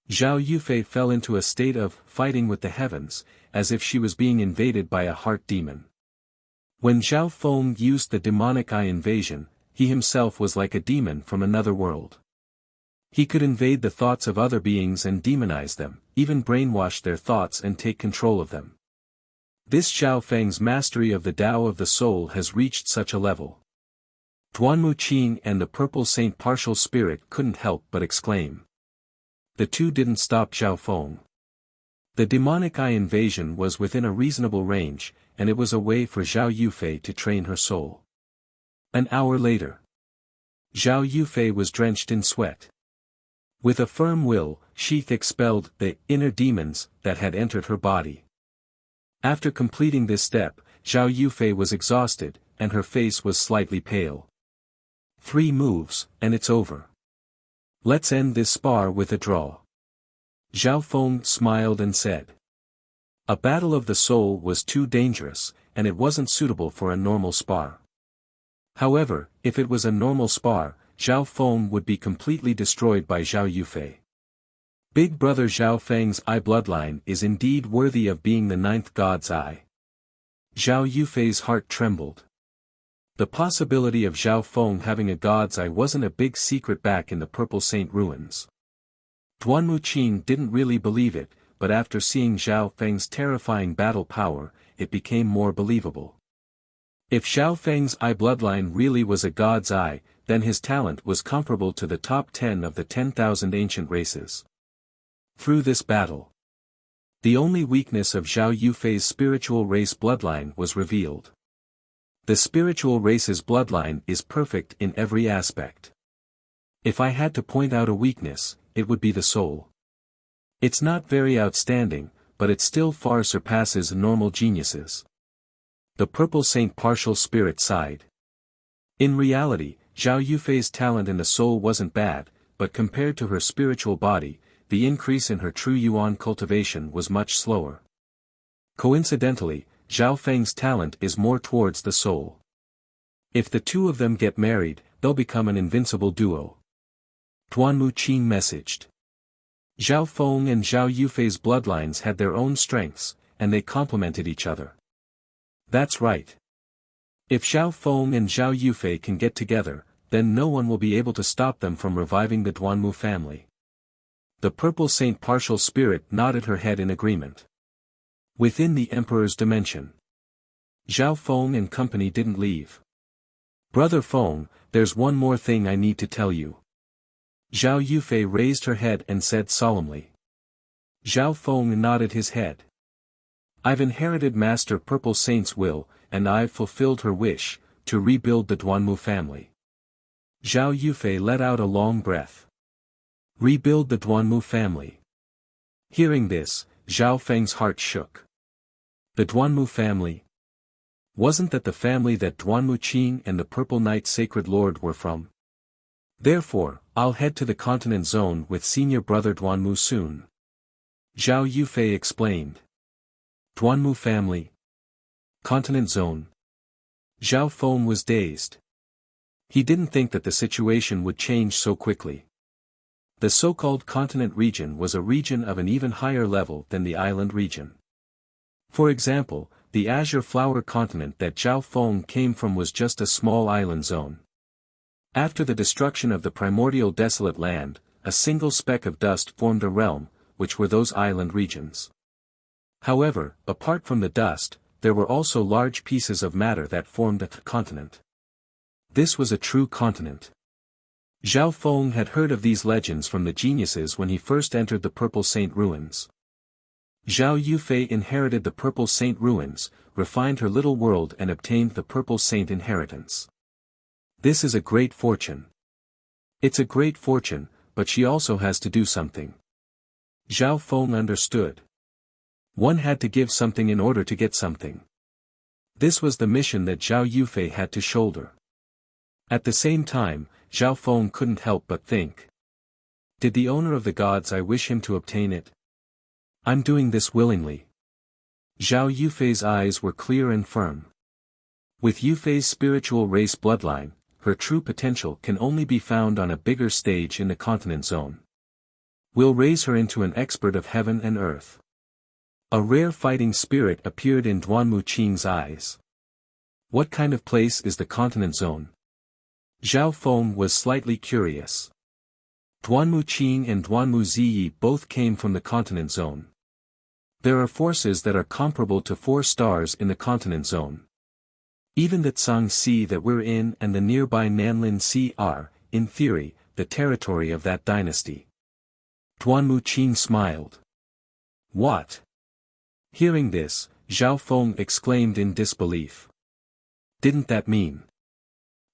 Zhao Yufei fell into a state of fighting with the heavens, as if she was being invaded by a heart demon. When Zhao Feng used the demonic eye invasion, he himself was like a demon from another world. He could invade the thoughts of other beings and demonize them, even brainwash their thoughts and take control of them. This Zhao Feng's mastery of the Tao of the soul has reached such a level. Duanmu Qing and the Purple Saint Partial Spirit couldn't help but exclaim. The two didn't stop Zhao Feng. The demonic eye invasion was within a reasonable range, and it was a way for Zhao Yufei to train her soul. An hour later, Zhao Yufei was drenched in sweat. With a firm will, she expelled the inner demons that had entered her body. After completing this step, Zhao Yufei was exhausted, and her face was slightly pale. 3 moves, and it's over. Let's end this spar with a draw. Zhao Feng smiled and said. A battle of the soul was too dangerous, and it wasn't suitable for a normal spar. However, if it was a normal spar, Zhao Feng would be completely destroyed by Zhao Yufei. Big brother Zhao Feng's eye bloodline is indeed worthy of being the 9th god's eye. Zhao Yufei's heart trembled. The possibility of Zhao Feng having a god's eye wasn't a big secret back in the Purple Saint ruins. Duanmu Qing didn't really believe it, but after seeing Zhao Feng's terrifying battle power, it became more believable. If Zhao Feng's eye bloodline really was a god's eye, then his talent was comparable to the top 10 of the 10,000 ancient races. Through this battle, the only weakness of Zhao Yufei's spiritual race bloodline was revealed. The spiritual race's bloodline is perfect in every aspect. If I had to point out a weakness, it would be the soul. It's not very outstanding, but it still far surpasses normal geniuses. The Purple Saint Partial Spirit sighed. In reality, Zhao Yufei's talent in the soul wasn't bad, but compared to her spiritual body, the increase in her true yuan cultivation was much slower. Coincidentally, Zhao Feng's talent is more towards the soul. If the two of them get married, they'll become an invincible duo. Duanmu Qing messaged. Zhao Feng and Zhao Yufei's bloodlines had their own strengths, and they complemented each other. That's right. If Zhao Feng and Zhao Yufei can get together, then no one will be able to stop them from reviving the Duanmu family. The Purple Saint Partial Spirit nodded her head in agreement. Within the Emperor's dimension, Zhao Feng and company didn't leave. Brother Feng, there's one more thing I need to tell you. Zhao Yufei raised her head and said solemnly. Zhao Feng nodded his head. I've inherited Master Purple Saint's will, and I've fulfilled her wish, to rebuild the Duanmu family. Zhao Yufei let out a long breath. Rebuild the Duanmu family. Hearing this, Zhao Feng's heart shook. The Duanmu family? Wasn't that the family that Duanmu Qing and the Purple Knight Sacred Lord were from? Therefore, I'll head to the continent zone with senior brother Duanmu soon. Zhao Yufei explained. Duanmu family? Continent zone? Zhao Feng was dazed. He didn't think that the situation would change so quickly. The so-called continent region was a region of an even higher level than the island region. For example, the azure flower continent that Zhao Feng came from was just a small island zone. After the destruction of the primordial desolate land, a single speck of dust formed a realm, which were those island regions. However, apart from the dust, there were also large pieces of matter that formed a continent. This was a true continent. Zhao Feng had heard of these legends from the geniuses when he first entered the Purple Saint Ruins. Zhao Yufei inherited the Purple Saint Ruins, refined her little world and obtained the Purple Saint inheritance. This is a great fortune. It's a great fortune, but she also has to do something. Zhao Feng understood. One had to give something in order to get something. This was the mission that Zhao Yufei had to shoulder. At the same time, Zhao Feng couldn't help but think. Did the owner of the gods I wish him to obtain it? I'm doing this willingly. Zhao Yufei's eyes were clear and firm. With Yufei's spiritual race bloodline, her true potential can only be found on a bigger stage in the continent zone. We'll raise her into an expert of heaven and earth. A rare fighting spirit appeared in Duanmu Qing's eyes. What kind of place is the continent zone? Zhao Feng was slightly curious. Duanmu Qing and Duanmu Ziyi both came from the continent zone. There are forces that are comparable to 4 stars in the continent zone. Even the Tsang Sea that we're in and the nearby Nanlin Sea are, in theory, the territory of that dynasty. Duanmu Qing smiled. What? Hearing this, Zhao Feng exclaimed in disbelief. Didn't that mean?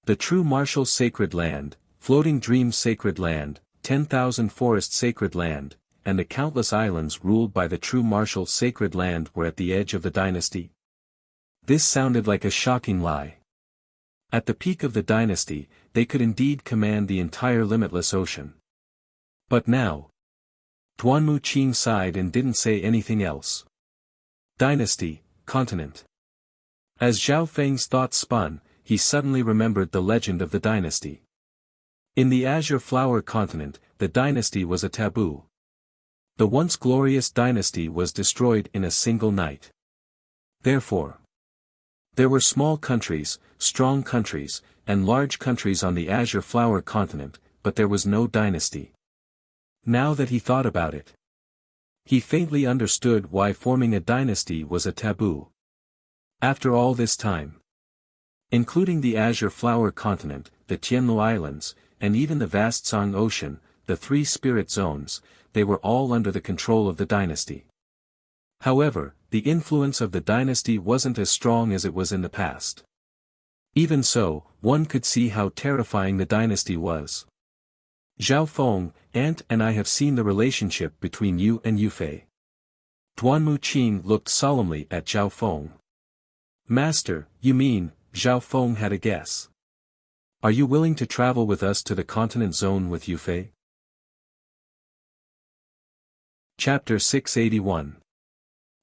The true martial sacred land, floating dream sacred land, 10,000 forest sacred land, and the countless islands ruled by the true martial sacred land were at the edge of the dynasty? This sounded like a shocking lie. At the peak of the dynasty, they could indeed command the entire limitless ocean. But now, Duanmu Qing sighed and didn't say anything else. Dynasty, continent. As Zhao Feng's thoughts spun, he suddenly remembered the legend of the dynasty. In the azure flower continent, the dynasty was a taboo. The once glorious dynasty was destroyed in a single night. Therefore, there were small countries, strong countries, and large countries on the azure flower continent, but there was no dynasty. Now that he thought about it, he faintly understood why forming a dynasty was a taboo. After all this time, including the azure flower continent, the Tianlu Islands, and even the vast Tsang Ocean, the 3 spirit zones, they were all under the control of the dynasty. However, the influence of the dynasty wasn't as strong as it was in the past. Even so, one could see how terrifying the dynasty was. Zhao Feng, Aunt and I have seen the relationship between you and Yufei. Duanmu Qing looked solemnly at Zhao Feng. Master, you mean, Zhao Feng had a guess. Are you willing to travel with us to the continent zone with Yufei? Chapter 681.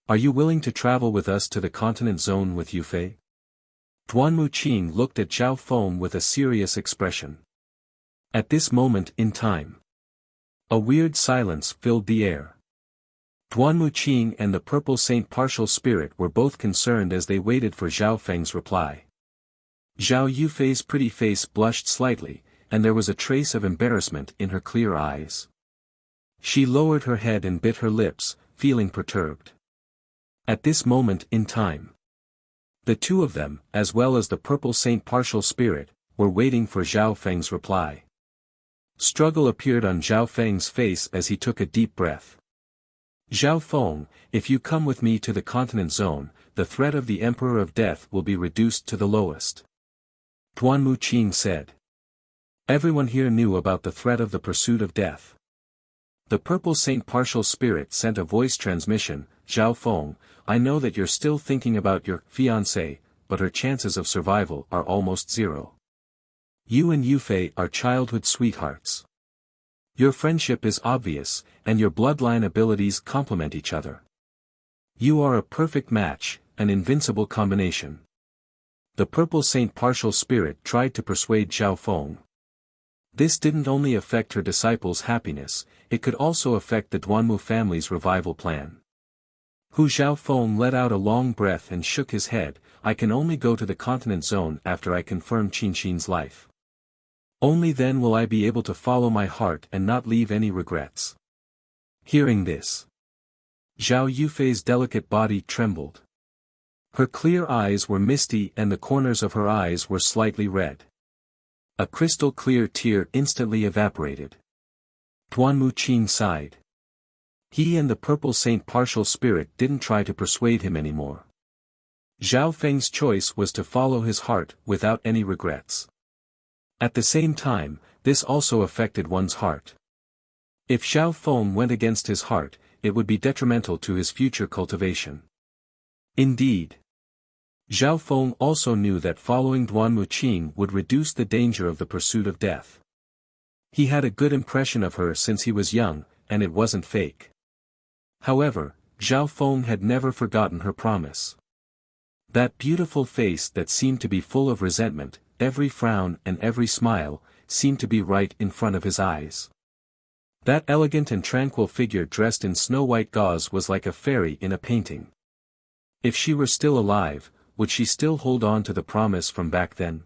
Are you willing to travel with us to the continent zone with Yufei? Duanmu Qing looked at Zhao Feng with a serious expression. At this moment in time, A weird silence filled the air. Duanmu Qing and the Purple Saint Partial Spirit were both concerned as they waited for Zhao Feng's reply. Zhao Yufei's pretty face blushed slightly, and there was a trace of embarrassment in her clear eyes. She lowered her head and bit her lips, feeling perturbed. At this moment in time, the two of them, as well as the Purple Saint Partial Spirit, were waiting for Zhao Feng's reply. Struggle appeared on Zhao Feng's face as he took a deep breath. Zhao Feng, if you come with me to the continent zone, the threat of the Emperor of Death will be reduced to the lowest. Duanmu Qing said. Everyone here knew about the threat of the pursuit of death. The Purple Saint Partial Spirit sent a voice transmission, Zhao Feng, I know that you're still thinking about your fiancée, but her chances of survival are almost zero. You and Yufei are childhood sweethearts. Your friendship is obvious, and your bloodline abilities complement each other. You are a perfect match, an invincible combination. The Purple Saint Partial Spirit tried to persuade Zhao Feng. This didn't only affect her disciples' happiness, it could also affect the Duanmu family's revival plan. Hu Zhao Feng let out a long breath and shook his head, I can only go to the continent zone after I confirm Qinxin's life. Only then will I be able to follow my heart and not leave any regrets. Hearing this, Zhao Yufei's delicate body trembled. Her clear eyes were misty and the corners of her eyes were slightly red. A crystal-clear tear instantly evaporated. Duanmu Qing sighed. He and the Purple Saint Partial Spirit didn't try to persuade him anymore. Zhao Feng's choice was to follow his heart without any regrets. At the same time, this also affected one's heart. If Zhao Feng went against his heart, it would be detrimental to his future cultivation. Indeed, Zhao Feng also knew that following Duanmu Qing would reduce the danger of the pursuit of death. He had a good impression of her since he was young, and it wasn't fake. However, Zhao Feng had never forgotten her promise. That beautiful face that seemed to be full of resentment, every frown and every smile, seemed to be right in front of his eyes. That elegant and tranquil figure dressed in snow-white gauze was like a fairy in a painting. If she were still alive, would she still hold on to the promise from back then?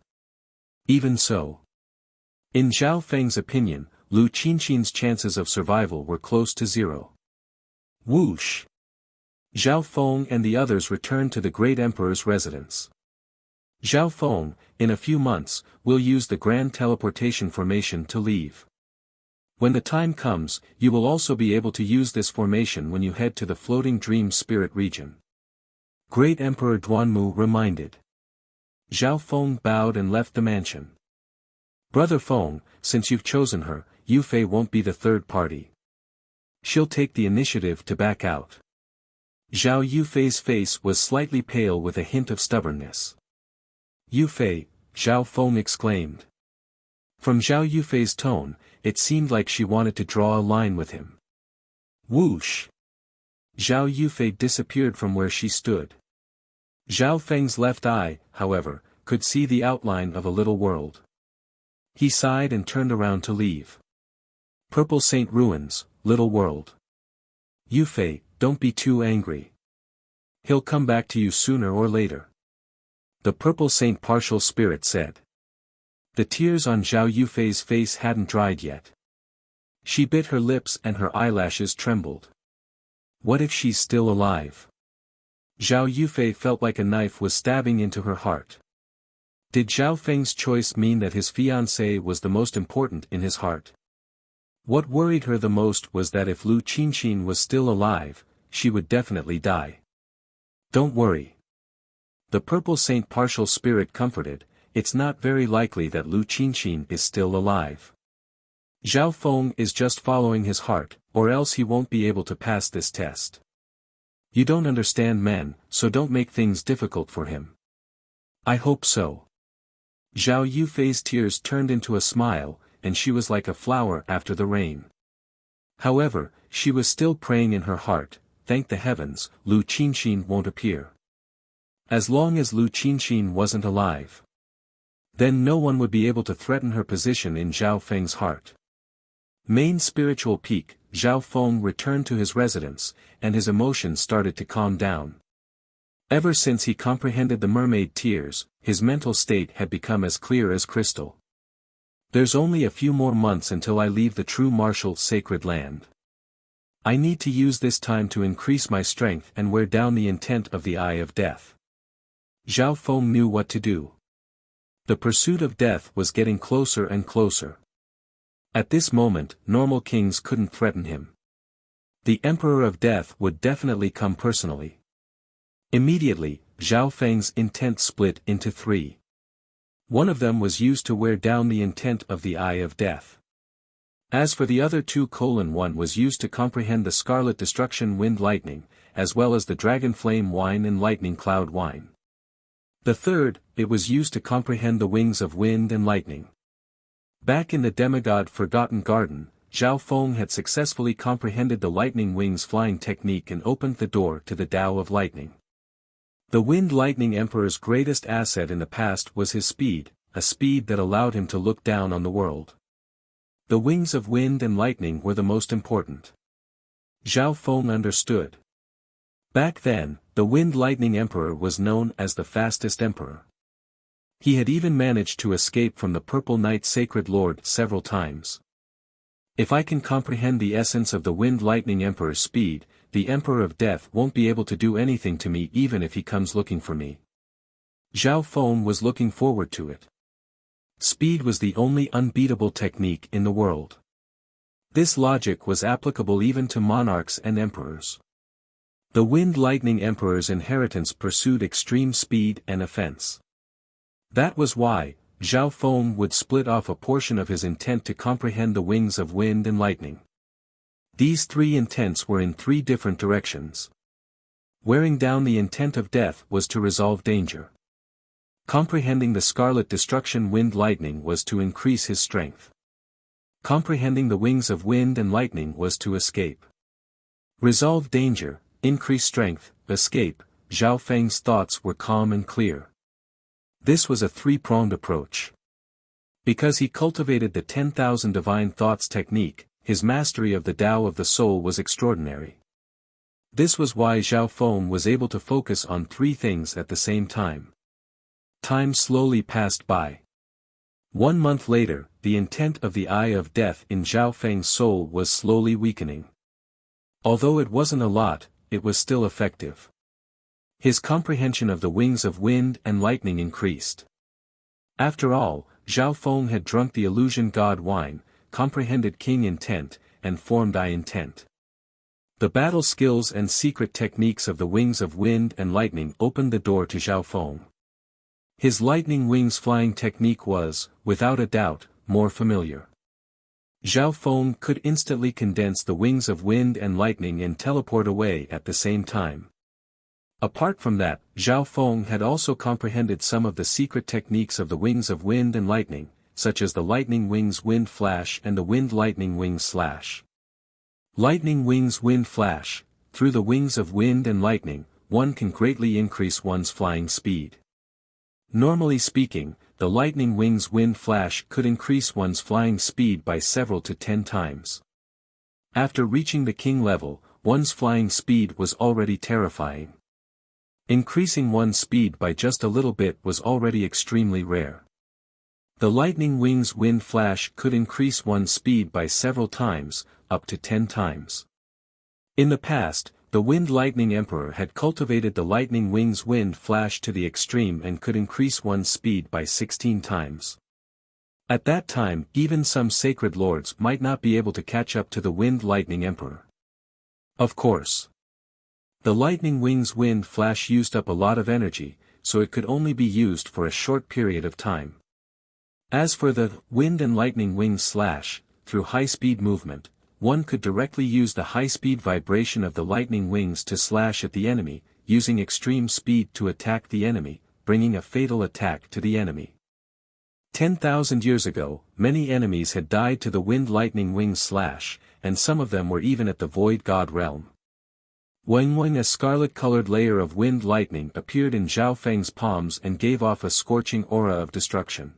Even so. In Zhao Feng's opinion, Lu Qinxin's chances of survival were close to zero. Whoosh! Zhao Feng and the others returned to the great emperor's residence. Zhao Feng, in a few months, will use the grand teleportation formation to leave. When the time comes, you will also be able to use this formation when you head to the floating dream spirit region. Great Emperor Duanmu reminded. Zhao Feng bowed and left the mansion. Brother Feng, since you've chosen her, Yufei won't be the third party. She'll take the initiative to back out. Zhao Yufei's face was slightly pale with a hint of stubbornness. Yufei, Zhao Feng exclaimed. From Zhao Yufei's tone, it seemed like she wanted to draw a line with him. Whoosh! Zhao Yufei disappeared from where she stood. Zhao Feng's left eye, however, could see the outline of a little world. He sighed and turned around to leave. Purple Saint Ruins, little world. Yufei, don't be too angry. He'll come back to you sooner or later. The Purple Saint Partial Spirit said. The tears on Zhao Yufei's face hadn't dried yet. She bit her lips and her eyelashes trembled. What if she's still alive? Zhao Yufei felt like a knife was stabbing into her heart. Did Zhao Feng's choice mean that his fiancée was the most important in his heart? What worried her the most was that if Lu Qinxin was still alive, she would definitely die. Don't worry. The Purple Saint Partial Spirit comforted, it's not very likely that Lu Qinxin is still alive. Zhao Feng is just following his heart, or else he won't be able to pass this test. You don't understand men, so don't make things difficult for him. I hope so. Zhao Yufei's tears turned into a smile, and she was like a flower after the rain. However, she was still praying in her heart, thank the heavens, Lu Qinxin won't appear. As long as Lu Qinxin wasn't alive, then no one would be able to threaten her position in Zhao Feng's heart. Main spiritual peak, Zhao Feng returned to his residence, and his emotions started to calm down. Ever since he comprehended the mermaid tears, his mental state had become as clear as crystal. There's only a few more months until I leave the true martial sacred land. I need to use this time to increase my strength and wear down the intent of the Eye of Death. Zhao Feng knew what to do. The pursuit of death was getting closer and closer. At this moment, normal kings couldn't threaten him. The Emperor of Death would definitely come personally. Immediately, Zhao Feng's intent split into three. One of them was used to wear down the intent of the Eye of Death. As for the other two, one was used to comprehend the Scarlet Destruction Wind Lightning, as well as the Dragon Flame Wine and Lightning Cloud Wine. The third, it was used to comprehend the Wings of Wind and Lightning. Back in the demigod Forgotten Garden, Zhao Feng had successfully comprehended the lightning wings flying technique and opened the door to the Tao of Lightning. The Wind Lightning Emperor's greatest asset in the past was his speed, a speed that allowed him to look down on the world. The Wings of Wind and Lightning were the most important. Zhao Feng understood. Back then, the Wind Lightning Emperor was known as the fastest emperor. He had even managed to escape from the Purple Knight Sacred Lord several times. If I can comprehend the essence of the Wind Lightning Emperor's speed, the Emperor of Death won't be able to do anything to me even if he comes looking for me. Zhao Feng was looking forward to it. Speed was the only unbeatable technique in the world. This logic was applicable even to monarchs and emperors. The Wind Lightning Emperor's inheritance pursued extreme speed and offense. That was why, Zhao Feng would split off a portion of his intent to comprehend the Wings of Wind and Lightning. These three intents were in three different directions. Wearing down the intent of death was to resolve danger. Comprehending the Scarlet Destruction Wind Lightning was to increase his strength. Comprehending the Wings of Wind and Lightning was to escape. Resolve danger, increase strength, escape. Zhao Feng's thoughts were calm and clear. This was a three-pronged approach. Because he cultivated the 10,000 divine thoughts technique, his mastery of the Tao of the soul was extraordinary. This was why Zhao Feng was able to focus on three things at the same time. Time slowly passed by. 1 month later, the intent of the Eye of Death in Zhao Feng's soul was slowly weakening. Although it wasn't a lot, it was still effective. His comprehension of the Wings of Wind and Lightning increased. After all, Zhao Feng had drunk the illusion god wine, comprehended king intent, and formed I intent. The battle skills and secret techniques of the Wings of Wind and Lightning opened the door to Zhao Feng. His lightning wings flying technique was, without a doubt, more familiar. Zhao Feng could instantly condense the Wings of Wind and Lightning and teleport away at the same time. Apart from that, Zhao Feng had also comprehended some of the secret techniques of the Wings of Wind and Lightning, such as the Lightning Wings Wind Flash and the Wind Lightning Wings Slash. Lightning Wings Wind Flash. Through the Wings of Wind and Lightning, one can greatly increase one's flying speed. Normally speaking, the Lightning Wings Wind Flash could increase one's flying speed by several to 10 times. After reaching the king level, one's flying speed was already terrifying. Increasing one's speed by just a little bit was already extremely rare. The Lightning Wings Wind Flash could increase one's speed by several times, up to 10 times. In the past, the Wind Lightning Emperor had cultivated the Lightning Wings Wind Flash to the extreme and could increase one's speed by 16 times. At that time, even some sacred lords might not be able to catch up to the Wind Lightning Emperor. Of course. The Lightning Wings Wind Flash used up a lot of energy, so it could only be used for a short period of time. As for the Wind and Lightning Wings Slash, through high-speed movement, one could directly use the high-speed vibration of the lightning wings to slash at the enemy, using extreme speed to attack the enemy, bringing a fatal attack to the enemy. 10,000 years ago, many enemies had died to the Wind Lightning Wings Slash, and some of them were even at the Void God realm. When a scarlet-colored layer of wind lightning appeared in Zhao Feng's palms and gave off a scorching aura of destruction.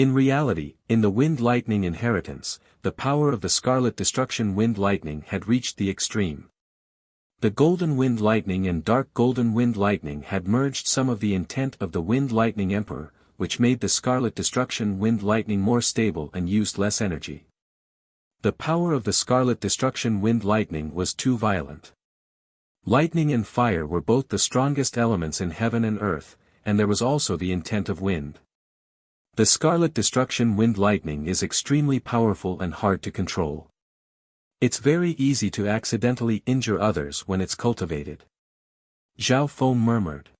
In reality, in the Wind Lightning inheritance, the power of the Scarlet Destruction Wind Lightning had reached the extreme. The Golden Wind Lightning and Dark Golden Wind Lightning had merged some of the intent of the Wind Lightning Emperor, which made the Scarlet Destruction Wind Lightning more stable and used less energy. The power of the Scarlet Destruction Wind Lightning was too violent. Lightning and fire were both the strongest elements in heaven and earth, and there was also the intent of wind. The Scarlet Destruction Wind Lightning is extremely powerful and hard to control. It's very easy to accidentally injure others when it's cultivated. Zhao Feng murmured.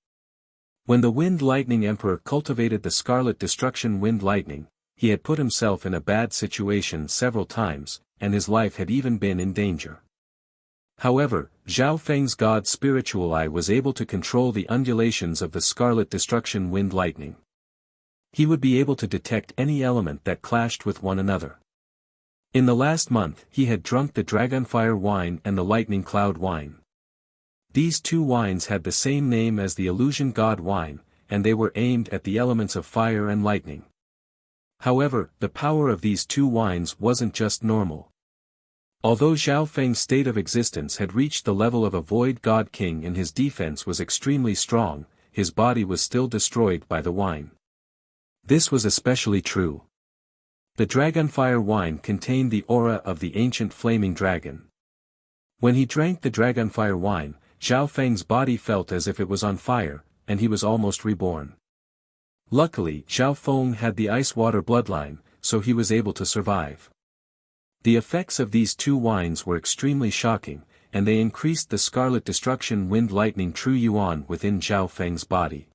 When the Wind Lightning Emperor cultivated the Scarlet Destruction Wind Lightning, he had put himself in a bad situation several times, and his life had even been in danger. However, Zhao Feng's God Spiritual Eye was able to control the undulations of the Scarlet Destruction Wind Lightning. He would be able to detect any element that clashed with one another. In the last month he had drunk the Dragonfire wine and the Lightning Cloud wine. These two wines had the same name as the Illusion God wine, and they were aimed at the elements of fire and lightning. However, the power of these two wines wasn't just normal. Although Zhao Feng's state of existence had reached the level of a Void God King and his defense was extremely strong, his body was still destroyed by the wine. This was especially true. The Dragonfire wine contained the aura of the ancient flaming dragon. When he drank the Dragonfire wine, Zhao Feng's body felt as if it was on fire, and he was almost reborn. Luckily, Zhao Feng had the ice water bloodline, so he was able to survive. The effects of these two wines were extremely shocking, and they increased the Scarlet Destruction Wind Lightning True Yuan within Zhao Feng's body.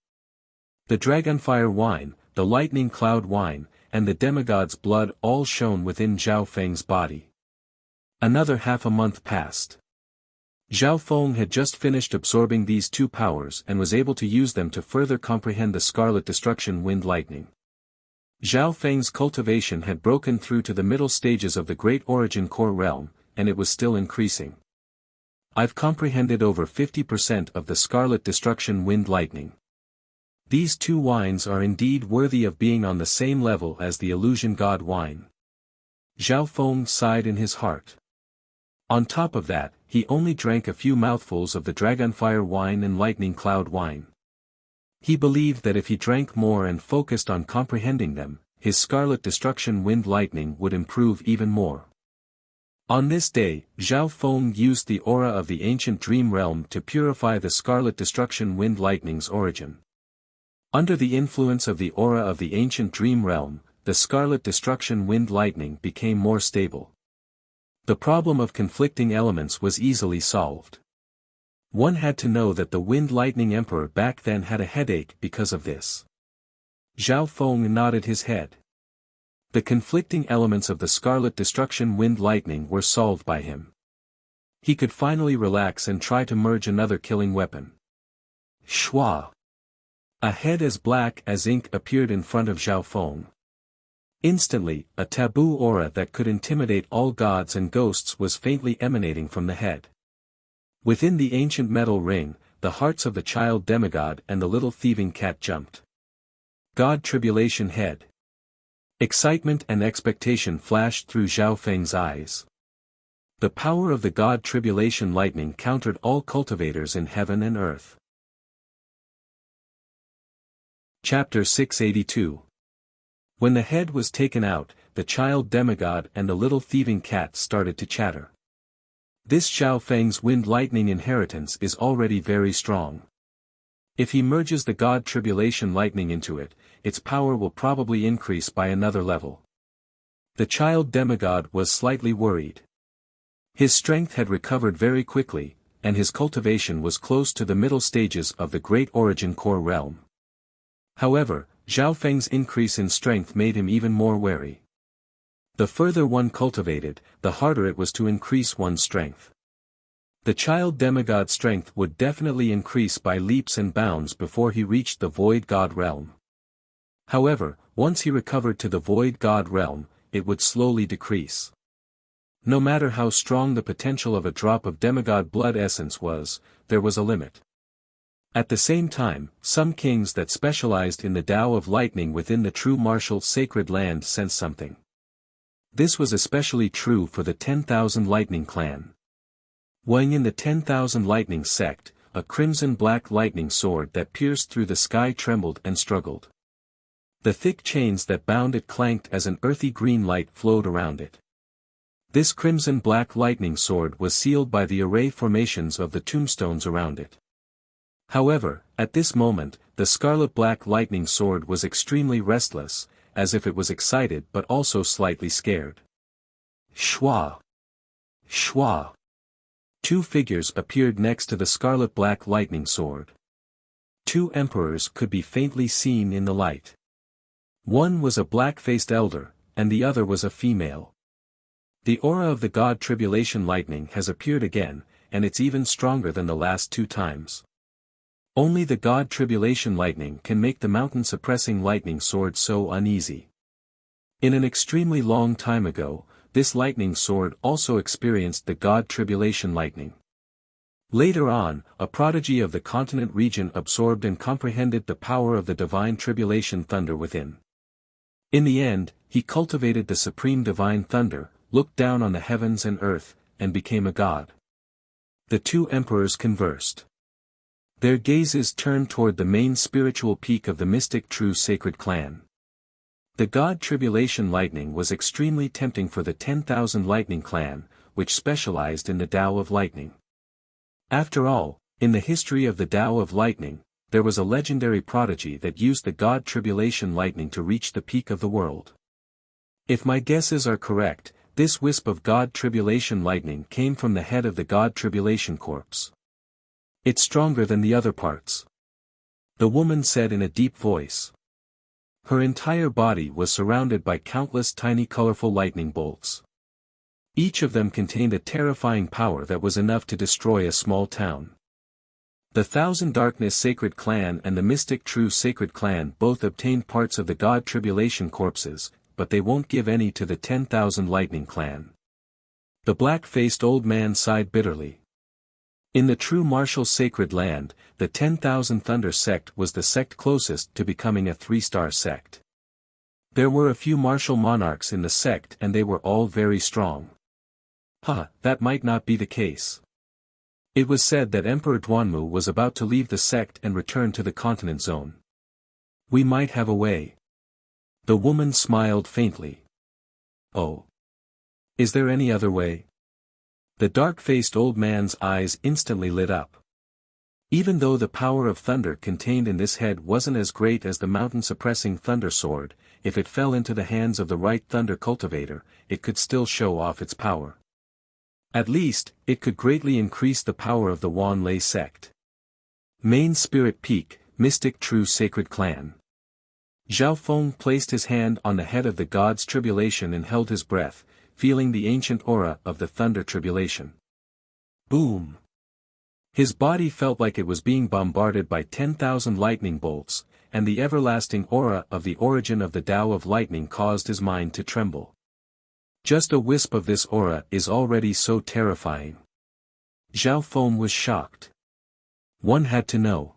The Dragonfire wine, the Lightning Cloud wine, and the Demigod's blood all shone within Zhao Feng's body. Another half a month passed. Zhao Feng had just finished absorbing these two powers and was able to use them to further comprehend the Scarlet Destruction Wind Lightning. Zhao Feng's cultivation had broken through to the middle stages of the Great Origin Core realm, and it was still increasing. I've comprehended over 50% of the Scarlet Destruction Wind Lightning. These two wines are indeed worthy of being on the same level as the Illusion God wine. Zhao Feng sighed in his heart. On top of that, he only drank a few mouthfuls of the Dragonfire wine and Lightning Cloud wine. He believed that if he drank more and focused on comprehending them, his Scarlet Destruction Wind Lightning would improve even more. On this day, Zhao Feng used the aura of the ancient dream realm to purify the Scarlet Destruction Wind Lightning's origin. Under the influence of the aura of the ancient dream realm, the Scarlet Destruction Wind Lightning became more stable. The problem of conflicting elements was easily solved. One had to know that the Wind Lightning Emperor back then had a headache because of this. Zhao Feng nodded his head. The conflicting elements of the Scarlet Destruction Wind Lightning were solved by him. He could finally relax and try to merge another killing weapon. Shwa! A head as black as ink appeared in front of Zhao Feng. Instantly, a taboo aura that could intimidate all gods and ghosts was faintly emanating from the head. Within the ancient metal ring, the hearts of the child demigod and the little thieving cat jumped. God Tribulation Head. Excitement and expectation flashed through Zhao Feng's eyes. The power of the God Tribulation Lightning countered all cultivators in heaven and earth. Chapter 682. When the head was taken out, the child demigod and the little thieving cat started to chatter. This Zhao Feng's Wind Lightning inheritance is already very strong. If he merges the God Tribulation Lightning into it, its power will probably increase by another level. The child demigod was slightly worried. His strength had recovered very quickly, and his cultivation was close to the middle stages of the Great Origin Core realm. However, Zhao Feng's increase in strength made him even more wary. The further one cultivated, the harder it was to increase one's strength. The child demigod's strength would definitely increase by leaps and bounds before he reached the Void God realm. However, once he recovered to the Void God realm, it would slowly decrease. No matter how strong the potential of a drop of demigod blood essence was, there was a limit. At the same time, some kings that specialized in the Tao of lightning within the true martial sacred land sensed something. This was especially true for the 10,000 Lightning clan. When in the 10,000 Lightning sect, a crimson-black lightning sword that pierced through the sky trembled and struggled. The thick chains that bound it clanked as an earthy green light flowed around it. This crimson-black lightning sword was sealed by the array formations of the tombstones around it. However, at this moment, the scarlet-black lightning sword was extremely restless, as if it was excited but also slightly scared. Shwa! Shwa! Two figures appeared next to the scarlet-black lightning sword. Two emperors could be faintly seen in the light. One was a black-faced elder, and the other was a female. The aura of the god Tribulation Lightning has appeared again, and it's even stronger than the last two times. Only the god Tribulation Lightning can make the mountain-suppressing lightning sword so uneasy. In an extremely long time ago, this lightning sword also experienced the god Tribulation Lightning. Later on, a prodigy of the continent region absorbed and comprehended the power of the divine Tribulation Thunder within. In the end, he cultivated the supreme divine thunder, looked down on the heavens and earth, and became a god. The two emperors conversed. Their gazes turned toward the main spiritual peak of the mystic true sacred clan. The god Tribulation Lightning was extremely tempting for the 10,000 Lightning clan, which specialized in the Tao of lightning. After all, in the history of the Tao of lightning, there was a legendary prodigy that used the god Tribulation Lightning to reach the peak of the world. If my guesses are correct, this wisp of god Tribulation Lightning came from the head of the god Tribulation corpse. It's stronger than the other parts, the woman said in a deep voice. Her entire body was surrounded by countless tiny colorful lightning bolts. Each of them contained a terrifying power that was enough to destroy a small town. The Thousand Darkness Sacred Clan and the Mystic True Sacred Clan both obtained parts of the god Tribulation corpses, but they won't give any to the 10,000 Lightning Clan. The black-faced old man sighed bitterly. In the true martial sacred land, the 10,000 Thunder sect was the sect closest to becoming a 3-star sect. There were a few martial monarchs in the sect and they were all very strong. That might not be the case. It was said that Emperor Duanmu was about to leave the sect and return to the continent zone. We might have a way. The woman smiled faintly. Oh. Is there any other way? The dark-faced old man's eyes instantly lit up. Even though the power of thunder contained in this head wasn't as great as the mountain-suppressing thunder sword, if it fell into the hands of the right thunder cultivator, it could still show off its power. At least, it could greatly increase the power of the Wan Lei sect. Main Spirit Peak, Mystic True Sacred Clan. Zhao Feng placed his hand on the head of the god's tribulation and held his breath, feeling the ancient aura of the thunder tribulation. Boom! His body felt like it was being bombarded by 10,000 lightning bolts, and the everlasting aura of the origin of the Tao of lightning caused his mind to tremble. Just a wisp of this aura is already so terrifying. Zhao Feng was shocked. One had to know.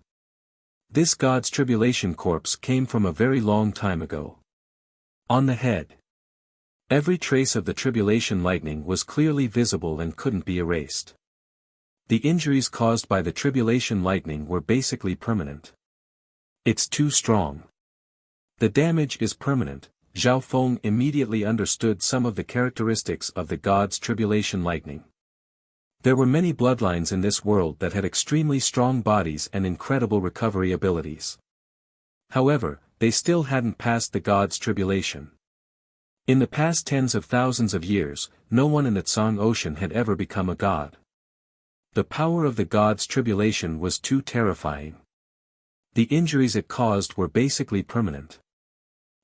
This god's tribulation corpse came from a very long time ago. On the head. Every trace of the tribulation lightning was clearly visible and couldn't be erased. The injuries caused by the tribulation lightning were basically permanent. It's too strong. The damage is permanent. Zhao Feng immediately understood some of the characteristics of the god's tribulation lightning. There were many bloodlines in this world that had extremely strong bodies and incredible recovery abilities. However, they still hadn't passed the god's tribulation. In the past tens of thousands of years, no one in the Tsang Ocean had ever become a god. The power of the god's tribulation was too terrifying. The injuries it caused were basically permanent.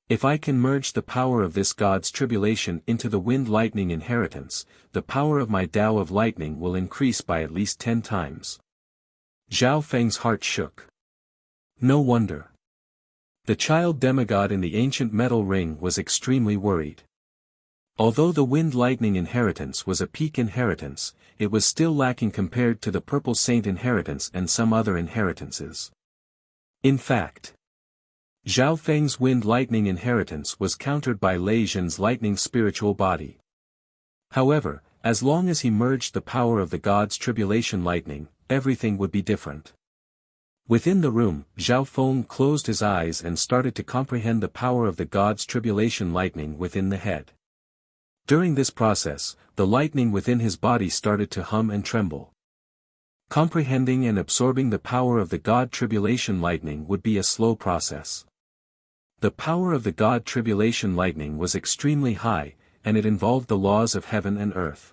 If I can merge the power of this god's tribulation into the wind lightning inheritance, the power of my Tao of lightning will increase by at least 10 times. Zhao Feng's heart shook. No wonder. The child demigod in the ancient metal ring was extremely worried. Although the Wind Lightning inheritance was a peak inheritance, it was still lacking compared to the Purple Saint inheritance and some other inheritances. In fact, Zhao Feng's Wind Lightning inheritance was countered by Lei Zhen's Lightning spiritual body. However, as long as he merged the power of the God's Tribulation Lightning, everything would be different. Within the room, Zhao Feng closed his eyes and started to comprehend the power of the God's Tribulation Lightning within the head. During this process, the lightning within his body started to hum and tremble. Comprehending and absorbing the power of the God Tribulation Lightning would be a slow process. The power of the God Tribulation Lightning was extremely high, and it involved the laws of heaven and earth.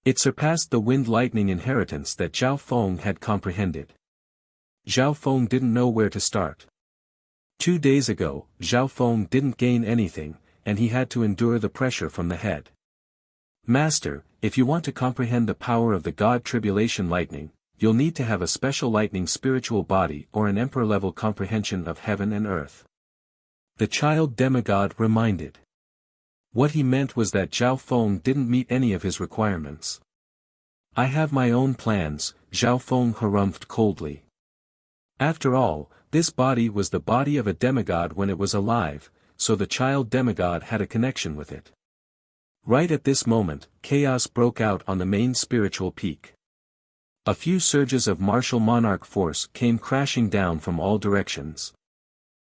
It surpassed the Wind Lightning inheritance that Zhao Feng had comprehended. Zhao Feng didn't know where to start. 2 days ago, Zhao Feng didn't gain anything, and he had to endure the pressure from the head. Master, if you want to comprehend the power of the God Tribulation Lightning, you'll need to have a special lightning spiritual body or an emperor-level comprehension of heaven and earth. The child demigod reminded. What he meant was that Zhao Feng didn't meet any of his requirements. I have my own plans, Zhao Feng harumphed coldly. After all, this body was the body of a demigod when it was alive, so the child demigod had a connection with it. Right at this moment, chaos broke out on the main spiritual peak. A few surges of martial monarch force came crashing down from all directions.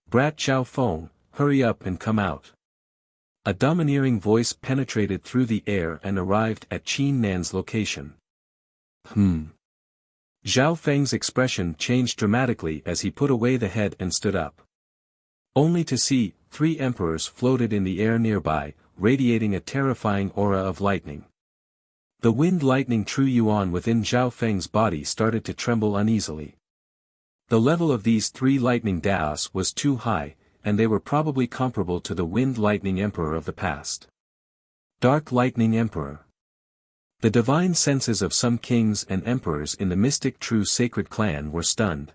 Brat Zhao Feng, hurry up and come out. A domineering voice penetrated through the air and arrived at Qin Nan's location. Zhao Feng's expression changed dramatically as he put away the head and stood up. Only to see, 3 emperors floated in the air nearby, radiating a terrifying aura of lightning. The Wind Lightning True Yuan within Zhao Feng's body started to tremble uneasily. The level of these 3 lightning daos was too high, and they were probably comparable to the Wind Lightning Emperor of the past. Dark Lightning Emperor. The divine senses of some kings and emperors in the mystic true sacred clan were stunned.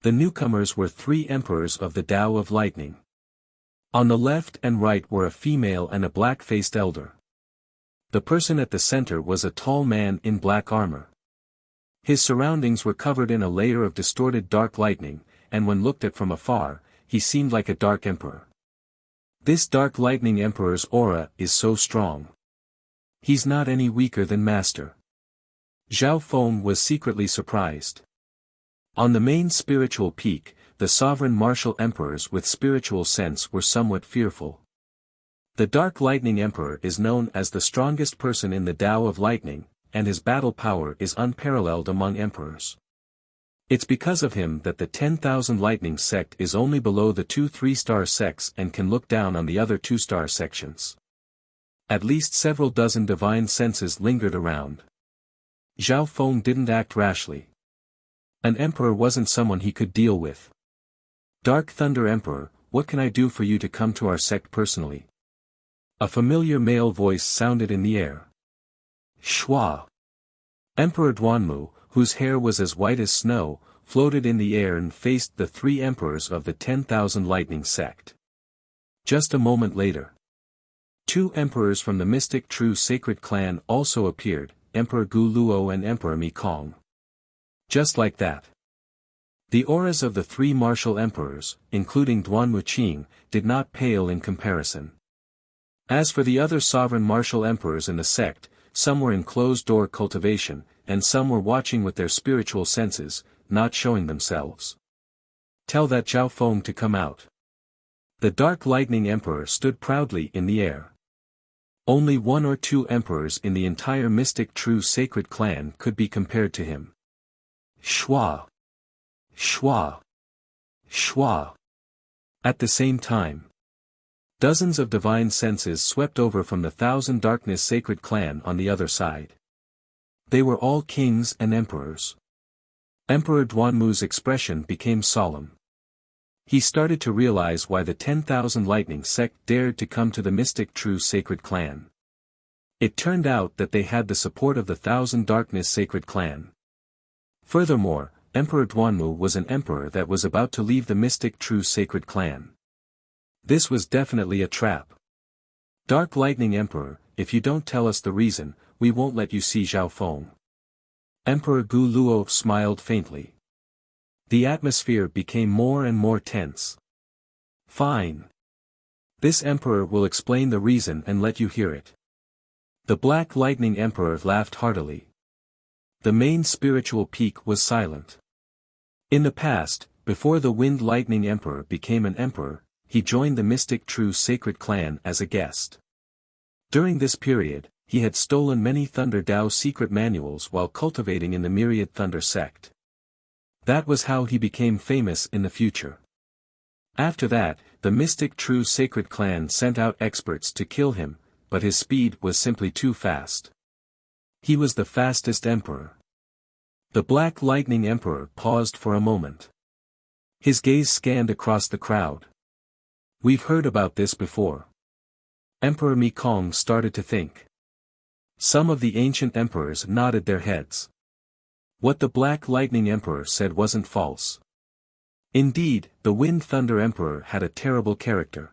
The newcomers were 3 emperors of the Tao of Lightning. On the left and right were a female and a black-faced elder. The person at the center was a tall man in black armor. His surroundings were covered in a layer of distorted dark lightning, and when looked at from afar, he seemed like a dark emperor. This dark lightning emperor's aura is so strong. He's not any weaker than Master. Zhao Feng was secretly surprised. On the main spiritual peak, the sovereign martial emperors with spiritual sense were somewhat fearful. The Dark Lightning Emperor is known as the strongest person in the Tao of Lightning, and his battle power is unparalleled among emperors. It's because of him that the 10,000 Lightning sect is only below the 2 3-star sects and can look down on the other 2-star sections. At least several dozen divine senses lingered around. Zhao Feng didn't act rashly. An emperor wasn't someone he could deal with. Dark Thunder Emperor, what can I do for you to come to our sect personally? A familiar male voice sounded in the air. Shua. Emperor Duanmu, whose hair was as white as snow, floated in the air and faced the 3 emperors of the 10,000 Lightning sect. Just a moment later, 2 emperors from the mystic true sacred clan also appeared, Emperor Gu Luo and Emperor Mi Kong. Just like that. The auras of the 3 martial emperors, including Duanmu Qing, did not pale in comparison. As for the other sovereign martial emperors in the sect, some were in closed-door cultivation, and some were watching with their spiritual senses, not showing themselves. Tell that Zhao Feng to come out. The Dark Lightning Emperor stood proudly in the air. Only 1 or 2 emperors in the entire mystic true sacred clan could be compared to him. Shua. Shua. Shua. At the same time, dozens of divine senses swept over from the 1,000 Darkness Sacred Clan on the other side. They were all kings and emperors. Emperor Duanmu's expression became solemn. He started to realize why the 10,000 Lightning sect dared to come to the mystic true sacred clan. It turned out that they had the support of the 1,000 Darkness Sacred Clan. Furthermore, Emperor Duanmu was an emperor that was about to leave the mystic true sacred clan. This was definitely a trap. Dark Lightning Emperor, if you don't tell us the reason, we won't let you see Zhao Feng. Emperor Gu Luo smiled faintly. The atmosphere became more and more tense. Fine. This emperor will explain the reason and let you hear it. The Black Lightning Emperor laughed heartily. The main spiritual peak was silent. In the past, before the Wind Lightning Emperor became an emperor, he joined the Mystic True Sacred Clan as a guest. During this period, he had stolen many Thunder Dao secret manuals while cultivating in the Myriad Thunder sect. That was how he became famous in the future. After that, the Mystic True Sacred Clan sent out experts to kill him, but his speed was simply too fast. He was the fastest emperor. The Black Lightning Emperor paused for a moment. His gaze scanned across the crowd. We've heard about this before. Emperor Mekong started to think. Some of the ancient emperors nodded their heads. What the Black Lightning Emperor said wasn't false. Indeed, the Wind Thunder Emperor had a terrible character.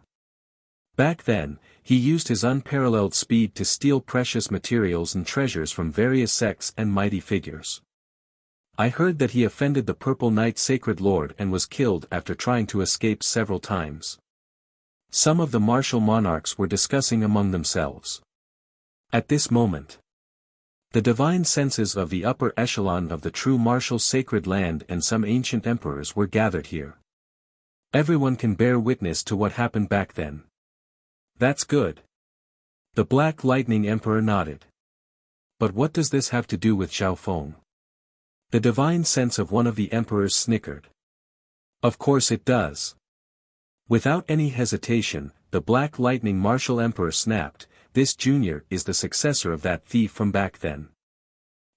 Back then, he used his unparalleled speed to steal precious materials and treasures from various sects and mighty figures. I heard that he offended the Purple Knight Sacred Lord and was killed after trying to escape several times. Some of the martial monarchs were discussing among themselves. At this moment, the divine senses of the upper echelon of the true martial sacred land and some ancient emperors were gathered here. Everyone can bear witness to what happened back then. That's good. The Black Lightning Emperor nodded. But what does this have to do with Zhao Feng? The divine sense of one of the emperors snickered. Of course it does. Without any hesitation, the Black Lightning Martial Emperor snapped, this junior is the successor of that thief from back then.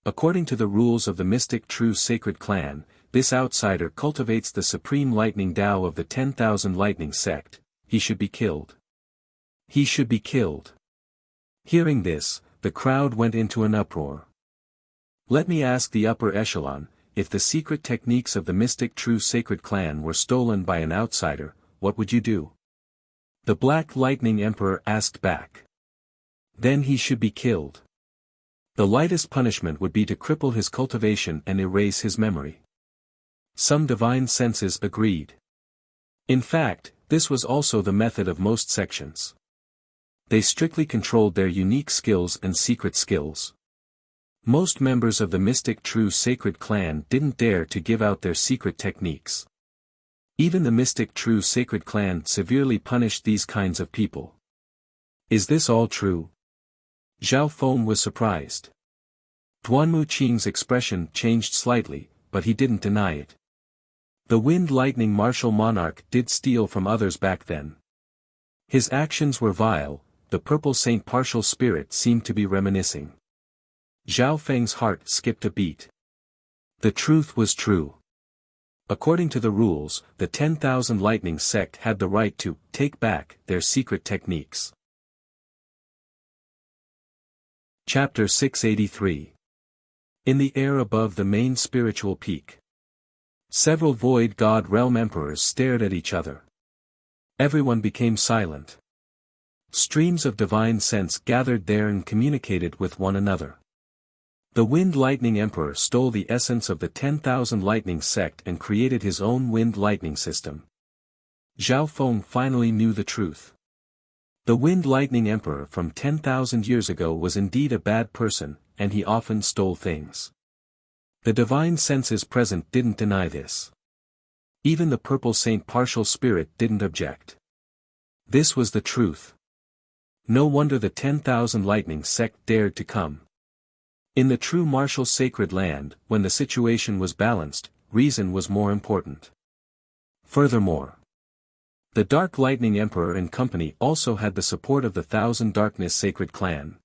According to the rules of the Mystic True Sacred Clan, this outsider cultivates the supreme lightning Tao of the 10,000 Lightning Sect, he should be killed. He should be killed. Hearing this, the crowd went into an uproar. Let me ask the upper echelon, if the secret techniques of the Mystic True Sacred Clan were stolen by an outsider, what would you do? The Black Lightning Emperor asked back. Then he should be killed. The lightest punishment would be to cripple his cultivation and erase his memory. Some divine senses agreed. In fact, this was also the method of most sections. They strictly controlled their unique skills and secret skills. Most members of the Mystic True Sacred Clan didn't dare to give out their secret techniques. Even the Mystic True Sacred Clan severely punished these kinds of people. Is this all true? Zhao Feng was surprised. Duanmu Qing's expression changed slightly, but he didn't deny it. The Wind Lightning Martial Monarch did steal from others back then. His actions were vile, the Purple Saint Partial Spirit seemed to be reminiscing. Zhao Feng's heart skipped a beat. The truth was true. According to the rules, the 10,000 Lightning Sect had the right to take back their secret techniques. Chapter 683. In the air above the main spiritual peak. Several Void God Realm Emperors stared at each other. Everyone became silent. Streams of divine sense gathered there and communicated with one another. The Wind Lightning Emperor stole the essence of the 10,000 Lightning Sect and created his own Wind Lightning system. Zhao Feng finally knew the truth. The Wind Lightning Emperor from 10,000 years ago was indeed a bad person, and he often stole things. The divine senses present didn't deny this. Even the Purple Saint Partial Spirit didn't object. This was the truth. No wonder the 10,000 Lightning Sect dared to come. In the true martial sacred land, when the situation was balanced, reason was more important. Furthermore, the Dark Lightning Emperor and company also had the support of the Thousand Darkness Sacred Clan.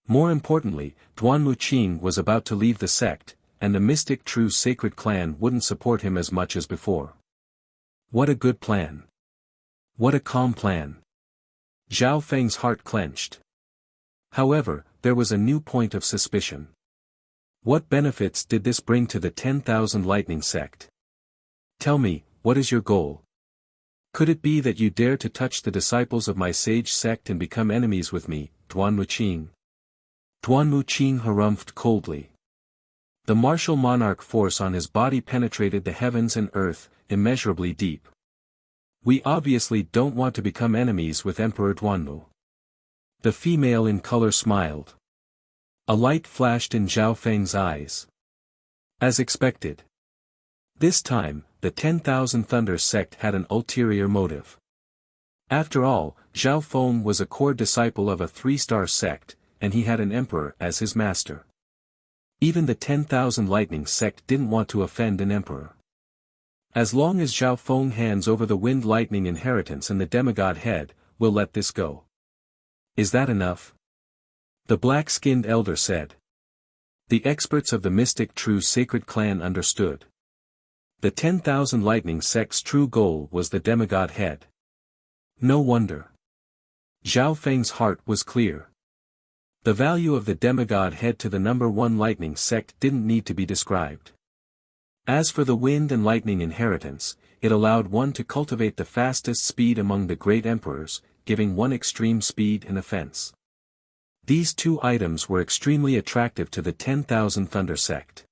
More importantly, Duanmu Qing was about to leave the sect, and the Mystic True Sacred Clan wouldn't support him as much as before. What a good plan. What a calm plan. Zhao Feng's heart clenched. However, there was a new point of suspicion. What benefits did this bring to the 10,000 Lightning Sect? Tell me, what is your goal? Could it be that you dare to touch the disciples of my sage sect and become enemies with me, Duan Muqing? Duan Muqing harumphed coldly. The martial monarch force on his body penetrated the heavens and earth, immeasurably deep. We obviously don't want to become enemies with Emperor Duanmu. The female in color smiled. A light flashed in Zhao Feng's eyes. As expected. This time, the 10,000 Thunder sect had an ulterior motive. After all, Zhao Feng was a core disciple of a 3-star sect, and he had an emperor as his master. Even the 10,000 Lightning sect didn't want to offend an emperor. As long as Zhao Feng hands over the Wind Lightning inheritance and the demigod head, we'll let this go. Is that enough? The black-skinned elder said. The experts of the mystic true sacred clan understood. The 10,000 Lightning sect's true goal was the demigod head. No wonder. Zhao Feng's heart was clear. The value of the demigod head to the number 1 Lightning sect didn't need to be described. As for the wind and lightning inheritance, it allowed one to cultivate the fastest speed among the great emperors, giving one extreme speed and offense. These two items were extremely attractive to the 10,000 Thunder sect.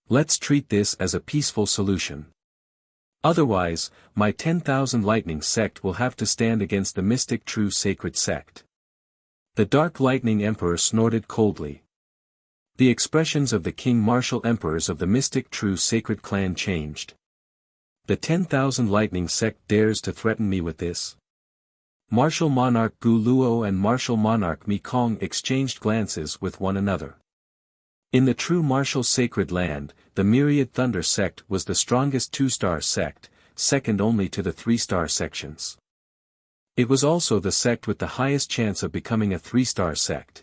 Let's treat this as a peaceful solution. Otherwise, my 10,000 Lightning sect will have to stand against the mystic true sacred sect. The Dark Lightning Emperor snorted coldly. The expressions of the King Martial Emperors of the mystic true sacred clan changed. The 10,000 Lightning sect dares to threaten me with this? Martial Monarch Gu Luo and Martial Monarch Mi Kong exchanged glances with one another. In the true martial sacred land, the Myriad Thunder sect was the strongest 2-star sect, second only to the 3-star sections. It was also the sect with the highest chance of becoming a 3-star sect.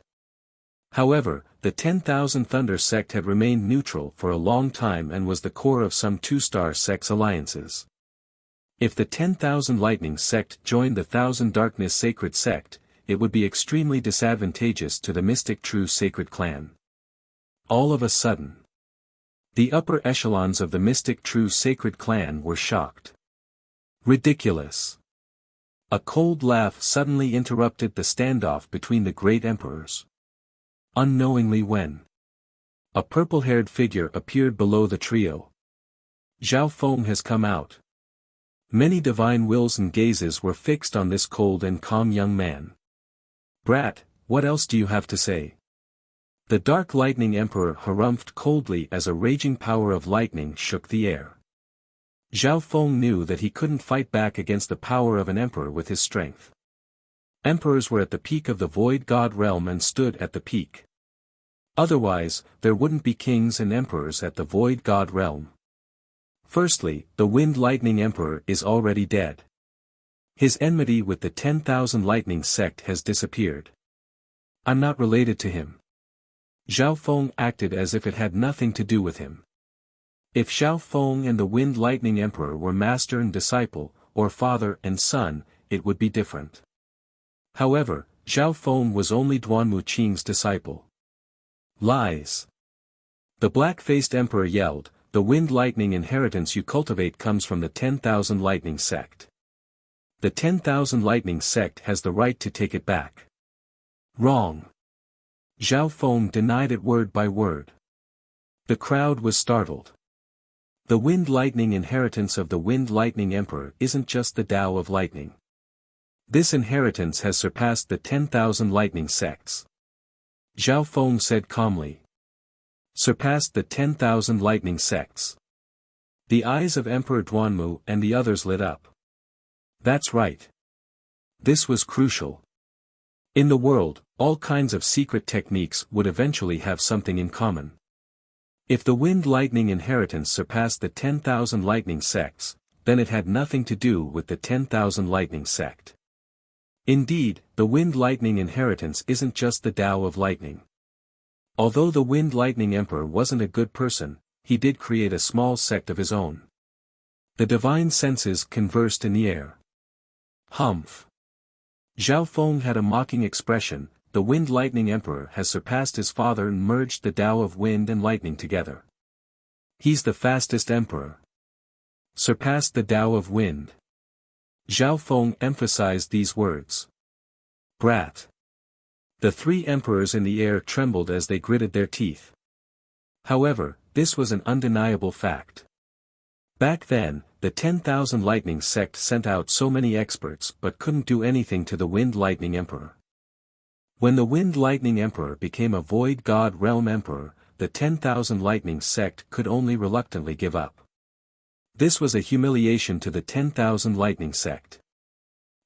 However, the 10,000 Thunder sect had remained neutral for a long time and was the core of some 2-star sects alliances. If the 10,000 Lightning sect joined the 1,000 Darkness Sacred sect, it would be extremely disadvantageous to the mystic true sacred clan. All of a sudden, the upper echelons of the mystic true sacred clan were shocked. Ridiculous! A cold laugh suddenly interrupted the standoff between the great emperors. Unknowingly when a purple-haired figure appeared below the trio. Zhao Feng has come out. Many divine wills and gazes were fixed on this cold and calm young man. Brat, what else do you have to say? The Dark Lightning Emperor harumphed coldly as a raging power of lightning shook the air. Zhao Feng knew that he couldn't fight back against the power of an emperor with his strength. Emperors were at the peak of the Void God realm and stood at the peak. Otherwise, there wouldn't be kings and emperors at the Void God realm. Firstly, the Wind Lightning Emperor is already dead. His enmity with the 10,000 Lightning sect has disappeared. I'm not related to him. Zhao Feng acted as if it had nothing to do with him. If Zhao Feng and the Wind Lightning Emperor were master and disciple, or father and son, it would be different. However, Zhao Feng was only Duan Muqing's disciple. Lies! The black-faced emperor yelled, the Wind Lightning inheritance you cultivate comes from the 10,000 Lightning sect. The 10,000 Lightning sect has the right to take it back. Wrong! Zhao Feng denied it word by word. The crowd was startled. The Wind Lightning inheritance of the Wind Lightning Emperor isn't just the Tao of Lightning. This inheritance has surpassed the 10,000 Lightning sects. Zhao Feng said calmly. Surpassed the 10,000 Lightning sects. The eyes of Emperor Duanmu and the others lit up. That's right. This was crucial. In the world, all kinds of secret techniques would eventually have something in common. If the Wind Lightning inheritance surpassed the 10,000 Lightning sects, then it had nothing to do with the 10,000 Lightning sect. Indeed, the Wind Lightning inheritance isn't just the Tao of Lightning. Although the Wind Lightning Emperor wasn't a good person, he did create a small sect of his own. The divine senses conversed in the air. Humph! Zhao Feng had a mocking expression. The Wind Lightning Emperor has surpassed his father and merged the Tao of wind and lightning together. He's the fastest emperor. Surpassed the Tao of wind. Zhao Feng emphasized these words. Brat. The three emperors in the air trembled as they gritted their teeth. However, this was an undeniable fact. Back then, the 10,000 Lightning sect sent out so many experts but couldn't do anything to the Wind Lightning Emperor. When the Wind Lightning Emperor became a Void God Realm Emperor, the 10,000 Lightning sect could only reluctantly give up. This was a humiliation to the 10,000 Lightning sect.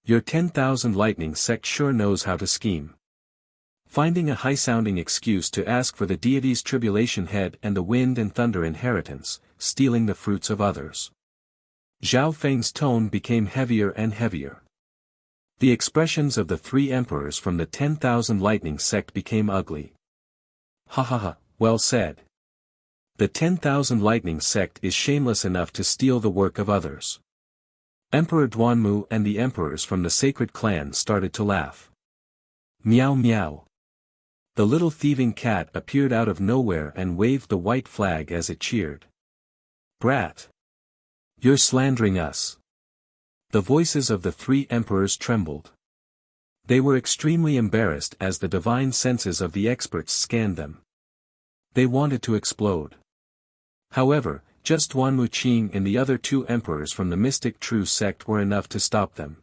Your 10,000 Lightning sect sure knows how to scheme. Finding a high-sounding excuse to ask for the deity's tribulation head and the wind and thunder inheritance, stealing the fruits of others. Zhao Feng's tone became heavier and heavier. The expressions of the three emperors from the 10,000 Lightning sect became ugly. Ha ha ha, well said. The 10,000 Lightning sect is shameless enough to steal the work of others. Emperor Duanmu and the emperors from the sacred clan started to laugh. Meow meow. The little thieving cat appeared out of nowhere and waved the white flag as it cheered. Brat! You're slandering us. The voices of the three emperors trembled. They were extremely embarrassed as the divine senses of the experts scanned them. They wanted to explode. However, just Duanmu Qing and the other two emperors from the Mystic True sect were enough to stop them.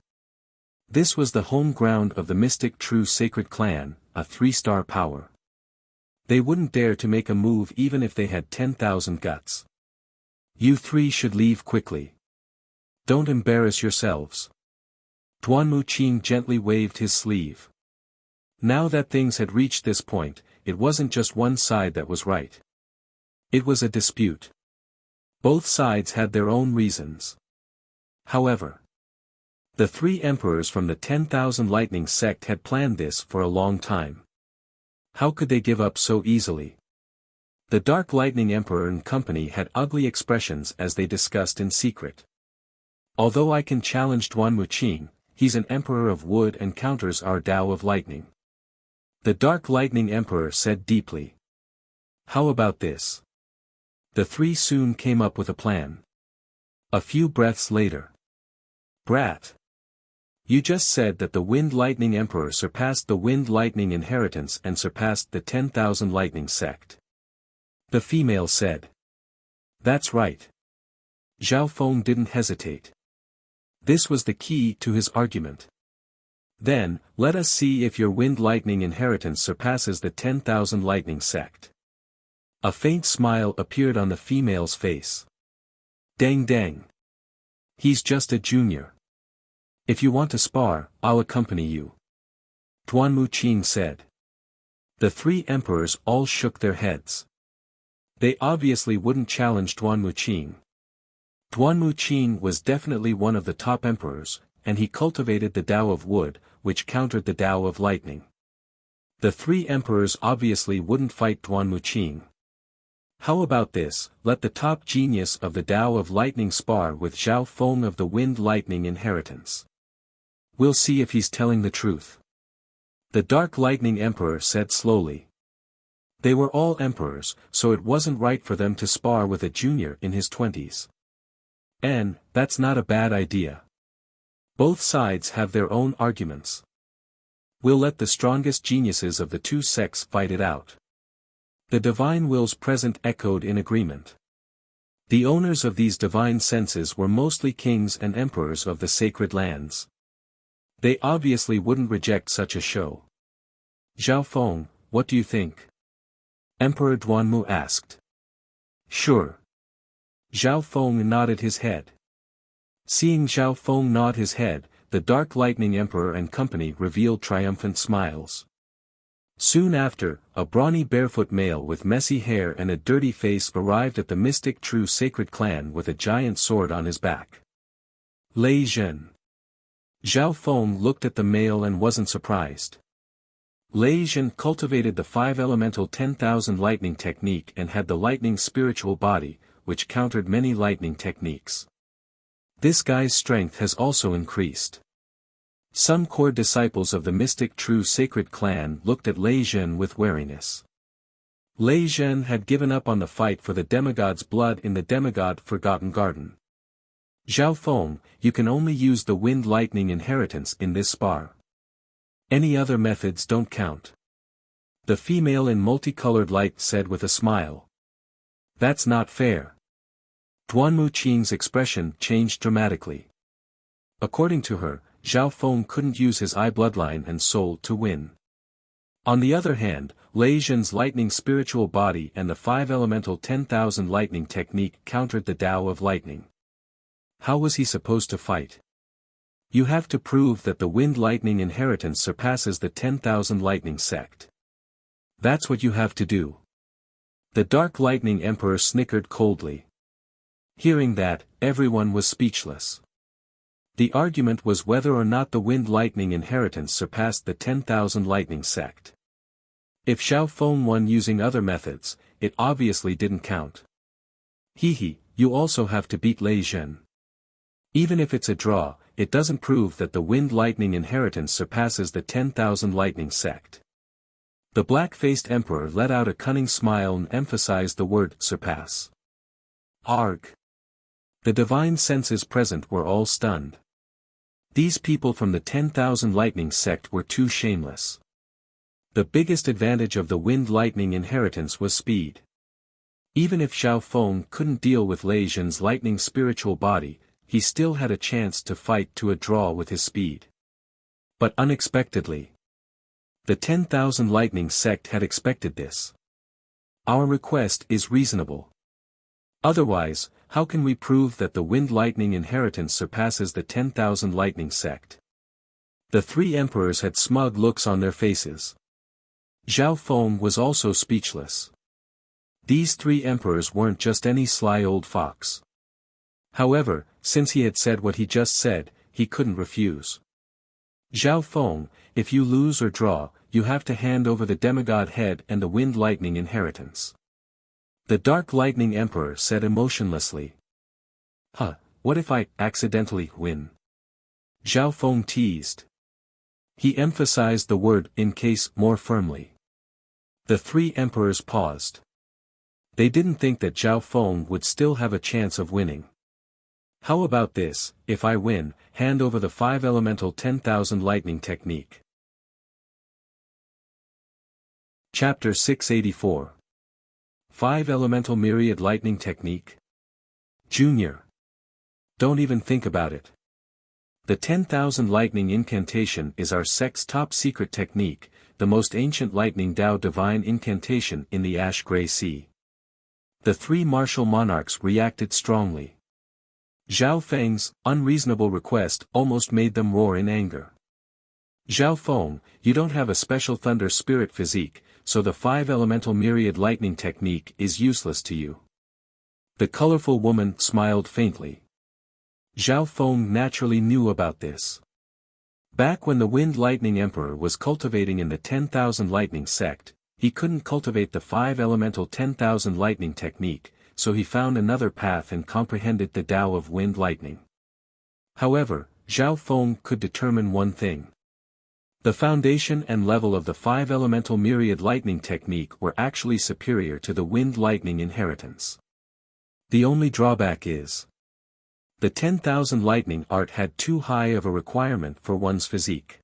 This was the home ground of the Mystic True Sacred Clan, a 3-star power. They wouldn't dare to make a move even if they had 10,000 guts. You three should leave quickly. Don't embarrass yourselves. Duanmu Qing gently waved his sleeve. Now that things had reached this point, it wasn't just one side that was right. It was a dispute. Both sides had their own reasons. However, the three emperors from the 10,000 Lightning sect had planned this for a long time. How could they give up so easily? The Dark Lightning Emperor and company had ugly expressions as they discussed in secret. Although I can challenge Duanmu Qing, he's an emperor of wood and counters our Tao of lightning. The Dark Lightning Emperor said deeply. How about this? The three soon came up with a plan. A few breaths later. Brat! You just said that the Wind Lightning Emperor surpassed the Wind Lightning Inheritance and surpassed the 10,000 Lightning sect. The female said. That's right. Zhao Feng didn't hesitate. This was the key to his argument. Then, let us see if your Wind Lightning Inheritance surpasses the 10,000 Lightning sect. A faint smile appeared on the female's face. Dang dang. He's just a junior. If you want to spar, I'll accompany you. Duanmu Qing said. The three emperors all shook their heads. They obviously wouldn't challenge Duanmu Qing. Duanmu Qing was definitely one of the top emperors, and he cultivated the Tao of wood, which countered the Tao of lightning. The three emperors obviously wouldn't fight Duanmu Qing. How about this, let the top genius of the Tao of lightning spar with Zhao Feng of the Wind Lightning Inheritance. We'll see if he's telling the truth. The Dark Lightning Emperor said slowly. They were all emperors, so it wasn't right for them to spar with a junior in his 20s. And, that's not a bad idea. Both sides have their own arguments. We'll let the strongest geniuses of the two sects fight it out. The divine wills present echoed in agreement. The owners of these divine senses were mostly kings and emperors of the sacred lands. They obviously wouldn't reject such a show. Zhao Feng, what do you think? Emperor Duanmu asked. Sure. Zhao Feng nodded his head. Seeing Zhao Feng nod his head, the Dark Lightning Emperor and company revealed triumphant smiles. Soon after, a brawny barefoot male with messy hair and a dirty face arrived at the Mystic True Sacred Clan with a giant sword on his back. Lei Zhen. Zhao Feng looked at the male and wasn't surprised. Lei Zhen cultivated the 5-elemental 10,000 lightning technique and had the lightning spiritual body, which countered many lightning techniques. This guy's strength has also increased. Some core disciples of the Mystic True Sacred Clan looked at Lei Zhen with wariness. Lei Zhen had given up on the fight for the demigod's blood in the demigod Forgotten Garden. Zhao Feng, you can only use the wind lightning inheritance in this spar. Any other methods don't count. The female in multicolored light said with a smile. That's not fair. Duanmu Qing's expression changed dramatically. According to her, Zhao Feng couldn't use his eye bloodline and soul to win. On the other hand, Lei Zhen's lightning spiritual body and the 5-elemental 10,000 lightning technique countered the Tao of lightning. How was he supposed to fight? You have to prove that the wind lightning inheritance surpasses the 10,000 lightning sect. That's what you have to do. The Dark Lightning Emperor snickered coldly. Hearing that, everyone was speechless. The argument was whether or not the wind lightning inheritance surpassed the 10,000 lightning sect. If Zhao Feng won using other methods, it obviously didn't count. You also have to beat Lei Zhen. Even if it's a draw, it doesn't prove that the wind lightning inheritance surpasses the 10,000 lightning sect. The black-faced emperor let out a cunning smile and emphasized the word surpass. Arg! The divine senses present were all stunned. These people from the 10,000 lightning sect were too shameless. The biggest advantage of the wind lightning inheritance was speed. Even if Zhao Feng couldn't deal with Lei Zhen's lightning spiritual body, he still had a chance to fight to a draw with his speed. But unexpectedly, the 10,000 lightning sect had expected this. Our request is reasonable. Otherwise, how can we prove that the wind lightning inheritance surpasses the 10,000 lightning sect? The three emperors had smug looks on their faces. Zhao Feng was also speechless. These three emperors weren't just any sly old fox. However, since he had said what he just said, he couldn't refuse. Zhao Feng, if you lose or draw, you have to hand over the demigod head and the wind lightning inheritance. The Dark Lightning Emperor said emotionlessly. What if I accidentally win? Zhao Feng teased. He emphasized the word in case more firmly. The three emperors paused. They didn't think that Zhao Feng would still have a chance of winning. How about this, if I win, hand over the 5-elemental 10,000 lightning technique. Chapter 684. 5-elemental myriad lightning technique. Junior. Don't even think about it. The 10,000 lightning incantation is our sect's top secret technique, the most ancient lightning Tao divine incantation in the ash-gray sea. The three martial monarchs reacted strongly. Zhao Feng's unreasonable request almost made them roar in anger. Zhao Feng, you don't have a special thunder spirit physique, so the 5-elemental myriad lightning technique is useless to you. The colorful woman smiled faintly. Zhao Feng naturally knew about this. Back when the Wind Lightning Emperor was cultivating in the 10,000 lightning sect, he couldn't cultivate the 5-elemental 10,000 lightning technique, so he found another path and comprehended the Tao of wind lightning. However, Zhao Feng could determine one thing. The foundation and level of the 5-elemental myriad lightning technique were actually superior to the wind lightning inheritance. The only drawback is the 10,000 lightning art had too high of a requirement for one's physique.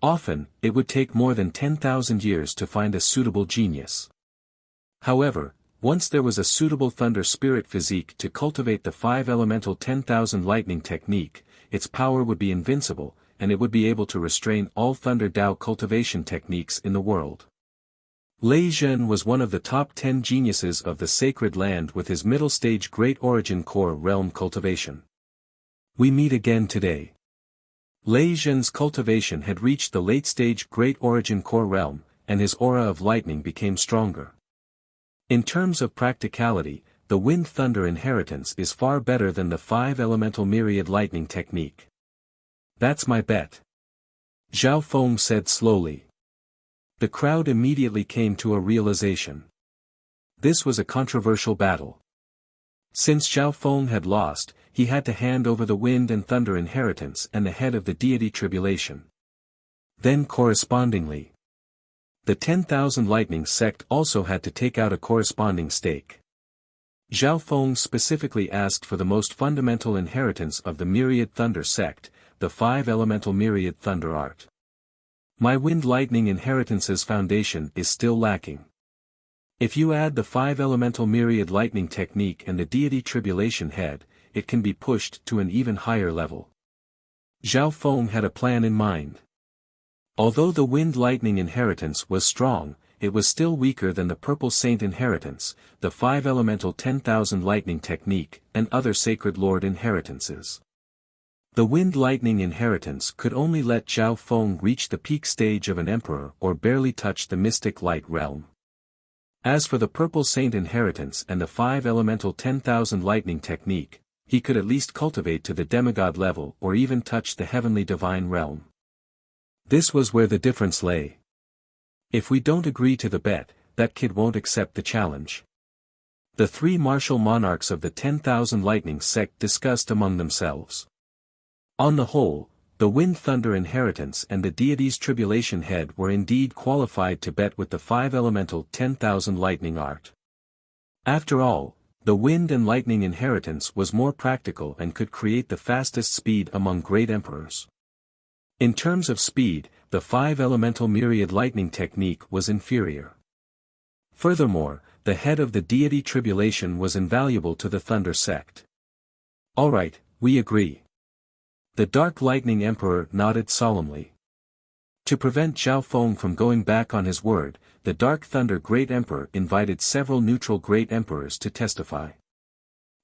Often, it would take more than 10,000 years to find a suitable genius. However, once there was a suitable thunder spirit physique to cultivate the 5-elemental 10,000 lightning technique, its power would be invincible, and it would be able to restrain all thunder Tao cultivation techniques in the world. Lei Zhen was one of the top 10 geniuses of the sacred land with his middle stage Great Origin Core realm cultivation. We meet again today. Lei Zhen's cultivation had reached the late stage Great Origin Core realm, and his aura of lightning became stronger. In terms of practicality, the Wind Thunder inheritance is far better than the 5-elemental myriad lightning technique. That's my bet. Zhao Feng said slowly. The crowd immediately came to a realization. This was a controversial battle. Since Zhao Feng had lost, he had to hand over the Wind and Thunder inheritance and the head of the deity tribulation. Then correspondingly, the 10,000 lightning sect also had to take out a corresponding stake. Zhao Feng specifically asked for the most fundamental inheritance of the Myriad Thunder sect, the 5-elemental Myriad Thunder art. My Wind Lightning inheritance's foundation is still lacking. If you add the 5-elemental Myriad Lightning technique and the deity Tribulation Head, it can be pushed to an even higher level. Zhao Feng had a plan in mind. Although the Wind Lightning inheritance was strong, it was still weaker than the Purple Saint inheritance, the 5-elemental 10,000 lightning technique, and other Sacred Lord inheritances. The Wind Lightning inheritance could only let Zhao Feng reach the peak stage of an emperor or barely touch the mystic light realm. As for the Purple Saint inheritance and the 5-elemental 10,000 lightning technique, he could at least cultivate to the demigod level or even touch the heavenly divine realm. This was where the difference lay. If we don't agree to the bet, that kid won't accept the challenge. The three martial monarchs of the 10,000 lightning sect discussed among themselves. On the whole, the Wind Thunder inheritance and the deity's Tribulation Head were indeed qualified to bet with the 5-elemental 10,000 lightning art. After all, the Wind and Lightning inheritance was more practical and could create the fastest speed among great emperors. In terms of speed, the 5-elemental Myriad Lightning technique was inferior. Furthermore, the head of the deity Tribulation was invaluable to the Thunder sect. Alright, we agree. The Dark Lightning Emperor nodded solemnly. To prevent Zhao Feng from going back on his word, the Dark Thunder Great Emperor invited several neutral Great Emperors to testify.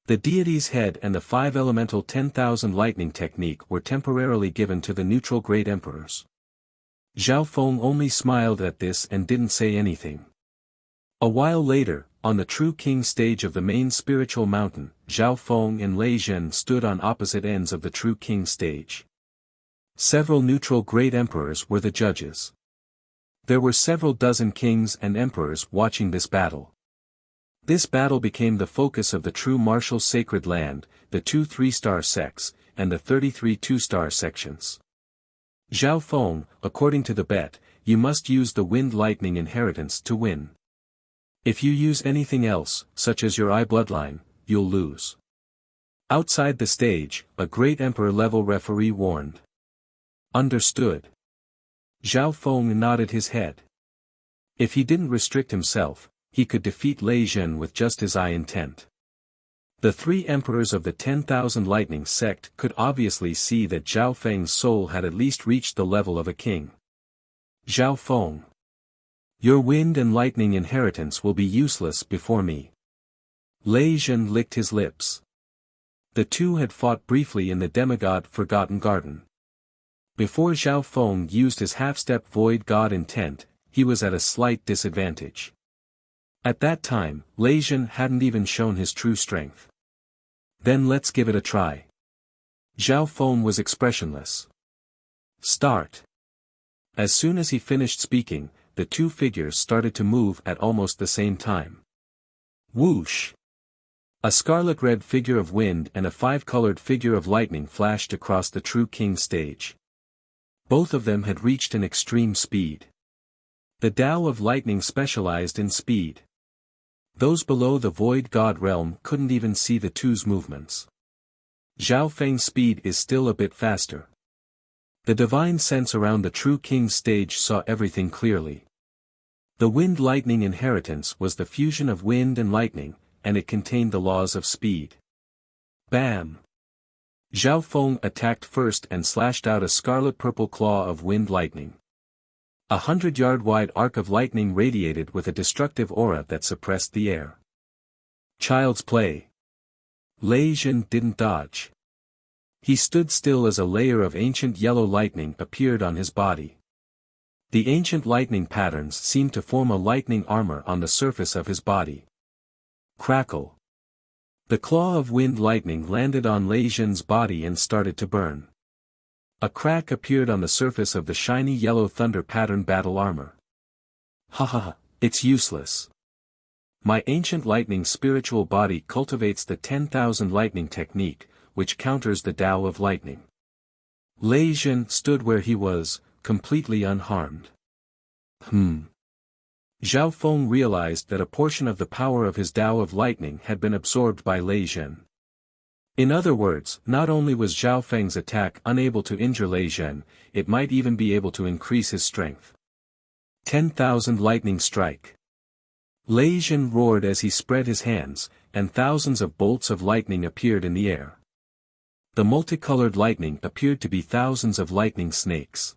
The deity's head and the 5-elemental 10,000 lightning technique were temporarily given to the neutral Great Emperors. Zhao Feng only smiled at this and didn't say anything. A while later, on the True King stage of the main spiritual mountain, Zhao Feng and Lei Zhen stood on opposite ends of the True King stage. Several neutral Great Emperors were the judges. There were several dozen kings and emperors watching this battle. This battle became the focus of the true martial sacred land, the 2 3-star sects, and the 33 2-star sections. Zhao Feng, according to the bet, you must use the Wind Lightning inheritance to win. If you use anything else, such as your eye bloodline, you'll lose. Outside the stage, a great emperor-level referee warned. Understood. Zhao Feng nodded his head. If he didn't restrict himself, he could defeat Lei Zhen with just his eye intent. The three emperors of the 10,000 lightning sect could obviously see that Zhao Feng's soul had at least reached the level of a king. Zhao Feng. Your wind and lightning inheritance will be useless before me. Lei Zhen licked his lips. The two had fought briefly in the demigod Forgotten Garden. Before Zhao Feng used his half-step void god intent, he was at a slight disadvantage. At that time, Lei Zhen hadn't even shown his true strength. Then let's give it a try. Zhao Feng was expressionless. Start. As soon as he finished speaking, the two figures started to move at almost the same time. Whoosh! A scarlet-red figure of wind and a 5-colored figure of lightning flashed across the True King stage. Both of them had reached an extreme speed. The Tao of Lightning specialized in speed. Those below the Void God realm couldn't even see the two's movements. Zhao Feng's speed is still a bit faster. The divine sense around the True King's stage saw everything clearly. The Wind Lightning inheritance was the fusion of wind and lightning, and it contained the laws of speed. Bam! Zhao Feng attacked first and slashed out a scarlet-purple claw of wind lightning. 100-yard-wide arc of lightning radiated with a destructive aura that suppressed the air. Child's play. Lei Zhen didn't dodge. He stood still as a layer of ancient yellow lightning appeared on his body. The ancient lightning patterns seemed to form a lightning armor on the surface of his body. Crackle. The claw of wind lightning landed on Lei Zhen's body and started to burn. A crack appeared on the surface of the shiny yellow thunder pattern battle armor. Ha ha ha, it's useless. My ancient lightning spiritual body cultivates the 10,000 lightning technique, which counters the Tao of lightning. Lei Zhen stood where he was, completely unharmed. Zhao Feng realized that a portion of the power of his Tao of lightning had been absorbed by Lei Zhen. In other words, not only was Zhao Feng's attack unable to injure Lei Zhen, it might even be able to increase his strength. 10,000 lightning strike. Lei Zhen roared as he spread his hands, and thousands of bolts of lightning appeared in the air. The multicolored lightning appeared to be thousands of lightning snakes.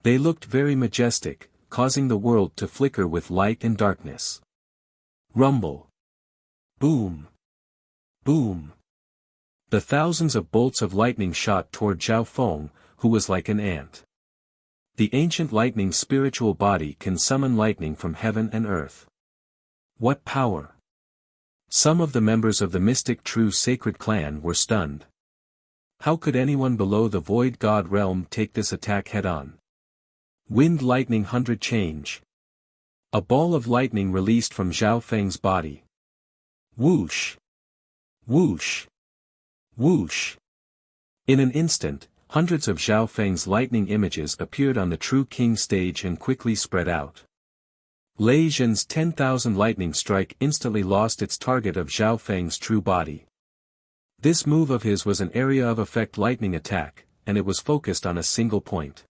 They looked very majestic, causing the world to flicker with light and darkness. Rumble. Boom. Boom. The thousands of bolts of lightning shot toward Zhao Feng, who was like an ant. The ancient lightning spiritual body can summon lightning from heaven and earth. What power! Some of the members of the mystic true sacred clan were stunned. How could anyone below the void god realm take this attack head-on? Wind lightning 100 change. A ball of lightning released from Zhao Feng's body. Whoosh! Whoosh! Whoosh! In an instant, hundreds of Zhao Feng's lightning images appeared on the True King stage and quickly spread out. Lei Zhen's 10,000 lightning strike instantly lost its target of Zhao Feng's true body. This move of his was an area of effect lightning attack, and it was focused on a single point.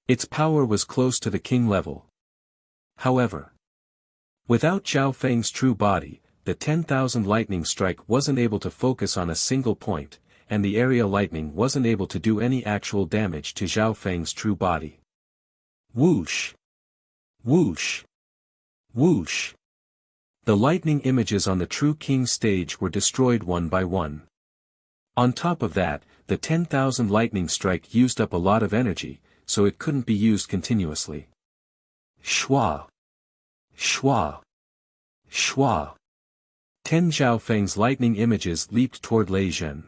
Its power was close to the king level. However, without Zhao Feng's true body, the 10,000 lightning strike wasn't able to focus on a single point, and the area lightning wasn't able to do any actual damage to Zhao Feng's true body. Whoosh! Whoosh! Whoosh! The lightning images on the True King stage were destroyed one by one. On top of that, the 10,000 lightning strike used up a lot of energy, so it couldn't be used continuously. Shwa! Shwa! Shwa! 10 Zhao Feng's lightning images leaped toward Lei Zhen.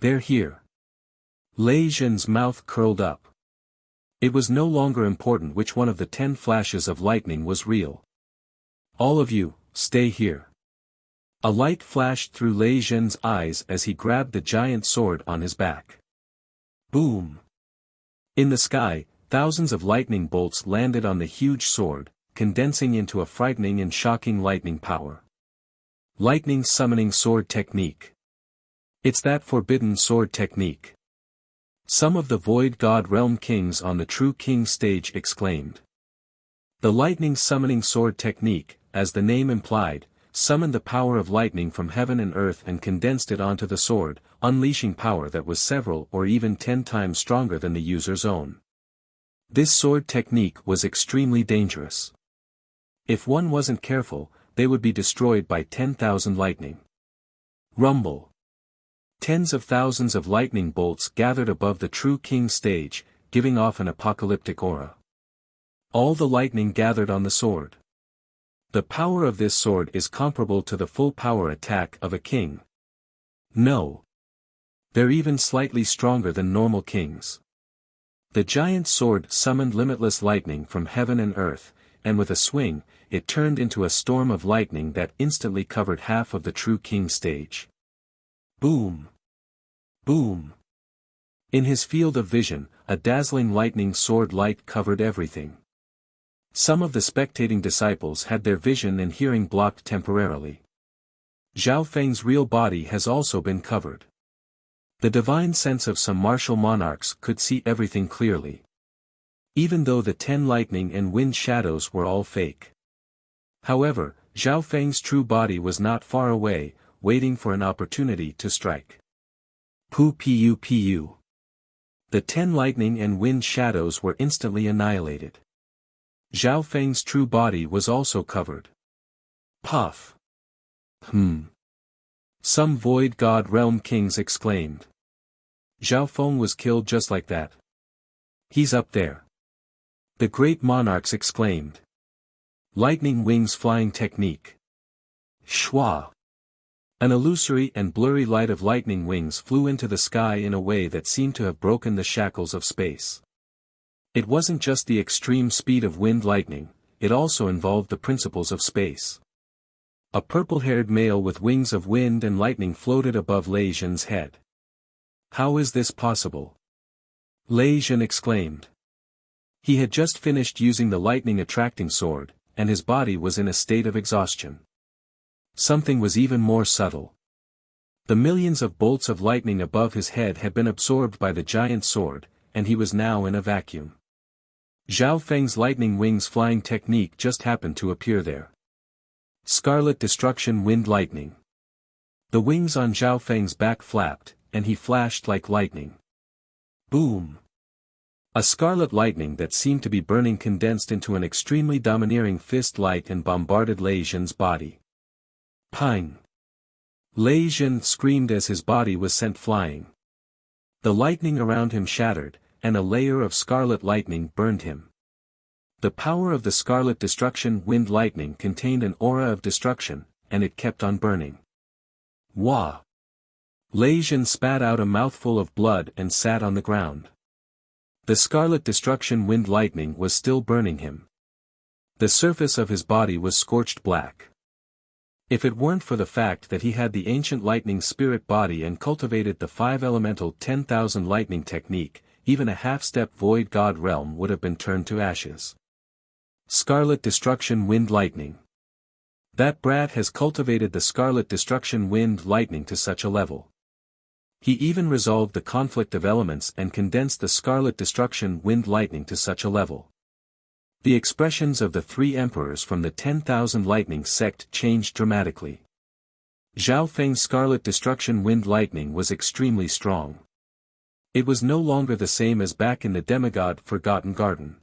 They're here. Lei Zhen's mouth curled up. It was no longer important which one of the 10 flashes of lightning was real. All of you, stay here. A light flashed through Lei Zhen's eyes as he grabbed the giant sword on his back. Boom! In the sky, thousands of lightning bolts landed on the huge sword, condensing into a frightening and shocking lightning power. Lightning summoning sword technique. It's that forbidden sword technique. Some of the void god realm kings on the True King stage exclaimed. The lightning summoning sword technique, as the name implied, summoned the power of lightning from heaven and earth and condensed it onto the sword, unleashing power that was several or even 10 times stronger than the user's own. This sword technique was extremely dangerous. If one wasn't careful, they would be destroyed by 10,000 lightning. Rumble. Tens of thousands of lightning bolts gathered above the True King stage, giving off an apocalyptic aura. All the lightning gathered on the sword. The power of this sword is comparable to the full power attack of a king. No. They're even slightly stronger than normal kings. The giant sword summoned limitless lightning from heaven and earth, and with a swing, it turned into a storm of lightning that instantly covered half of the True King stage. Boom! Boom! In his field of vision, a dazzling lightning sword light covered everything. Some of the spectating disciples had their vision and hearing blocked temporarily. Zhao Feng's real body has also been covered. The divine sense of some martial monarchs could see everything clearly. Even though the 10 lightning and wind shadows were all fake. However, Zhao Feng's true body was not far away, waiting for an opportunity to strike. Pu. The 10 lightning and wind shadows were instantly annihilated. Zhao Feng's true body was also covered. Puff. Some void god realm kings exclaimed. Zhao Feng was killed just like that. He's up there. The great monarchs exclaimed. Lightning wings flying technique. Shwa. An illusory and blurry light of lightning wings flew into the sky in a way that seemed to have broken the shackles of space. It wasn't just the extreme speed of wind lightning, it also involved the principles of space. A purple-haired male with wings of wind and lightning floated above Lei Zhen's head. How is this possible? Lei Zhen exclaimed. He had just finished using the lightning-attracting sword, and his body was in a state of exhaustion. Something was even more subtle. The millions of bolts of lightning above his head had been absorbed by the giant sword, and he was now in a vacuum. Zhao Feng's lightning wings flying technique just happened to appear there. Scarlet Destruction Wind Lightning. The wings on Zhao Feng's back flapped, and he flashed like lightning. Boom! A scarlet lightning that seemed to be burning condensed into an extremely domineering fist light and bombarded Lei Zhen's body. Pang! Lei Zhen screamed as his body was sent flying. The lightning around him shattered, and a layer of scarlet lightning burned him. The power of the Scarlet Destruction Wind Lightning contained an aura of destruction, and it kept on burning. Wah! Lei Zhen spat out a mouthful of blood and sat on the ground. The Scarlet Destruction Wind Lightning was still burning him. The surface of his body was scorched black. If it weren't for the fact that he had the ancient lightning spirit body and cultivated the 5-elemental 10,000 lightning technique, even a half-step void god realm would have been turned to ashes. Scarlet Destruction Wind Lightning. That brat has cultivated the Scarlet Destruction Wind Lightning to such a level. He even resolved the conflict of elements and condensed the Scarlet Destruction Wind Lightning to such a level. The expressions of the three emperors from the 10,000 Lightning sect changed dramatically. Zhao Feng's Scarlet Destruction Wind Lightning was extremely strong. It was no longer the same as back in the demigod Forgotten Garden.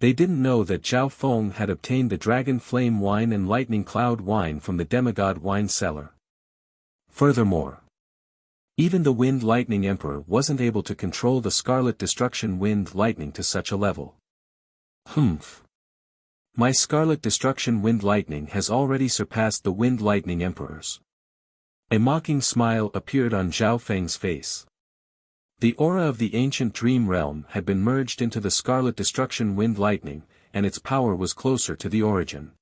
They didn't know that Zhao Feng had obtained the Dragon Flame Wine and Lightning Cloud Wine from the demigod wine cellar. Furthermore, even the Wind Lightning Emperor wasn't able to control the Scarlet Destruction Wind Lightning to such a level. Humph. My Scarlet Destruction Wind Lightning has already surpassed the Wind Lightning Emperors. A mocking smile appeared on Zhao Feng's face. The aura of the ancient dream realm had been merged into the Scarlet Destruction Wind Lightning, and its power was closer to the origin.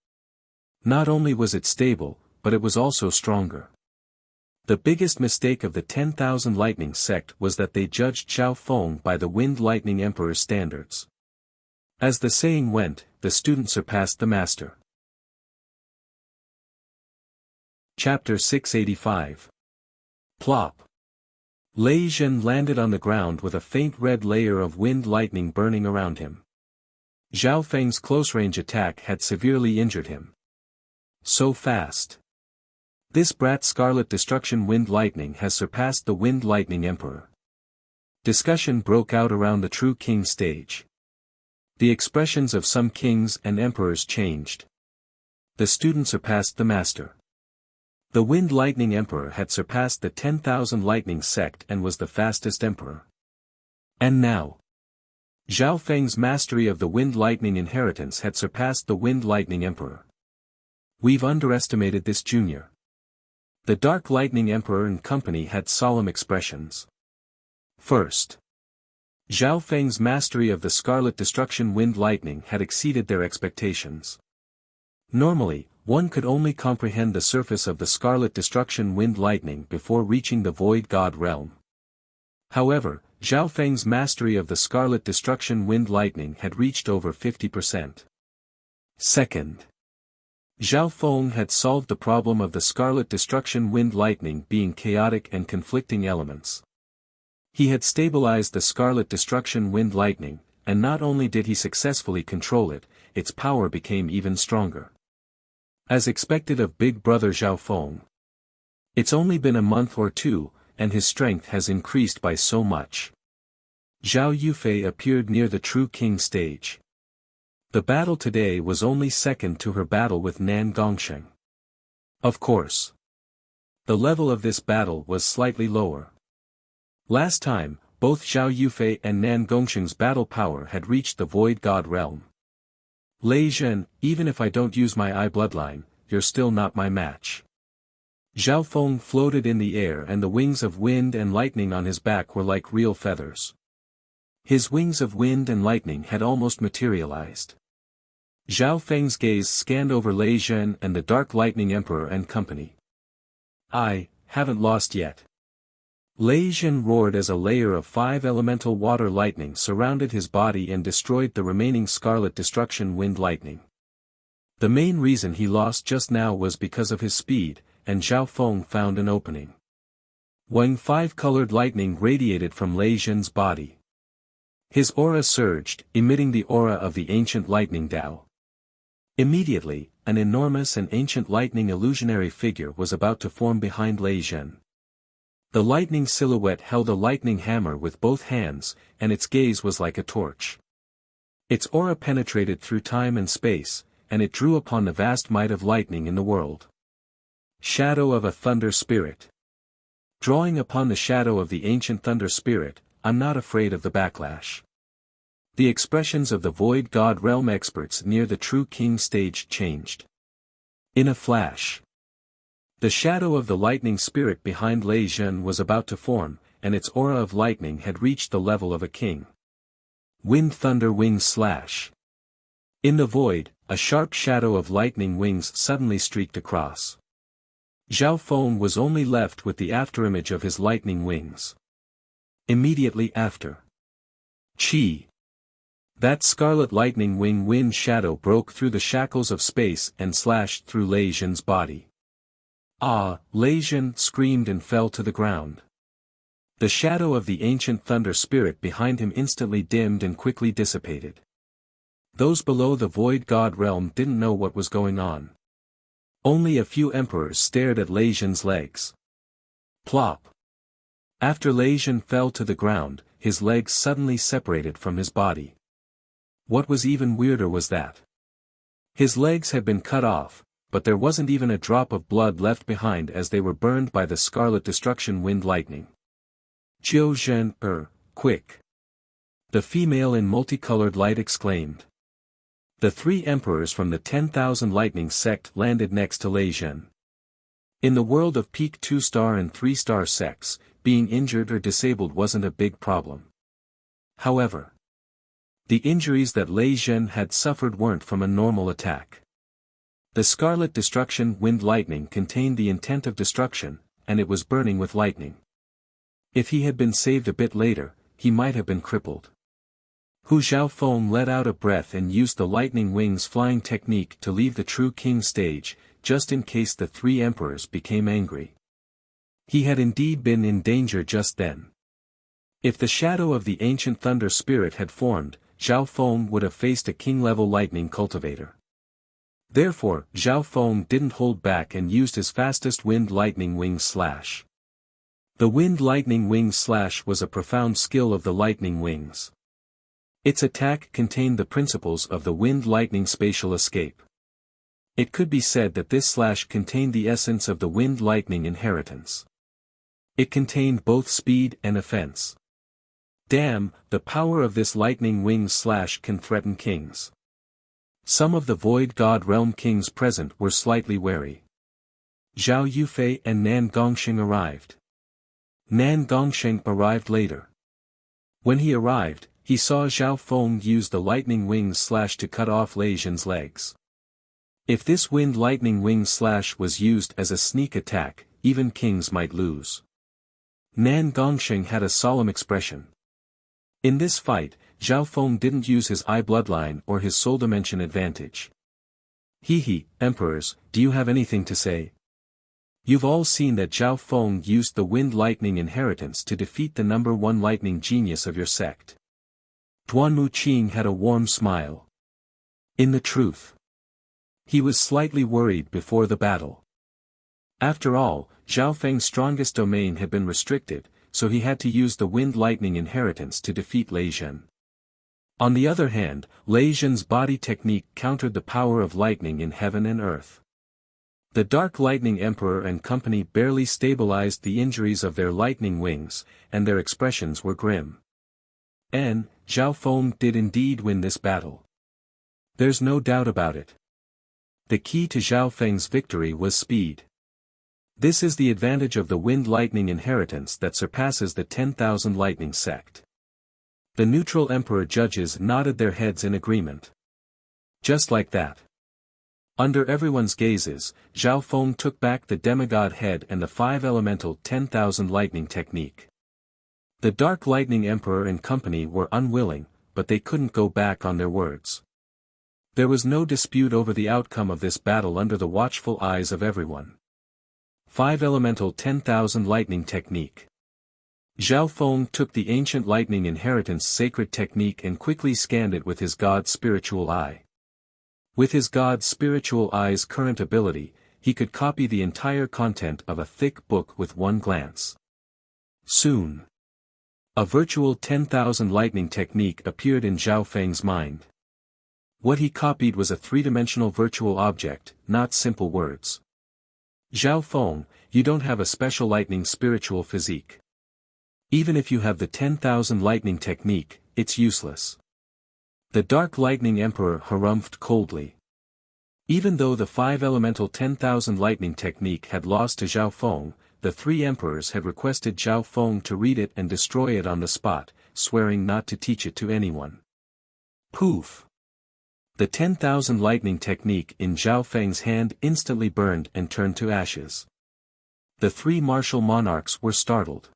Not only was it stable, but it was also stronger. The biggest mistake of the 10,000 Lightning sect was that they judged Zhao Feng by the Wind Lightning Emperor's standards. As the saying went, the student surpassed the master. Chapter 685. Plop. Lei Zhen landed on the ground with a faint red layer of wind lightning burning around him. Zhao Feng's close-range attack had severely injured him. So fast. This brat Scarlet Destruction Wind Lightning has surpassed the Wind Lightning Emperor. Discussion broke out around the True King stage. The expressions of some kings and emperors changed. The student surpassed the master. The Wind Lightning Emperor had surpassed the 10,000 Lightning sect and was the fastest emperor. And now, Zhao Feng's mastery of the Wind Lightning inheritance had surpassed the Wind Lightning Emperor. We've underestimated this junior. The Dark Lightning Emperor and company had solemn expressions. First, Zhao Feng's mastery of the Scarlet Destruction Wind Lightning had exceeded their expectations. Normally, one could only comprehend the surface of the Scarlet Destruction Wind Lightning before reaching the Void God realm. However, Zhao Feng's mastery of the Scarlet Destruction Wind Lightning had reached over 50%. Second, Zhao Feng had solved the problem of the Scarlet Destruction Wind Lightning being chaotic and conflicting elements. He had stabilized the Scarlet Destruction Wind Lightning, and not only did he successfully control it, its power became even stronger. As expected of Big Brother Zhao Feng. It's only been a month or two, and his strength has increased by so much. Zhao Yufei appeared near the True King stage. The battle today was only second to her battle with Nan Gongsheng. Of course, the level of this battle was slightly lower. Last time, both Zhao Yufei and Nan Gongsheng's battle power had reached the Void God realm. Lei Zhen, even if I don't use my eye bloodline, you're still not my match. Zhao Feng floated in the air and the wings of wind and lightning on his back were like real feathers. His wings of wind and lightning had almost materialized. Zhao Feng's gaze scanned over Lei Zhen and the Dark Lightning Emperor and company. I haven't lost yet. Lei Jin roared as a layer of 5 elemental water lightning surrounded his body and destroyed the remaining scarlet destruction wind lightning. The main reason he lost just now was because of his speed, and Zhao Feng found an opening. Wang 5-colored lightning radiated from Lei Jin's body. His aura surged, emitting the aura of the ancient lightning Dao. Immediately, an enormous and ancient lightning illusionary figure was about to form behind Lei Jin. The lightning silhouette held a lightning hammer with both hands, and its gaze was like a torch. Its aura penetrated through time and space, and it drew upon the vast might of lightning in the world. Shadow of a thunder spirit. Drawing upon the shadow of the ancient thunder spirit, I'm not afraid of the backlash. The expressions of the Void God Realm experts near the True King stage changed. In a flash. The shadow of the lightning spirit behind Lei Jin was about to form, and its aura of lightning had reached the level of a king. Wind thunder wings slash. In the void, a sharp shadow of lightning wings suddenly streaked across. Zhao Feng was only left with the afterimage of his lightning wings. Immediately after. Chi. That scarlet lightning wing wind shadow broke through the shackles of space and slashed through Lei Jin's body. Ah! Lei Jin screamed and fell to the ground. The shadow of the ancient thunder spirit behind him instantly dimmed and quickly dissipated. Those below the Void God realm didn't know what was going on. Only a few emperors stared at Lei Jin's legs. Plop! After Lei Jin fell to the ground, his legs suddenly separated from his body. What was even weirder was that his legs had been cut off, but there wasn't even a drop of blood left behind as they were burned by the scarlet destruction wind lightning. Jiu Zhen, quick! The female in multicolored light exclaimed. The 3 emperors from the 10,000 lightning sect landed next to Lei Jin. In the world of peak 2-star and 3-star sects, being injured or disabled wasn't a big problem. However, the injuries that Lei Jin had suffered weren't from a normal attack. The scarlet destruction wind lightning contained the intent of destruction, and it was burning with lightning. If he had been saved a bit later, he might have been crippled. Hu Zhaofeng let out a breath and used the lightning wings flying technique to leave the True King stage, just in case the 3 emperors became angry. He had indeed been in danger just then. If the shadow of the ancient thunder spirit had formed, Zhao Feng would have faced a king-level lightning cultivator. Therefore, Zhao Feng didn't hold back and used his fastest wind lightning wing slash. The wind lightning wing slash was a profound skill of the lightning wings. Its attack contained the principles of the wind lightning spatial escape. It could be said that this slash contained the essence of the wind lightning inheritance. It contained both speed and offense. Damn, the power of this lightning wing slash can threaten kings. Some of the Void God Realm kings present were slightly wary. Zhao Yufei and Nan Gongsheng arrived. Nan Gongsheng arrived later. When he arrived, he saw Zhao Feng use the lightning wing slash to cut off Lei Jin's legs. If this wind lightning wing slash was used as a sneak attack, even kings might lose. Nan Gongsheng had a solemn expression. In this fight, Zhao Feng didn't use his eye bloodline or his soul dimension advantage. Hehe, emperors, do you have anything to say? You've all seen that Zhao Feng used the wind lightning inheritance to defeat the number 1 lightning genius of your sect. Duanmu Qing had a warm smile. In the truth, he was slightly worried before the battle. After all, Zhao Feng's strongest domain had been restricted, so he had to use the wind lightning inheritance to defeat Lei Jin. On the other hand, Lei Jin's body technique countered the power of lightning in heaven and earth. The Dark Lightning Emperor and company barely stabilized the injuries of their lightning wings, and their expressions were grim. Zhao Feng did indeed win this battle. There's no doubt about it. The key to Zhao Feng's victory was speed. This is the advantage of the wind lightning inheritance that surpasses the 10,000 lightning sect. The neutral emperor judges nodded their heads in agreement. Just like that. Under everyone's gazes, Zhao Feng took back the demigod head and the 5 elemental 10,000 lightning technique. The Dark Lightning Emperor and company were unwilling, but they couldn't go back on their words. There was no dispute over the outcome of this battle under the watchful eyes of everyone. 5 Elemental 10,000 Lightning Technique. Zhao Feng took the ancient lightning inheritance sacred technique and quickly scanned it with his God's spiritual eye. With his God's spiritual eye's current ability, he could copy the entire content of a thick book with one glance. Soon, a virtual 10,000 lightning technique appeared in Zhao Feng's mind. What he copied was a three-dimensional virtual object, not simple words. Zhao Feng, you don't have a special lightning spiritual physique. Even if you have the 10,000 lightning technique, it's useless. The Dark Lightning Emperor harumphed coldly. Even though the 5 Elemental 10,000 lightning technique had lost to Zhao Feng, the 3 emperors had requested Zhao Feng to read it and destroy it on the spot, swearing not to teach it to anyone. Poof! The 10,000 lightning technique in Zhao Feng's hand instantly burned and turned to ashes. The 3 martial monarchs were startled.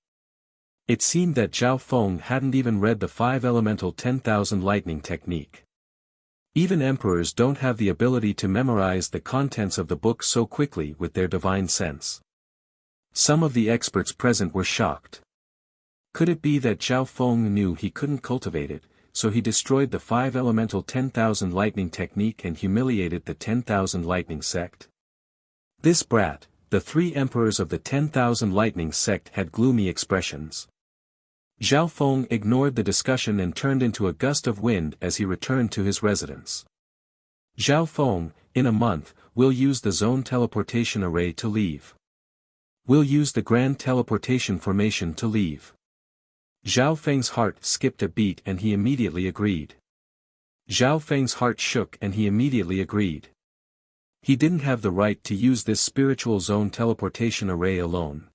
It seemed that Zhao Feng hadn't even read the 5 Elemental 10,000 lightning technique. Even emperors don't have the ability to memorize the contents of the book so quickly with their divine sense. Some of the experts present were shocked. Could it be that Zhao Feng knew he couldn't cultivate it, so he destroyed the 5 Elemental 10,000 lightning technique and humiliated the 10,000 lightning sect? This brat, the 3 emperors of the 10,000 lightning sect had gloomy expressions. Zhao Feng ignored the discussion and turned into a gust of wind as he returned to his residence. Zhao Feng, in a month, we'll use the zone teleportation array to leave. We'll use the grand teleportation formation to leave. Zhao Feng's heart skipped a beat and he immediately agreed. Zhao Feng's heart shook and he immediately agreed. He didn't have the right to use this spiritual zone teleportation array alone.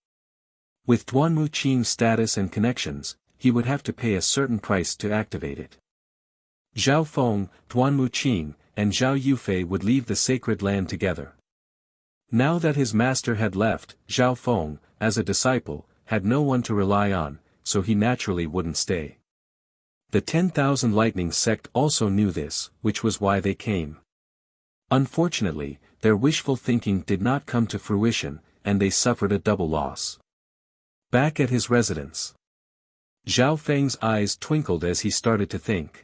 With Duanmu Qing's status and connections, he would have to pay a certain price to activate it. Zhao Feng, Duanmu Qing, and Zhao Yufei would leave the sacred land together. Now that his master had left, Zhao Feng, as a disciple, had no one to rely on, so he naturally wouldn't stay. The 10,000 lightning sect also knew this, which was why they came. Unfortunately, their wishful thinking did not come to fruition, and they suffered a double loss. Back at his residence, Zhao Feng's eyes twinkled as he started to think.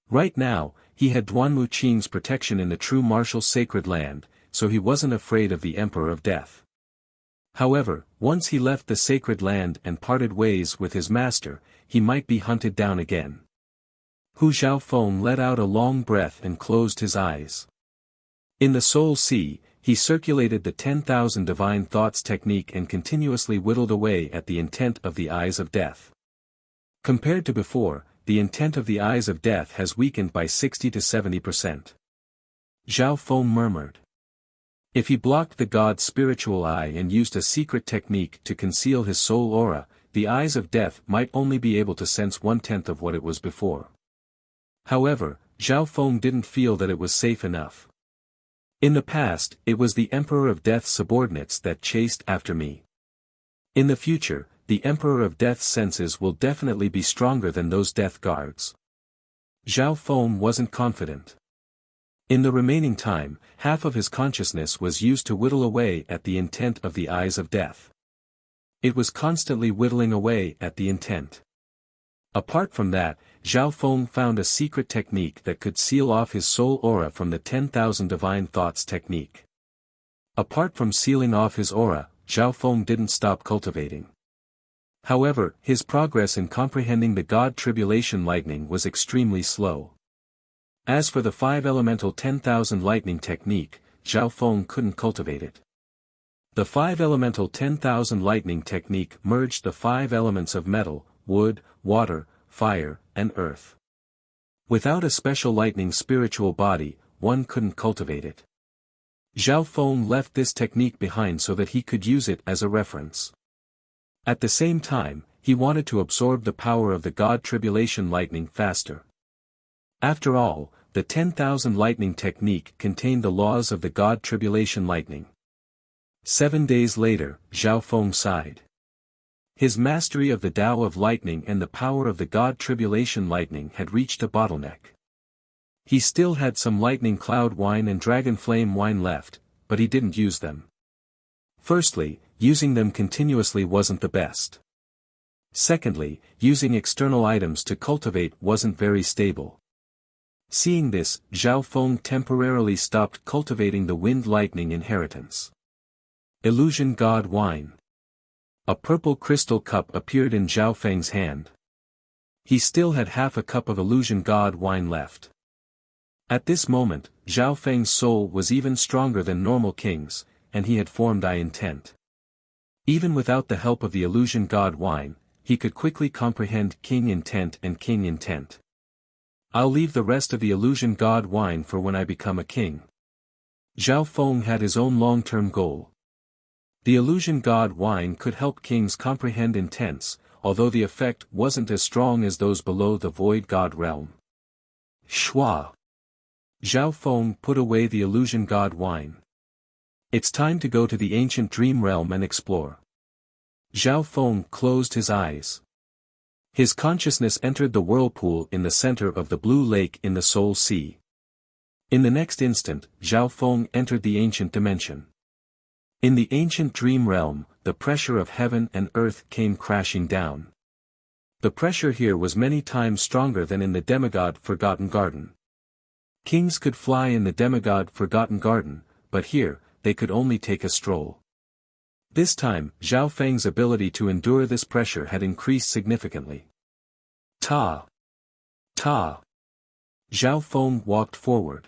Right now, he had Duanmu Qing's protection in the true martial sacred land, so he wasn't afraid of the Emperor of Death. However, once he left the sacred land and parted ways with his master, he might be hunted down again. Hu Zhaofeng let out a long breath and closed his eyes. In the Soul Sea, he circulated the 10,000 divine thoughts technique and continuously whittled away at the intent of the eyes of death. Compared to before, the intent of the eyes of death has weakened by 60 to 70%. Zhao Feng murmured. If he blocked the god's spiritual eye and used a secret technique to conceal his soul aura, the eyes of death might only be able to sense 1/10 of what it was before. However, Zhao Feng didn't feel that it was safe enough. In the past, it was the Emperor of Death's subordinates that chased after me. In the future, the Emperor of Death's senses will definitely be stronger than those death guards. Zhao Feng wasn't confident. In the remaining time, half of his consciousness was used to whittle away at the intent of the eyes of death. It was constantly whittling away at the intent. Apart from that, Zhao Feng found a secret technique that could seal off his soul aura from the 10,000 divine thoughts technique. Apart from sealing off his aura, Zhao Feng didn't stop cultivating. However, his progress in comprehending the God Tribulation Lightning was extremely slow. As for the 5 Elemental 10,000 Lightning technique, Zhao Feng couldn't cultivate it. The 5 Elemental 10,000 Lightning technique merged the 5 elements of metal, wood, water, fire, and earth. Without a special lightning spiritual body, one couldn't cultivate it. Zhao Feng left this technique behind so that he could use it as a reference. At the same time, he wanted to absorb the power of the God Tribulation Lightning faster. After all, the 10,000 Lightning technique contained the laws of the God Tribulation Lightning. 7 days later, Zhao Feng sighed. His mastery of the Tao of lightning and the power of the God Tribulation lightning had reached a bottleneck. He still had some lightning cloud wine and dragon flame wine left, but he didn't use them. Firstly, using them continuously wasn't the best. Secondly, using external items to cultivate wasn't very stable. Seeing this, Zhao Feng temporarily stopped cultivating the wind lightning inheritance. Illusion God Wine. A purple crystal cup appeared in Zhao Feng's hand. He still had half a cup of Illusion God Wine left. At this moment, Zhao Feng's soul was even stronger than normal kings, and he had formed I intent. Even without the help of the Illusion God Wine, he could quickly comprehend king intent and king intent. I'll leave the rest of the Illusion God Wine for when I become a king. Zhao Feng had his own long-term goal. The Illusion God Wine could help kings comprehend intents, although the effect wasn't as strong as those below the Void God realm. Shua. Zhao Feng put away the Illusion God Wine. It's time to go to the ancient dream realm and explore. Zhao Feng closed his eyes. His consciousness entered the whirlpool in the center of the blue lake in the Soul Sea. In the next instant, Zhao Feng entered the ancient dimension. In the ancient dream realm, the pressure of heaven and earth came crashing down. The pressure here was many times stronger than in the demigod Forgotten Garden. Kings could fly in the demigod Forgotten Garden, but here, they could only take a stroll. This time, Zhao Feng's ability to endure this pressure had increased significantly. Ta! Ta! Zhao Feng walked forward.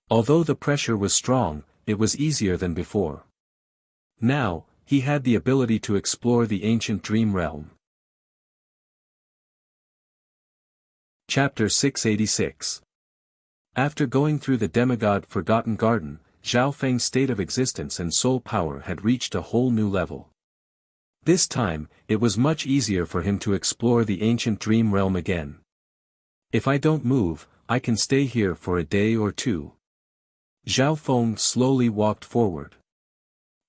Although the pressure was strong, it was easier than before. Now, he had the ability to explore the ancient dream realm. Chapter 686. After going through the demigod Forgotten Garden, Zhao Feng's state of existence and soul power had reached a whole new level. This time, it was much easier for him to explore the ancient dream realm again. If I don't move, I can stay here for a day or two. Zhao Feng slowly walked forward.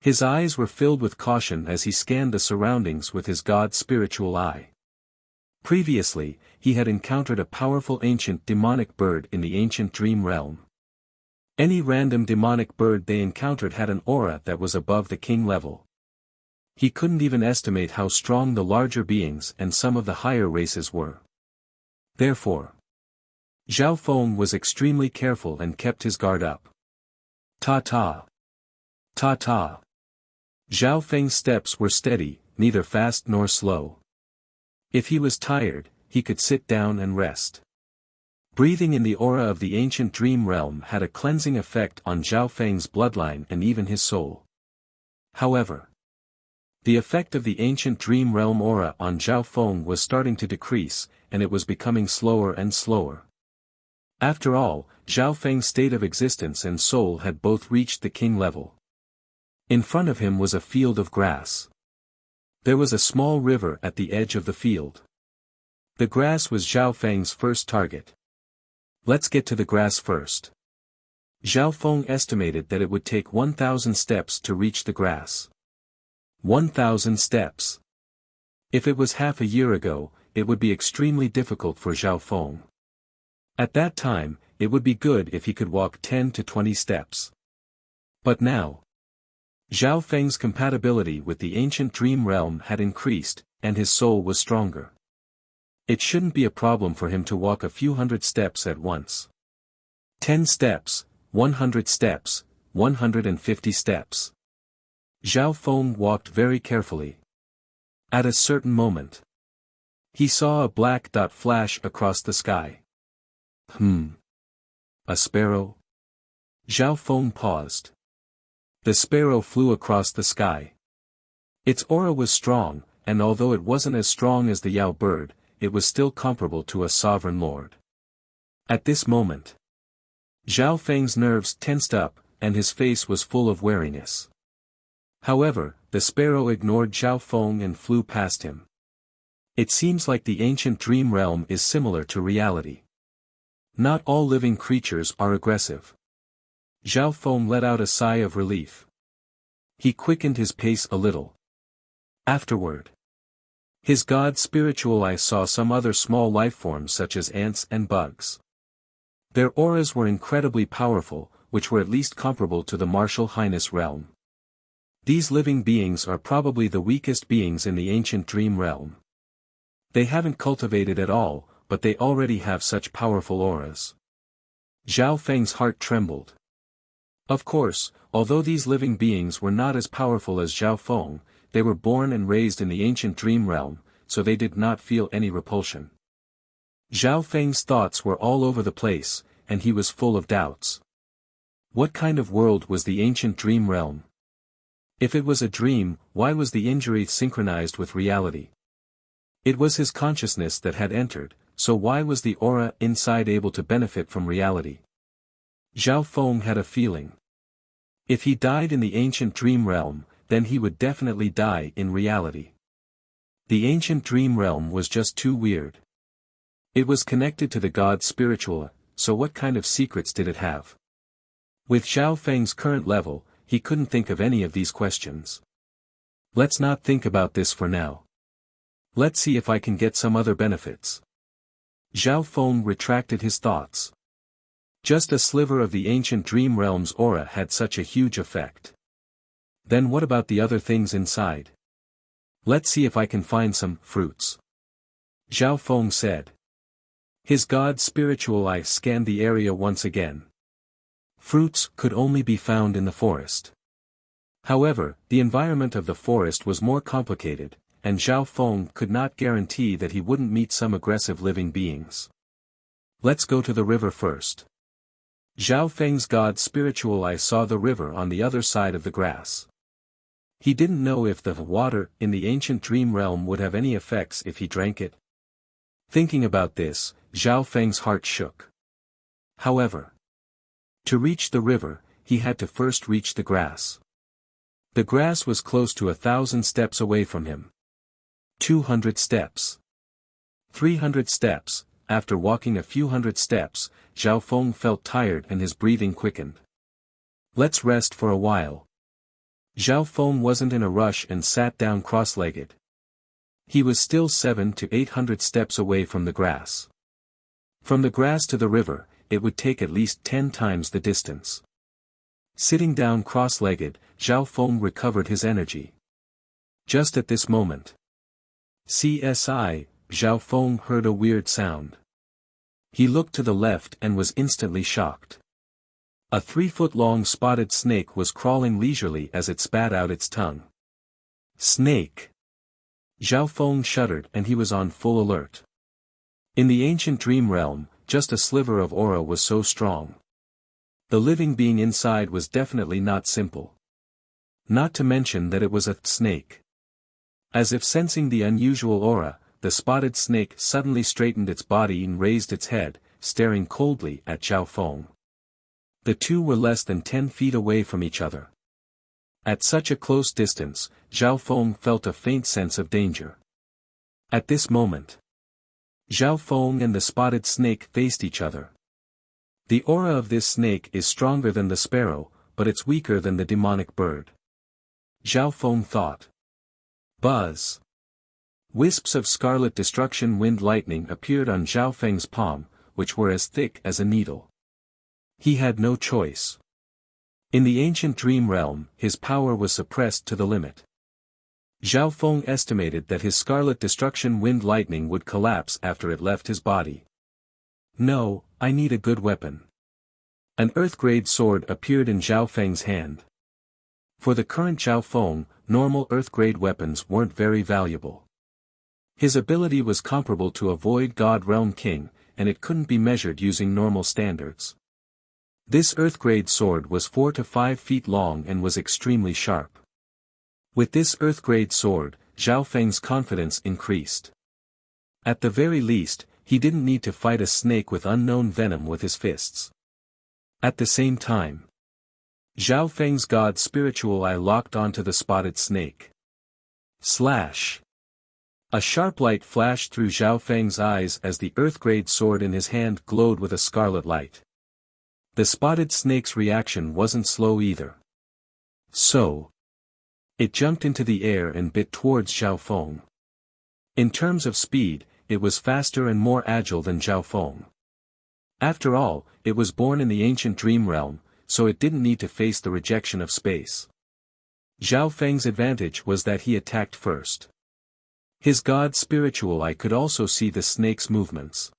His eyes were filled with caution as he scanned the surroundings with his God's spiritual eye. Previously, he had encountered a powerful ancient demonic bird in the ancient dream realm. Any random demonic bird they encountered had an aura that was above the king level. He couldn't even estimate how strong the larger beings and some of the higher races were. Therefore, Zhao Feng was extremely careful and kept his guard up. Ta-ta. Ta-ta. Zhao Feng's steps were steady, neither fast nor slow. If he was tired, he could sit down and rest. Breathing in the aura of the ancient dream realm had a cleansing effect on Zhao Feng's bloodline and even his soul. However, the effect of the ancient dream realm aura on Zhao Feng was starting to decrease, and it was becoming slower and slower. After all, Zhao Feng's state of existence and soul had both reached the king level. In front of him was a field of grass. There was a small river at the edge of the field. The grass was Zhao Feng's first target. Let's get to the grass first. Zhao Feng estimated that it would take 1,000 steps to reach the grass. 1,000 steps. If it was half a year ago, it would be extremely difficult for Zhao Feng. At that time, it would be good if he could walk 10 to 20 steps. But now, Zhao Feng's compatibility with the ancient dream realm had increased, and his soul was stronger. It shouldn't be a problem for him to walk a few hundred steps at once. 10 steps, 100 steps, 150 steps. Zhao Feng walked very carefully. At a certain moment, he saw a black dot flash across the sky. A sparrow? Zhao Feng paused. The sparrow flew across the sky. Its aura was strong, and although it wasn't as strong as the Yao bird, it was still comparable to a sovereign lord. At this moment, Zhao Feng's nerves tensed up, and his face was full of wariness. However, the sparrow ignored Zhao Feng and flew past him. It seems like the ancient dream realm is similar to reality. Not all living creatures are aggressive. Zhao Feng let out a sigh of relief. He quickened his pace a little. Afterward, His god's spiritual eye saw some other small lifeforms such as ants and bugs. Their auras were incredibly powerful, which were at least comparable to the martial highness realm. These living beings are probably the weakest beings in the ancient dream realm. They haven't cultivated at all, but they already have such powerful auras. Zhao Feng's heart trembled. Of course, although these living beings were not as powerful as Zhao Feng, they were born and raised in the ancient dream realm, so they did not feel any repulsion. Zhao Feng's thoughts were all over the place, and he was full of doubts. What kind of world was the ancient dream realm? If it was a dream, why was the injury synchronized with reality? It was his consciousness that had entered, so why was the aura inside able to benefit from reality? Zhao Feng had a feeling. If he died in the ancient dream realm, then he would definitely die in reality. The ancient dream realm was just too weird. It was connected to the god's spiritual, so what kind of secrets did it have? With Zhao Feng's current level, he couldn't think of any of these questions. Let's not think about this for now. Let's see if I can get some other benefits. Zhao Feng retracted his thoughts. Just a sliver of the ancient dream realm's aura had such a huge effect. Then what about the other things inside? Let's see if I can find some fruits. Zhao Feng said. His god's spiritual eye scanned the area once again. Fruits could only be found in the forest. However, the environment of the forest was more complicated, and Zhao Feng could not guarantee that he wouldn't meet some aggressive living beings. Let's go to the river first. Zhao Feng's god's spiritual eye saw the river on the other side of the grass. He didn't know if the water in the ancient dream realm would have any effects if he drank it. Thinking about this, Zhao Feng's heart shook. However, to reach the river, he had to first reach the grass. The grass was close to 1,000 steps away from him. 200 steps. 300 steps. After walking a few hundred steps, Zhao Feng felt tired and his breathing quickened. Let's rest for a while. Zhao Feng wasn't in a rush and sat down cross-legged. He was still 700 to 800 steps away from the grass. From the grass to the river, it would take at least 10 times the distance. Sitting down cross-legged, Zhao Feng recovered his energy. Just at this moment. Zhao Feng heard a weird sound. He looked to the left and was instantly shocked. A 3-foot-long spotted snake was crawling leisurely as it spat out its tongue. Snake! Zhao Feng shuddered and he was on full alert. In the ancient dream realm, just a sliver of aura was so strong. The living being inside was definitely not simple. Not to mention that it was a snake. As if sensing the unusual aura, the spotted snake suddenly straightened its body and raised its head, staring coldly at Zhao Feng. The two were less than 10 feet away from each other. At such a close distance, Zhao Feng felt a faint sense of danger. At this moment, Zhao Feng and the spotted snake faced each other. The aura of this snake is stronger than the sparrow, but it's weaker than the demonic bird. Zhao Feng thought. Buzz! Wisps of scarlet destruction wind lightning appeared on Zhao Feng's palm, which were as thick as a needle. He had no choice. In the ancient dream realm, his power was suppressed to the limit. Zhao Feng estimated that his scarlet destruction wind lightning would collapse after it left his body. No, I need a good weapon. An earth-grade sword appeared in Zhao Feng's hand. For the current Zhao Feng, normal earth-grade weapons weren't very valuable. His ability was comparable to a Void God Realm King, and it couldn't be measured using normal standards. This earth-grade sword was 4 to 5 feet long and was extremely sharp. With this earth-grade sword, Zhao Feng's confidence increased. At the very least, he didn't need to fight a snake with unknown venom with his fists. At the same time, Zhao Feng's god's spiritual eye locked onto the spotted snake. Slash! A sharp light flashed through Zhao Feng's eyes as the earth-grade sword in his hand glowed with a scarlet light. The spotted snake's reaction wasn't slow either. So, it jumped into the air and bit towards Zhao Feng. In terms of speed, it was faster and more agile than Zhao Feng. After all, it was born in the ancient dream realm, so it didn't need to face the rejection of space. Zhao Feng's advantage was that he attacked first. His god spiritual eye could also see the snake's movements.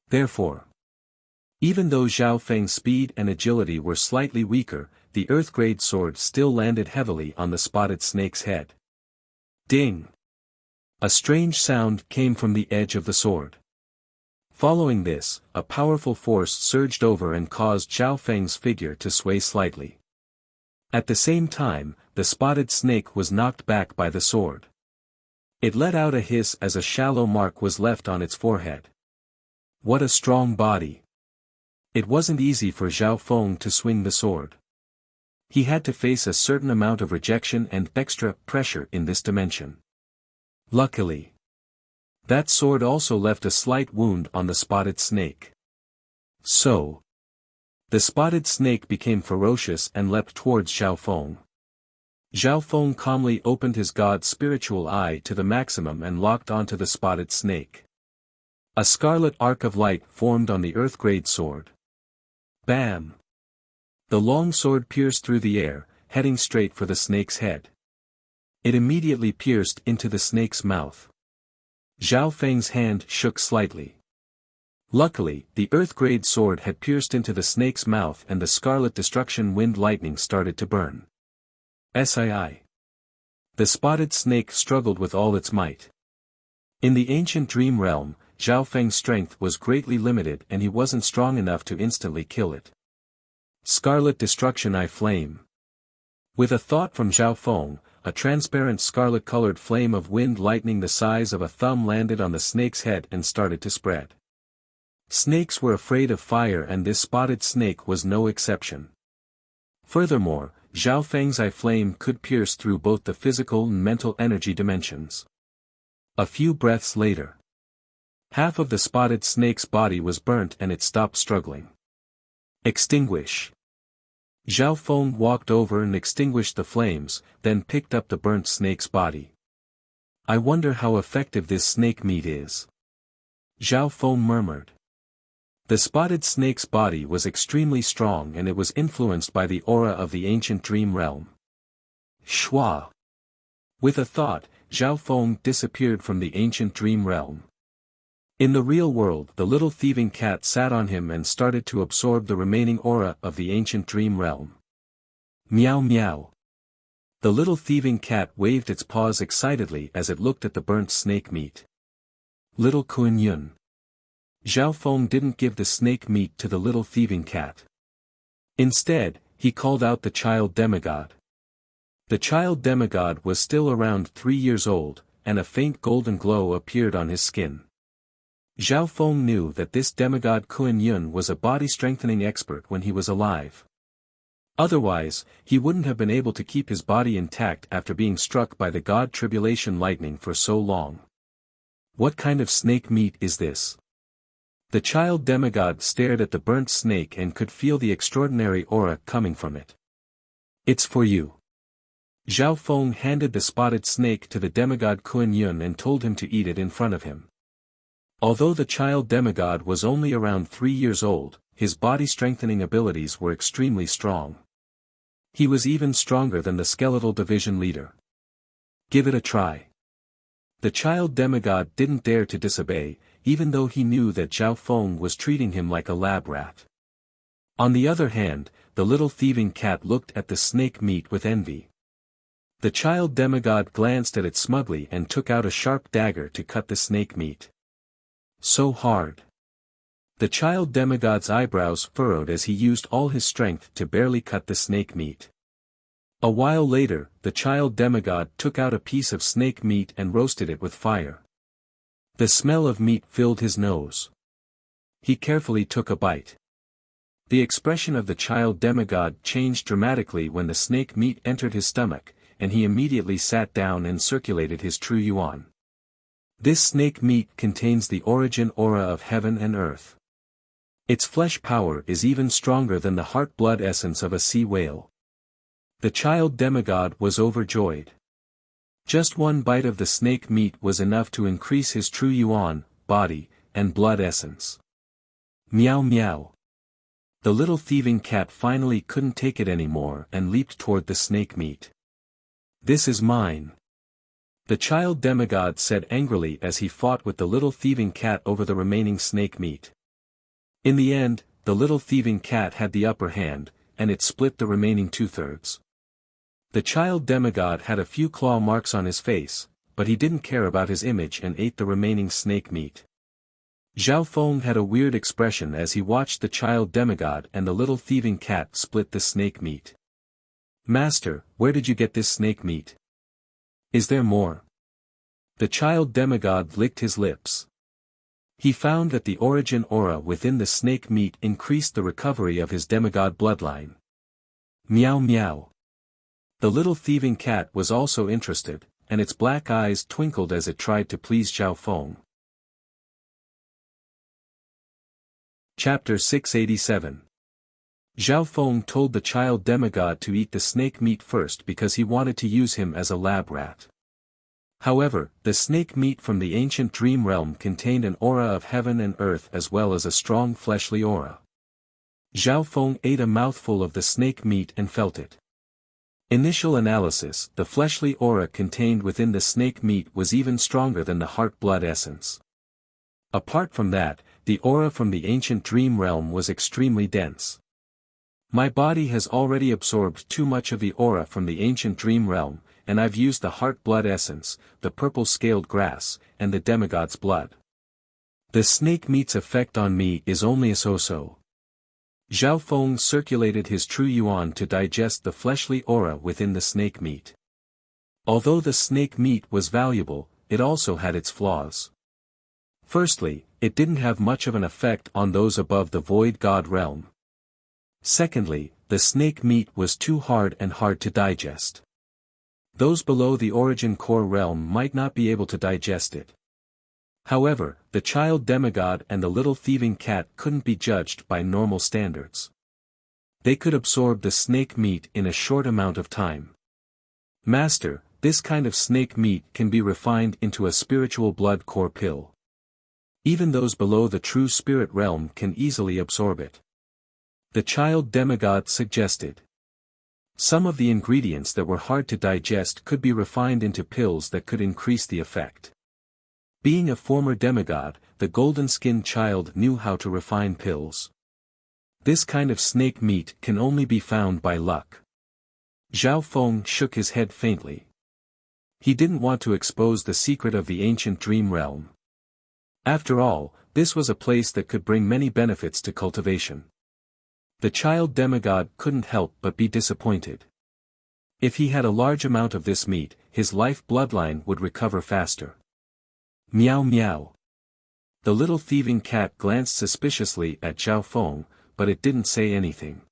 Therefore, even though Zhao Feng's speed and agility were slightly weaker, the earth-grade sword still landed heavily on the spotted snake's head. Ding! A strange sound came from the edge of the sword. Following this, a powerful force surged over and caused Zhao Feng's figure to sway slightly. At the same time, the spotted snake was knocked back by the sword. It let out a hiss as a shallow mark was left on its forehead. What a strong body! It wasn't easy for Zhao Feng to swing the sword. He had to face a certain amount of rejection and extra pressure in this dimension. Luckily, that sword also left a slight wound on the spotted snake. So, the spotted snake became ferocious and leapt towards Zhao Feng. Zhao Feng calmly opened his god's spiritual eye to the maximum and locked onto the spotted snake. A scarlet arc of light formed on the earth-grade sword. Bam! The long sword pierced through the air, heading straight for the snake's head. It immediately pierced into the snake's mouth. Zhao Feng's hand shook slightly. Luckily, the earth-grade sword had pierced into the snake's mouth and the scarlet destruction wind lightning started to burn. Sii. The spotted snake struggled with all its might. In the ancient dream realm, Zhao Feng's strength was greatly limited and he wasn't strong enough to instantly kill it. Scarlet destruction eye flame. With a thought from Zhao Feng, a transparent scarlet-colored flame of wind lightning the size of a thumb landed on the snake's head and started to spread. Snakes were afraid of fire and this spotted snake was no exception. Furthermore, Zhao Feng's eye flame could pierce through both the physical and mental energy dimensions. A few breaths later, half of the spotted snake's body was burnt and it stopped struggling. Extinguish. Zhao Feng walked over and extinguished the flames, then picked up the burnt snake's body. I wonder how effective this snake meat is. Zhao Feng murmured. The spotted snake's body was extremely strong and it was influenced by the aura of the ancient dream realm. Shua. With a thought, Zhao Feng disappeared from the ancient dream realm. In the real world, the little thieving cat sat on him and started to absorb the remaining aura of the ancient dream realm. Meow meow. The little thieving cat waved its paws excitedly as it looked at the burnt snake meat. Little Kun Yun. Zhao Feng didn't give the snake meat to the little thieving cat. Instead, he called out the child demigod. The child demigod was still around 3 years old, and a faint golden glow appeared on his skin. Zhao Feng knew that this demigod Kun Yun was a body-strengthening expert when he was alive. Otherwise, he wouldn't have been able to keep his body intact after being struck by the god tribulation lightning for so long. What kind of snake meat is this? The child demigod stared at the burnt snake and could feel the extraordinary aura coming from it. It's for you. Zhao Feng handed the spotted snake to the demigod Kun Yun and told him to eat it in front of him. Although the child demigod was only around 3 years old, his body-strengthening abilities were extremely strong. He was even stronger than the skeletal division leader. Give it a try. The child demigod didn't dare to disobey, even though he knew that Zhao Feng was treating him like a lab rat. On the other hand, the little thieving cat looked at the snake meat with envy. The child demigod glanced at it smugly and took out a sharp dagger to cut the snake meat. So hard. The child demigod's eyebrows furrowed as he used all his strength to barely cut the snake meat. A while later, the child demigod took out a piece of snake meat and roasted it with fire. The smell of meat filled his nose. He carefully took a bite. The expression of the child demigod changed dramatically when the snake meat entered his stomach, and he immediately sat down and circulated his true yuan. This snake meat contains the origin aura of heaven and earth. Its flesh power is even stronger than the heart-blood essence of a sea whale. The child demigod was overjoyed. Just one bite of the snake meat was enough to increase his true yuan, body, and blood essence. Meow meow. The little thieving cat finally couldn't take it anymore and leaped toward the snake meat. This is mine. The child demigod said angrily as he fought with the little thieving cat over the remaining snake meat. In the end, the little thieving cat had the upper hand, and it split the remaining 2/3. The child demigod had a few claw marks on his face, but he didn't care about his image and ate the remaining snake meat. Zhao Feng had a weird expression as he watched the child demigod and the little thieving cat split the snake meat. Master, where did you get this snake meat? Is there more? The child demigod licked his lips. He found that the origin aura within the snake meat increased the recovery of his demigod bloodline. Meow meow. The little thieving cat was also interested, and its black eyes twinkled as it tried to please Zhao Feng. Chapter 687. Zhao Feng told the child demigod to eat the snake meat first because he wanted to use him as a lab rat. However, the snake meat from the ancient dream realm contained an aura of heaven and earth as well as a strong fleshly aura. Zhao Feng ate a mouthful of the snake meat and felt it. Initial analysis: the fleshly aura contained within the snake meat was even stronger than the heart-blood essence. Apart from that, the aura from the ancient dream realm was extremely dense. My body has already absorbed too much of the aura from the ancient dream realm, and I've used the heart-blood essence, the purple-scaled grass, and the demigod's blood. The snake meat's effect on me is only a so-so. Zhao Feng circulated his true yuan to digest the fleshly aura within the snake meat. Although the snake meat was valuable, it also had its flaws. Firstly, it didn't have much of an effect on those above the void god realm. Secondly, the snake meat was too hard to digest. Those below the origin core realm might not be able to digest it. However, the child demigod and the little thieving cat couldn't be judged by normal standards. They could absorb the snake meat in a short amount of time. Master, this kind of snake meat can be refined into a spiritual blood core pill. Even those below the true spirit realm can easily absorb it. The child demigod suggested. Some of the ingredients that were hard to digest could be refined into pills that could increase the effect. Being a former demigod, the golden-skinned child knew how to refine pills. This kind of snake meat can only be found by luck. Zhao Feng shook his head faintly. He didn't want to expose the secret of the ancient dream realm. After all, this was a place that could bring many benefits to cultivation. The child demigod couldn't help but be disappointed. If he had a large amount of this meat, his life bloodline would recover faster. Meow meow. The little thieving cat glanced suspiciously at Zhao Feng, but it didn't say anything.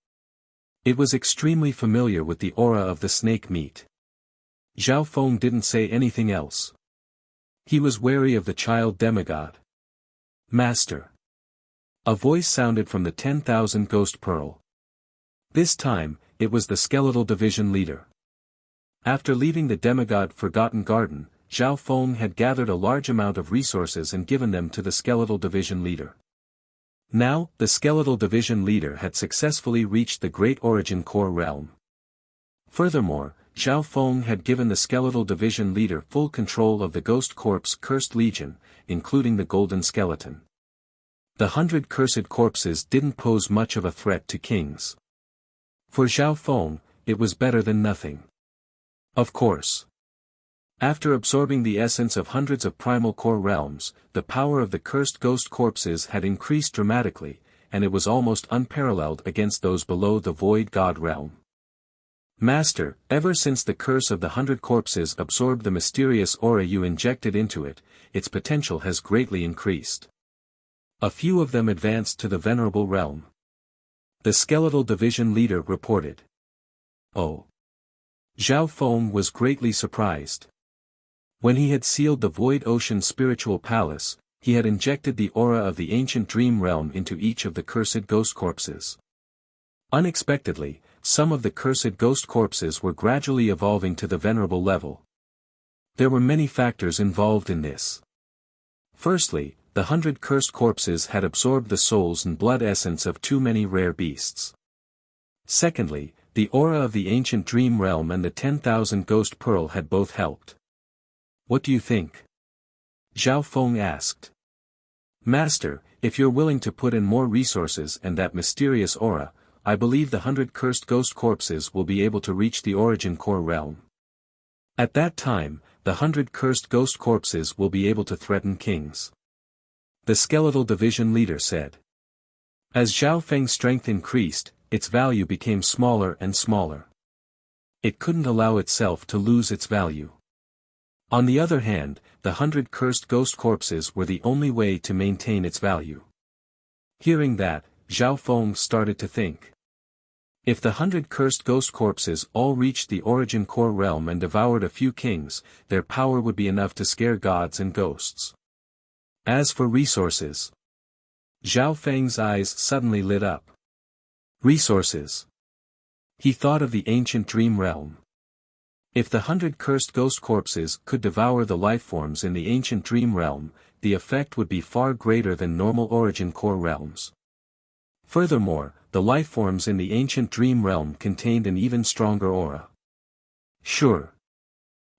It was extremely familiar with the aura of the snake meat. Zhao Feng didn't say anything else. He was wary of the child demigod. Master. A voice sounded from the 10,000 Ghost Pearl. This time, it was the skeletal division leader. After leaving the demigod Forgotten Garden, Zhao Feng had gathered a large amount of resources and given them to the skeletal division leader. Now, the skeletal division leader had successfully reached the Great Origin Core realm. Furthermore, Zhao Feng had given the skeletal division leader full control of the Ghost Corpse Cursed Legion, including the Golden Skeleton. The 100 cursed corpses didn't pose much of a threat to kings. For Zhao Feng, it was better than nothing. Of course. After absorbing the essence of hundreds of primal core realms, the power of the cursed ghost corpses had increased dramatically, and it was almost unparalleled against those below the void god realm. Master, ever since the curse of the 100 corpses absorbed the mysterious aura you injected into it, its potential has greatly increased. A few of them advanced to the venerable realm. The skeletal division leader reported. Oh. Zhao Feng was greatly surprised. When he had sealed the Void Ocean Spiritual Palace, he had injected the aura of the ancient dream realm into each of the cursed ghost corpses. Unexpectedly, some of the cursed ghost corpses were gradually evolving to the venerable level. There were many factors involved in this. Firstly, the 100 cursed corpses had absorbed the souls and blood essence of too many rare beasts. Secondly, the aura of the ancient dream realm and the 10,000 ghost pearl had both helped. What do you think? Zhao Feng asked. Master, if you're willing to put in more resources and that mysterious aura, I believe the 100 cursed ghost corpses will be able to reach the origin core realm. At that time, the 100 cursed ghost corpses will be able to threaten kings. The skeletal division leader said. As Zhao Feng's strength increased, its value became smaller and smaller. It couldn't allow itself to lose its value. On the other hand, the 100 cursed ghost corpses were the only way to maintain its value. Hearing that, Zhao Feng started to think. If the 100 cursed ghost corpses all reached the origin core realm and devoured a few kings, their power would be enough to scare gods and ghosts. As for resources, Zhao Feng's eyes suddenly lit up. Resources. He thought of the ancient dream realm. If the 100 cursed ghost corpses could devour the lifeforms in the ancient dream realm, the effect would be far greater than normal origin core realms. Furthermore, the lifeforms in the ancient dream realm contained an even stronger aura. Sure.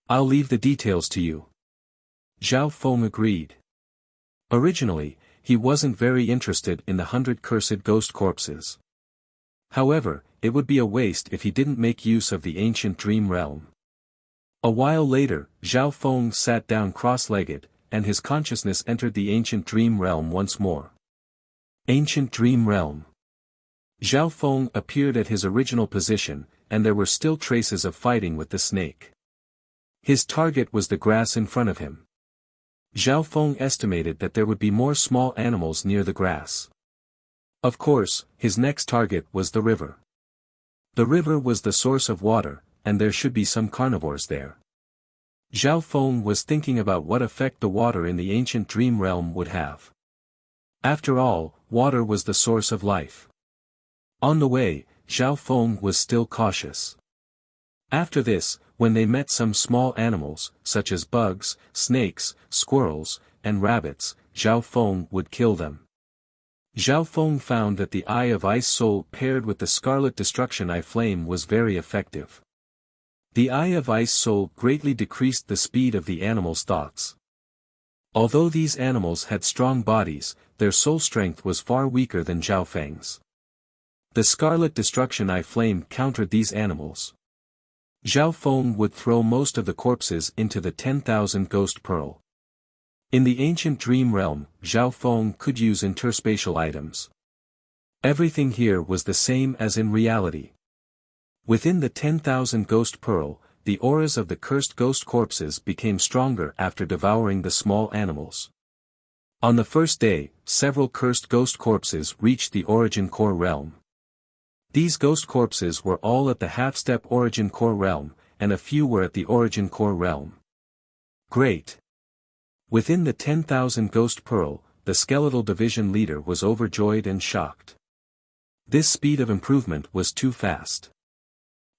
I'll leave the details to you. Zhao Feng agreed. Originally, he wasn't very interested in the 100 cursed ghost corpses. However, it would be a waste if he didn't make use of the ancient dream realm. A while later, Zhao Feng sat down cross-legged, and his consciousness entered the ancient dream realm once more. Ancient dream realm. Zhao Feng appeared at his original position, and there were still traces of fighting with the snake. His target was the grass in front of him. Zhao Feng estimated that there would be more small animals near the grass. Of course, his next target was the river. The river was the source of water, and there should be some carnivores there. Zhao Feng was thinking about what effect the water in the ancient dream realm would have. After all, water was the source of life. On the way, Zhao Feng was still cautious. After this, when they met some small animals, such as bugs, snakes, squirrels, and rabbits, Zhao Feng would kill them. Zhao Feng found that the Eye of Ice Soul paired with the Scarlet Destruction Eye Flame was very effective. The Eye of Ice Soul greatly decreased the speed of the animals' thoughts. Although these animals had strong bodies, their soul strength was far weaker than Zhao Feng's. The Scarlet Destruction Eye Flame countered these animals. Zhao Feng would throw most of the corpses into the 10,000 ghost pearl. In the ancient dream realm, Zhao Feng could use interspatial items. Everything here was the same as in reality. Within the 10,000 ghost pearl, the auras of the cursed ghost corpses became stronger after devouring the small animals. On the first day, several cursed ghost corpses reached the origin core realm. These ghost corpses were all at the half-step origin core realm, and a few were at the origin core realm. Great! Within the 10,000 ghost pearl, the skeletal division leader was overjoyed and shocked. This speed of improvement was too fast.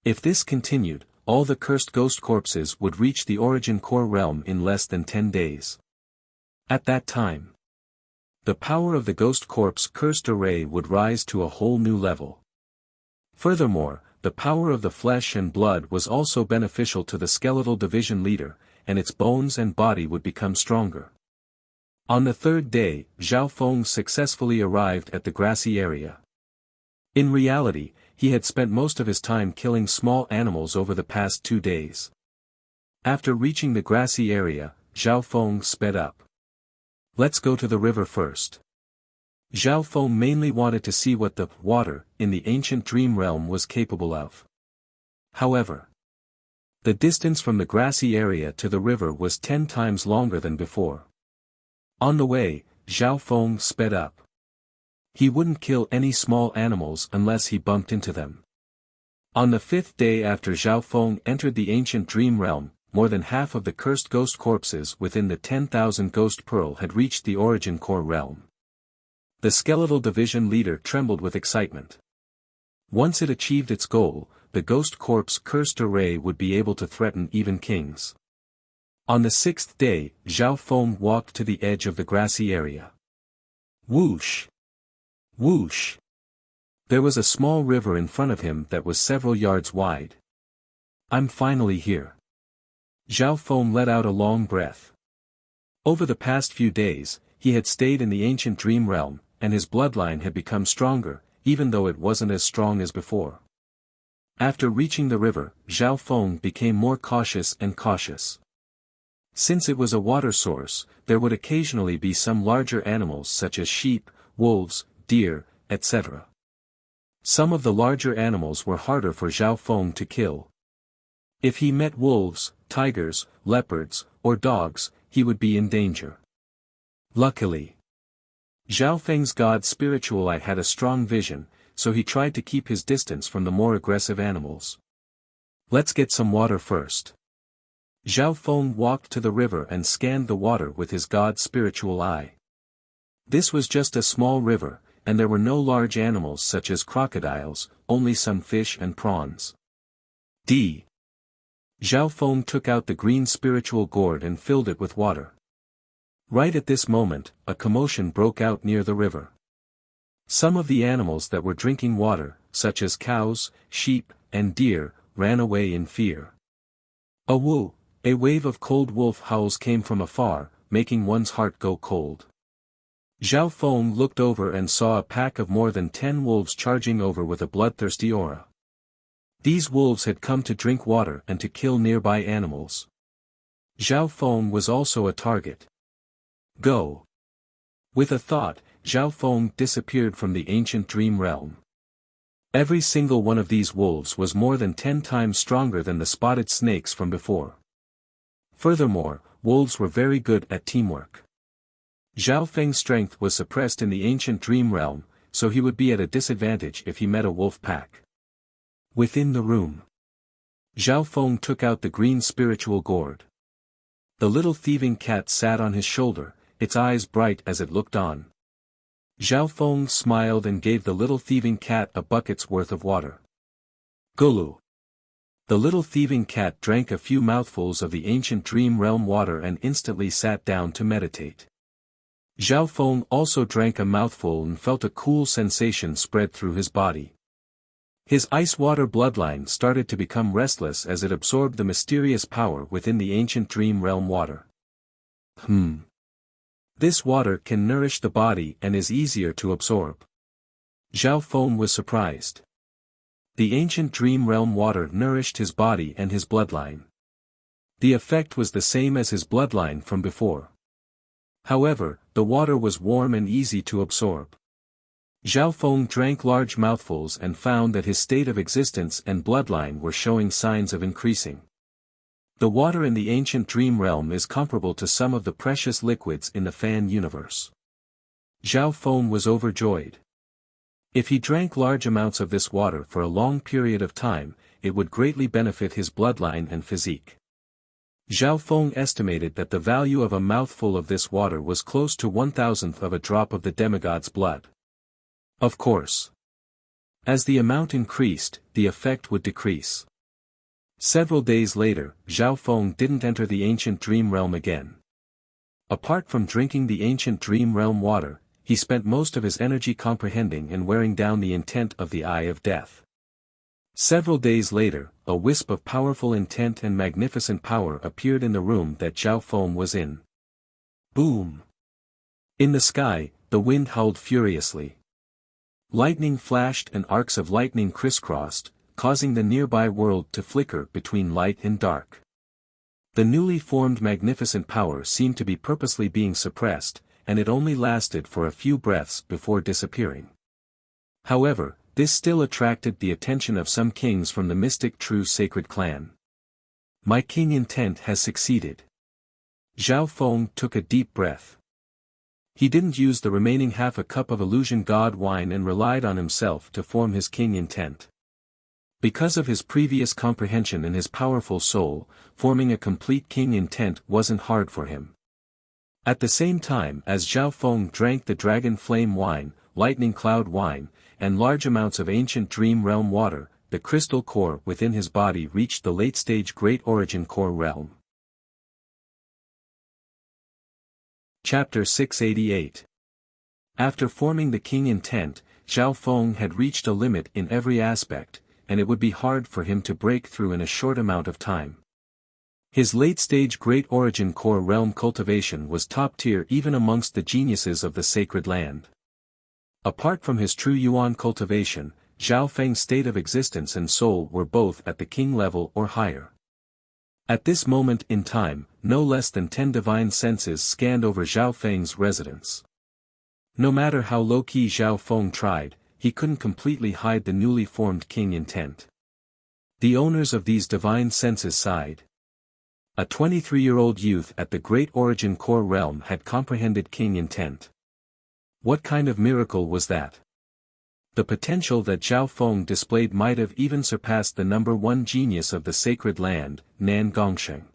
If this continued, all the cursed ghost corpses would reach the origin core realm in less than 10 days. At that time, the power of the ghost corpse cursed array would rise to a whole new level. Furthermore, the power of the flesh and blood was also beneficial to the skeletal division leader, and its bones and body would become stronger. On the third day, Zhao Feng successfully arrived at the grassy area. In reality, he had spent most of his time killing small animals over the past 2 days. After reaching the grassy area, Zhao Feng sped up. Let's go to the river first. Zhao Feng mainly wanted to see what the water in the ancient dream realm was capable of. However, the distance from the grassy area to the river was 10 times longer than before. On the way, Zhao Feng sped up. He wouldn't kill any small animals unless he bumped into them. On the 5th day after Zhao Feng entered the ancient dream realm, more than half of the cursed ghost corpses within the 10,000 ghost pearl had reached the origin core realm. The skeletal division leader trembled with excitement. Once it achieved its goal, the ghost corpse cursed array would be able to threaten even kings. On the 6th day, Zhao Feng walked to the edge of the grassy area. Whoosh! Whoosh! There was a small river in front of him that was several yards wide. I'm finally here. Zhao Feng let out a long breath. Over the past few days, he had stayed in the ancient dream realm, and his bloodline had become stronger, even though it wasn't as strong as before. After reaching the river, Zhao Feng became more cautious and cautious. Since it was a water source, there would occasionally be some larger animals such as sheep, wolves, deer, etc. Some of the larger animals were harder for Zhao Feng to kill. If he met wolves, tigers, leopards, or dogs, he would be in danger. Luckily, Zhao Feng's god spiritual eye had a strong vision, so he tried to keep his distance from the more aggressive animals. Let's get some water first. Zhao Feng walked to the river and scanned the water with his god spiritual eye. This was just a small river, and there were no large animals such as crocodiles, only some fish and prawns. Zhao Feng took out the green spiritual gourd and filled it with water. Right at this moment, a commotion broke out near the river. Some of the animals that were drinking water, such as cows, sheep, and deer, ran away in fear. A wave of cold wolf howls came from afar, making one's heart go cold. Zhao Feng looked over and saw a pack of more than 10 wolves charging over with a bloodthirsty aura. These wolves had come to drink water and to kill nearby animals. Zhao Feng was also a target. Go! With a thought, Zhao Feng disappeared from the ancient dream realm. Every single one of these wolves was more than 10 times stronger than the spotted snakes from before. Furthermore, wolves were very good at teamwork. Zhao Feng's strength was suppressed in the ancient dream realm, so he would be at a disadvantage if he met a wolf pack. Within the room, Zhao Feng took out the green spiritual gourd. The little thieving cat sat on his shoulder, its eyes bright as it looked on. Zhao Feng smiled and gave the little thieving cat a bucket's worth of water. Gulu! The little thieving cat drank a few mouthfuls of the ancient dream realm water and instantly sat down to meditate. Zhao Feng also drank a mouthful and felt a cool sensation spread through his body. His ice water bloodline started to become restless as it absorbed the mysterious power within the ancient dream realm water. This water can nourish the body and is easier to absorb. Zhao Feng was surprised. The ancient dream realm water nourished his body and his bloodline. The effect was the same as his bloodline from before. However, the water was warm and easy to absorb. Zhao Feng drank large mouthfuls and found that his state of existence and bloodline were showing signs of increasing. The water in the ancient dream realm is comparable to some of the precious liquids in the fan universe. Zhao Feng was overjoyed. If he drank large amounts of this water for a long period of time, it would greatly benefit his bloodline and physique. Zhao Feng estimated that the value of a mouthful of this water was close to 1,000th of a drop of the demigod's blood. Of course, as the amount increased, the effect would decrease. Several days later, Zhao Feng didn't enter the ancient dream realm again. Apart from drinking the ancient dream realm water, he spent most of his energy comprehending and wearing down the intent of the Eye of Death. Several days later, a wisp of powerful intent and magnificent power appeared in the room that Zhao Feng was in. Boom! In the sky, the wind howled furiously. Lightning flashed and arcs of lightning crisscrossed, causing the nearby world to flicker between light and dark. The newly formed magnificent power seemed to be purposely being suppressed, and it only lasted for a few breaths before disappearing. However, this still attracted the attention of some kings from the mystic True Sacred clan. My king intent has succeeded. Zhao Feng took a deep breath. He didn't use the remaining half a cup of illusion god wine and relied on himself to form his king intent. Because of his previous comprehension in his powerful soul, forming a complete king intent wasn't hard for him. At the same time as Zhao Feng drank the dragon flame wine, lightning cloud wine, and large amounts of ancient dream realm water, the crystal core within his body reached the late-stage great origin core realm. Chapter 688. After forming the king intent, Zhao Feng had reached a limit in every aspect, and it would be hard for him to break through in a short amount of time. His late-stage Great Origin Core realm cultivation was top-tier even amongst the geniuses of the sacred land. Apart from his true Yuan cultivation, Zhao Feng's state of existence and soul were both at the king level or higher. At this moment in time, no less than 10 divine senses scanned over Zhao Feng's residence. No matter how low-key Zhao Feng tried, he couldn't completely hide the newly formed king intent. The owners of these divine senses sighed. A 23-year-old youth at the Great Origin Core realm had comprehended king intent. What kind of miracle was that? The potential that Zhao Feng displayed might have even surpassed the number one genius of the sacred land, Nan Gongsheng.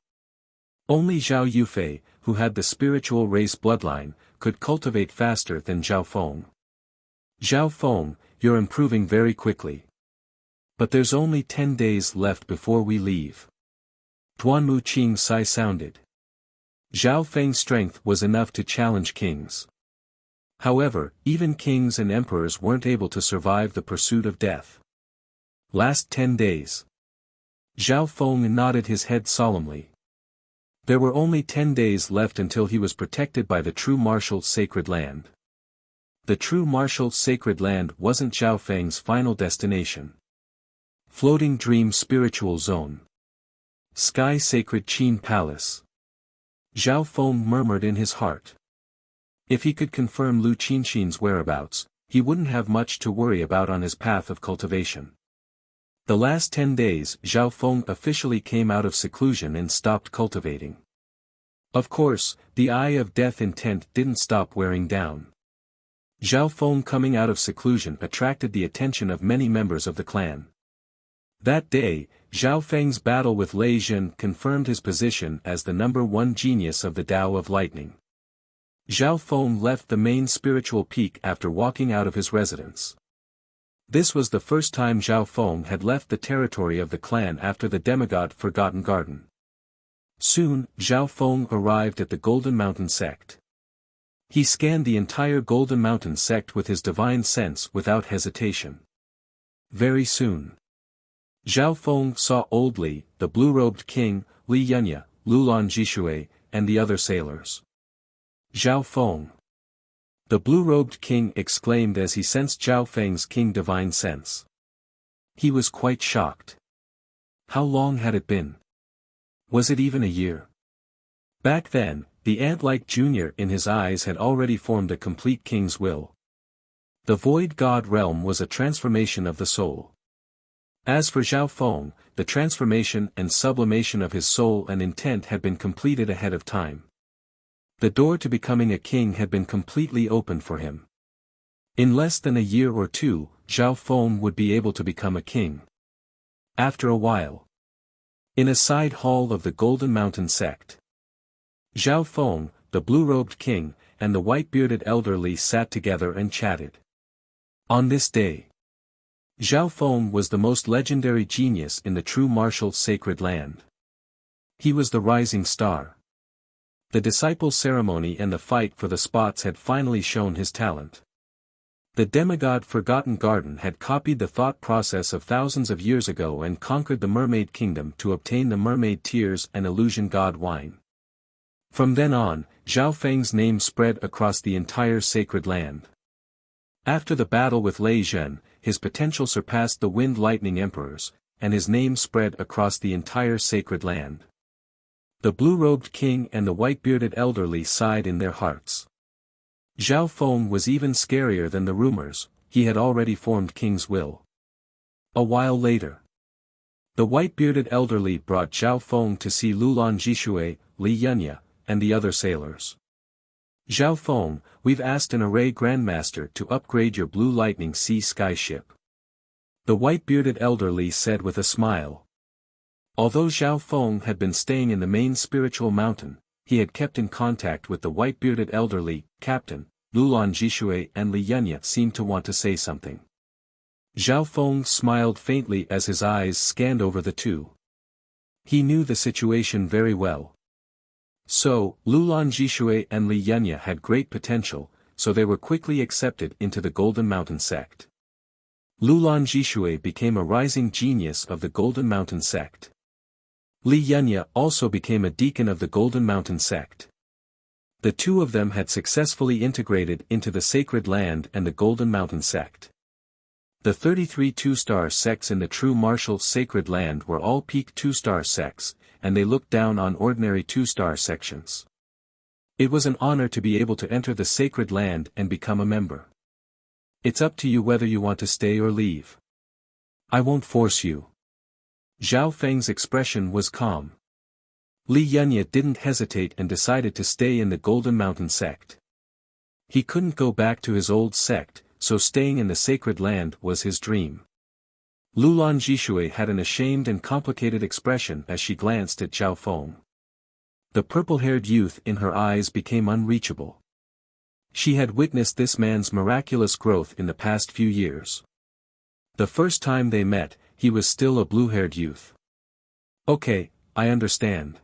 Only Zhao Yufei, who had the spiritual race bloodline, could cultivate faster than Zhao Feng. Zhao Feng, you're improving very quickly. But there's only 10 days left before we leave. Duanmu Qing Sai sounded. Zhao Feng's strength was enough to challenge kings. However, even kings and emperors weren't able to survive the pursuit of death. Last 10 days. Zhao Feng nodded his head solemnly. There were only 10 days left until he was protected by the true martial sacred land. The true martial sacred land wasn't Zhao Feng's final destination. Floating Dream Spiritual Zone. Sky Sacred Qin Palace. Zhao Feng murmured in his heart. If he could confirm Lu Qinxin's whereabouts, he wouldn't have much to worry about on his path of cultivation. The last 10 days Zhao Feng officially came out of seclusion and stopped cultivating. Of course, the eye of death intent didn't stop wearing down. Zhao Feng coming out of seclusion attracted the attention of many members of the clan. That day, Zhao Feng's battle with Lei Zhen confirmed his position as the number one genius of the Tao of Lightning. Zhao Feng left the main spiritual peak after walking out of his residence. This was the first time Zhao Feng had left the territory of the clan after the demigod Forgotten Garden. Soon, Zhao Feng arrived at the Golden Mountain sect. He scanned the entire Golden Mountain sect with his divine sense without hesitation. Very soon. Zhao Feng saw Old Li, the blue-robed king, Li Yunya, Lulan Jishui, and the other sailors. Zhao Feng. The blue-robed king exclaimed as he sensed Zhao Feng's king divine sense. He was quite shocked. How long had it been? Was it even a year? Back then, the ant-like junior in his eyes had already formed a complete king's will. The void god realm was a transformation of the soul. As for Zhao Feng, the transformation and sublimation of his soul and intent had been completed ahead of time. The door to becoming a king had been completely opened for him. In less than a year or two, Zhao Feng would be able to become a king. After a while. In a side hall of the Golden Mountain sect. Zhao Feng, the blue-robed king, and the white-bearded elderly sat together and chatted. On this day, Zhao Feng was the most legendary genius in the true martial sacred land. He was the rising star. The disciple ceremony and the fight for the spots had finally shown his talent. The demigod Forgotten Garden had copied the thought process of thousands of years ago and conquered the mermaid kingdom to obtain the mermaid tears and illusion god wine. From then on, Zhao Feng's name spread across the entire sacred land. After the battle with Lei Zhen, his potential surpassed the Wind Lightning Emperors, and his name spread across the entire sacred land. The blue-robed king and the white-bearded elderly sighed in their hearts. Zhao Feng was even scarier than the rumors, he had already formed king's will. A while later. The white-bearded elderly brought Zhao Feng to see Lulan Jishui, Li Yunya, and the other sailors. Zhao Feng, we've asked an array grandmaster to upgrade your Blue Lightning Sea Sky ship. The white-bearded elderly said with a smile. Although Zhao Feng had been staying in the main spiritual mountain, he had kept in contact with the white-bearded elderly, Captain, Lulan Jishui and Li Yunya seemed to want to say something. Zhao Feng smiled faintly as his eyes scanned over the two. He knew the situation very well. So, Lulan Jishui and Li Yunya had great potential, so they were quickly accepted into the Golden Mountain sect. Lulan Jishui became a rising genius of the Golden Mountain sect. Li Yunya also became a deacon of the Golden Mountain sect. The two of them had successfully integrated into the Sacred Land and the Golden Mountain sect. The 33 two-star sects in the true martial Sacred Land were all peak two-star sects, and they looked down on ordinary two-star sections. It was an honor to be able to enter the Sacred Land and become a member. It's up to you whether you want to stay or leave. I won't force you. Zhao Feng's expression was calm. Li Yunya didn't hesitate and decided to stay in the Golden Mountain sect. He couldn't go back to his old sect, so staying in the Sacred Land was his dream. Lulan Jishui had an ashamed and complicated expression as she glanced at Zhao Feng. The purple-haired youth in her eyes became unreachable. She had witnessed this man's miraculous growth in the past few years. The first time they met, he was still a blue-haired youth. Okay, I understand.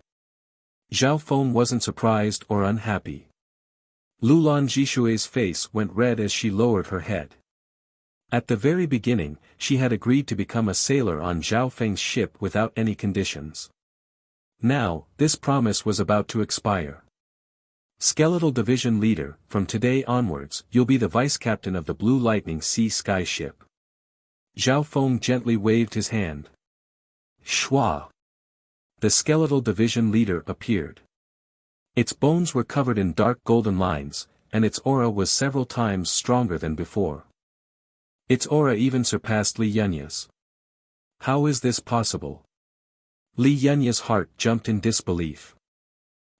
Zhao Feng wasn't surprised or unhappy. Lulan Jishui's face went red as she lowered her head. At the very beginning, she had agreed to become a sailor on Zhao Feng's ship without any conditions. Now, this promise was about to expire. Skeletal Division Leader, from today onwards, you'll be the vice-captain of the Blue Lightning Sea Sky ship. Zhao Feng gently waved his hand. Shua! The Skeletal Division Leader appeared. Its bones were covered in dark golden lines, and its aura was several times stronger than before. Its aura even surpassed Li Yunya's. How is this possible? Li Yunya's heart jumped in disbelief.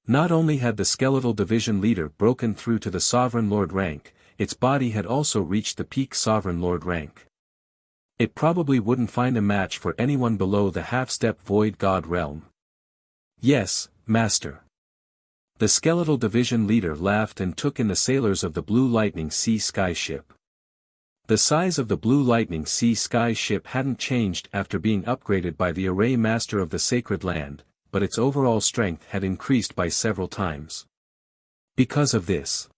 Not only had the Skeletal Division Leader broken through to the Sovereign Lord rank, its body had also reached the peak Sovereign Lord rank. It probably wouldn't find a match for anyone below the half-step Void God realm. Yes, Master. The Skeletal Division Leader laughed and took in the sailors of the Blue Lightning Sea Sky ship. The size of the Blue Lightning Sea Sky ship hadn't changed after being upgraded by the Array Master of the Sacred Land, but its overall strength had increased by several times. Because of this,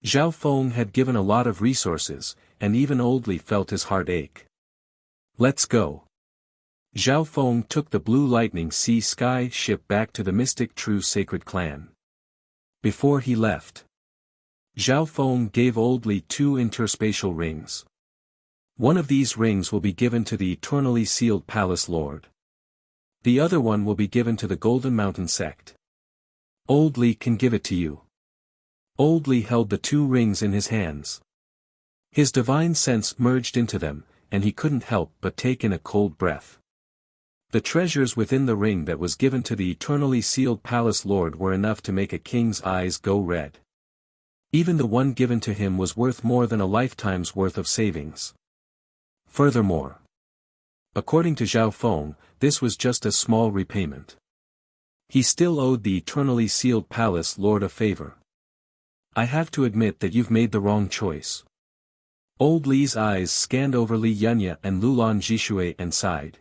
Zhao Feng had given a lot of resources, and even Old Li felt his heart ache. Let's go. Zhao Feng took the Blue Lightning Sea Sky ship back to the Mystic True Sacred Clan. Before he left, Zhao Feng gave Old Li 2 interspatial rings. One of these rings will be given to the eternally sealed Palace Lord. The other one will be given to the Golden Mountain sect. Old Li can give it to you. Old Li held the 2 rings in his hands. His divine sense merged into them, and he couldn't help but take in a cold breath. The treasures within the ring that was given to the eternally sealed Palace Lord were enough to make a king's eyes go red. Even the one given to him was worth more than a lifetime's worth of savings. Furthermore, according to Zhao Feng, this was just a small repayment. He still owed the eternally sealed Palace Lord a favor. I have to admit that you've made the wrong choice. Old Li's eyes scanned over Li Yunya and Lulan Jishui and sighed.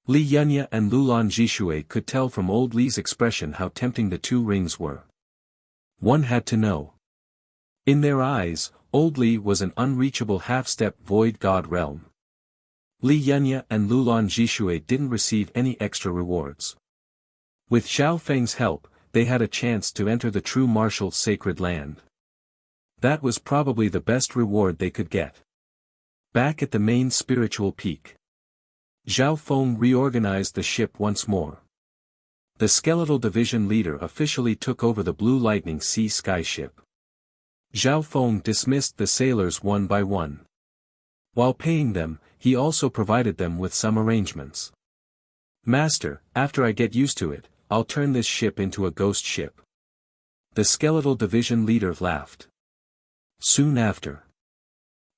Li Yunya and Lulan Jishui could tell from Old Li's expression how tempting the 2 rings were. One had to know. In their eyes, Old Li was an unreachable half-step Void God realm. Li Yunya and Lulan Jishui didn't receive any extra rewards. With Zhao Feng's help, they had a chance to enter the true martial Sacred Land. That was probably the best reward they could get. Back at the main spiritual peak, Zhao Feng reorganized the ship once more. The Skeletal Division Leader officially took over the Blue Lightning Sea Sky ship. Zhao Feng dismissed the sailors one by one. While paying them, he also provided them with some arrangements. Master, after I get used to it, I'll turn this ship into a ghost ship. The Skeletal Division Leader laughed. Soon after,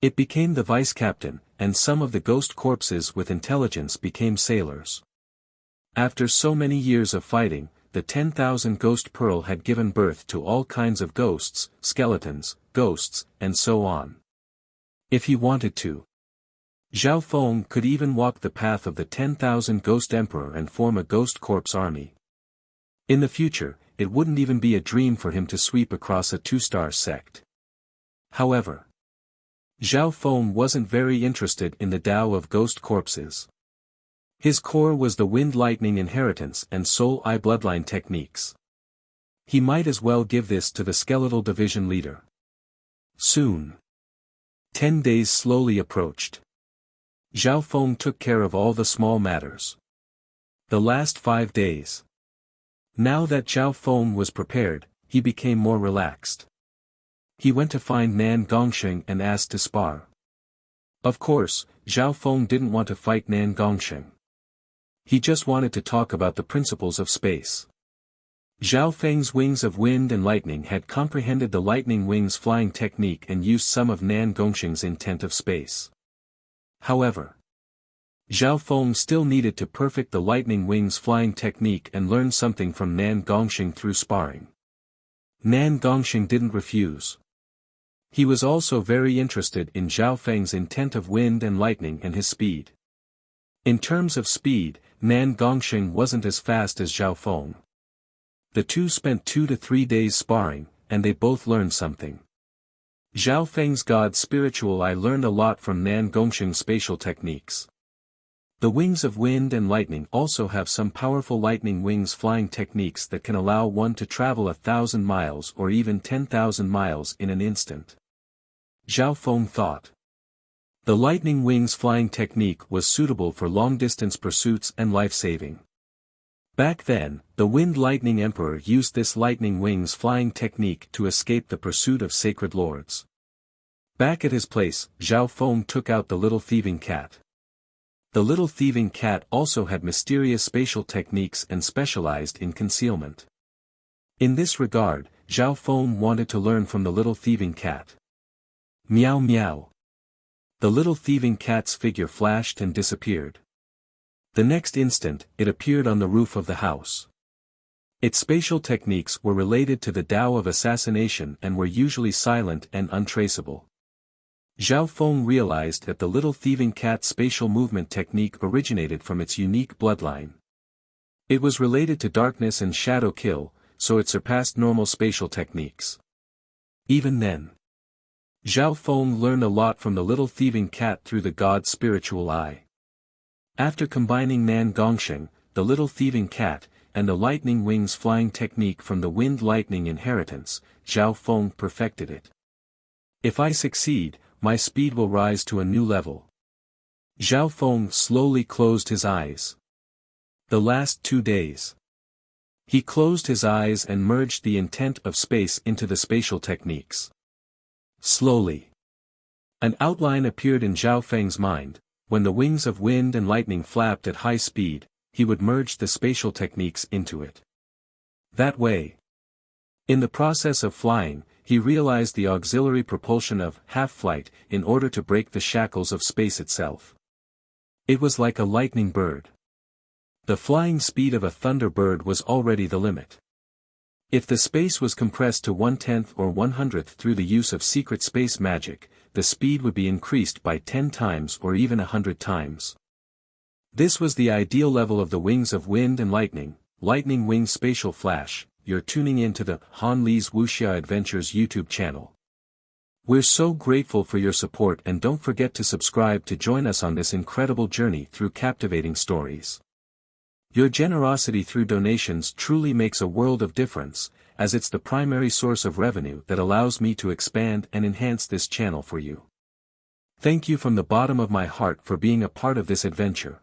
it became the vice-captain, and some of the ghost corpses with intelligence became sailors. After so many years of fighting, the 10,000 Ghost Pearl had given birth to all kinds of ghosts, skeletons, ghosts, and so on. If he wanted to, Zhao Feng could even walk the path of the 10,000 Ghost Emperor and form a Ghost Corpse army. In the future, it wouldn't even be a dream for him to sweep across a two-star sect. However, Zhao Feng wasn't very interested in the Tao of ghost corpses. His core was the wind-lightning inheritance and soul-eye bloodline techniques. He might as well give this to the skeletal division leader. Soon, 10 days slowly approached. Zhao Feng took care of all the small matters. The last 5 days. Now that Zhao Feng was prepared, he became more relaxed. He went to find Nan Gongsheng and asked to spar. Of course, Zhao Feng didn't want to fight Nan Gongsheng. He just wanted to talk about the principles of space. Zhao Feng's wings of wind and lightning had comprehended the lightning wings flying technique and used some of Nan Gongsheng's intent of space. However, Zhao Feng still needed to perfect the lightning wings flying technique and learn something from Nan Gongsheng through sparring. Nan Gongsheng didn't refuse. He was also very interested in Zhao Feng's intent of wind and lightning and his speed. In terms of speed, Nan Gongsheng wasn't as fast as Zhao Feng. The two spent 2 to 3 days sparring, and they both learned something. Zhao Feng's god spiritual eye learned a lot from Nan Gongsheng's spatial techniques. The wings of wind and lightning also have some powerful lightning wings flying techniques that can allow one to travel 1,000 miles or even 10,000 miles in an instant. Zhao Feng thought. The lightning wings flying technique was suitable for long-distance pursuits and life-saving. Back then, the Wind Lightning Emperor used this lightning wings flying technique to escape the pursuit of sacred lords. Back at his place, Zhao Feng took out the little thieving cat. The little thieving cat also had mysterious spatial techniques and specialized in concealment. In this regard, Zhao Feng wanted to learn from the little thieving cat. Meow meow. The little thieving cat's figure flashed and disappeared. The next instant, it appeared on the roof of the house. Its spatial techniques were related to the Tao of assassination and were usually silent and untraceable. Zhao Feng realized that the little thieving cat's spatial movement technique originated from its unique bloodline. It was related to darkness and shadow kill, so it surpassed normal spatial techniques. Even then, Zhao Feng learned a lot from the little thieving cat through the god's spiritual eye. After combining Nan Gongsheng, the little thieving cat, and the lightning wings flying technique from the wind lightning inheritance, Zhao Feng perfected it. If I succeed, my speed will rise to a new level. Zhao Feng slowly closed his eyes. The last 2 days. He closed his eyes and merged the intent of space into the spatial techniques. Slowly, an outline appeared in Zhao Feng's mind. When the wings of wind and lightning flapped at high speed, he would merge the spatial techniques into it. That way, in the process of flying, he realized the auxiliary propulsion of half-flight in order to break the shackles of space itself. It was like a lightning bird. The flying speed of a thunderbird was already the limit. If the space was compressed to 1/10 or 1/100th through the use of secret space magic, the speed would be increased by 10 times or even 100 times. This was the ideal level of the wings of wind and lightning wing spatial flash. You're tuning in to the Han Li's Wuxia Adventures YouTube channel. We're so grateful for your support, and don't forget to subscribe to join us on this incredible journey through captivating stories. Your generosity through donations truly makes a world of difference, as it's the primary source of revenue that allows me to expand and enhance this channel for you. Thank you from the bottom of my heart for being a part of this adventure.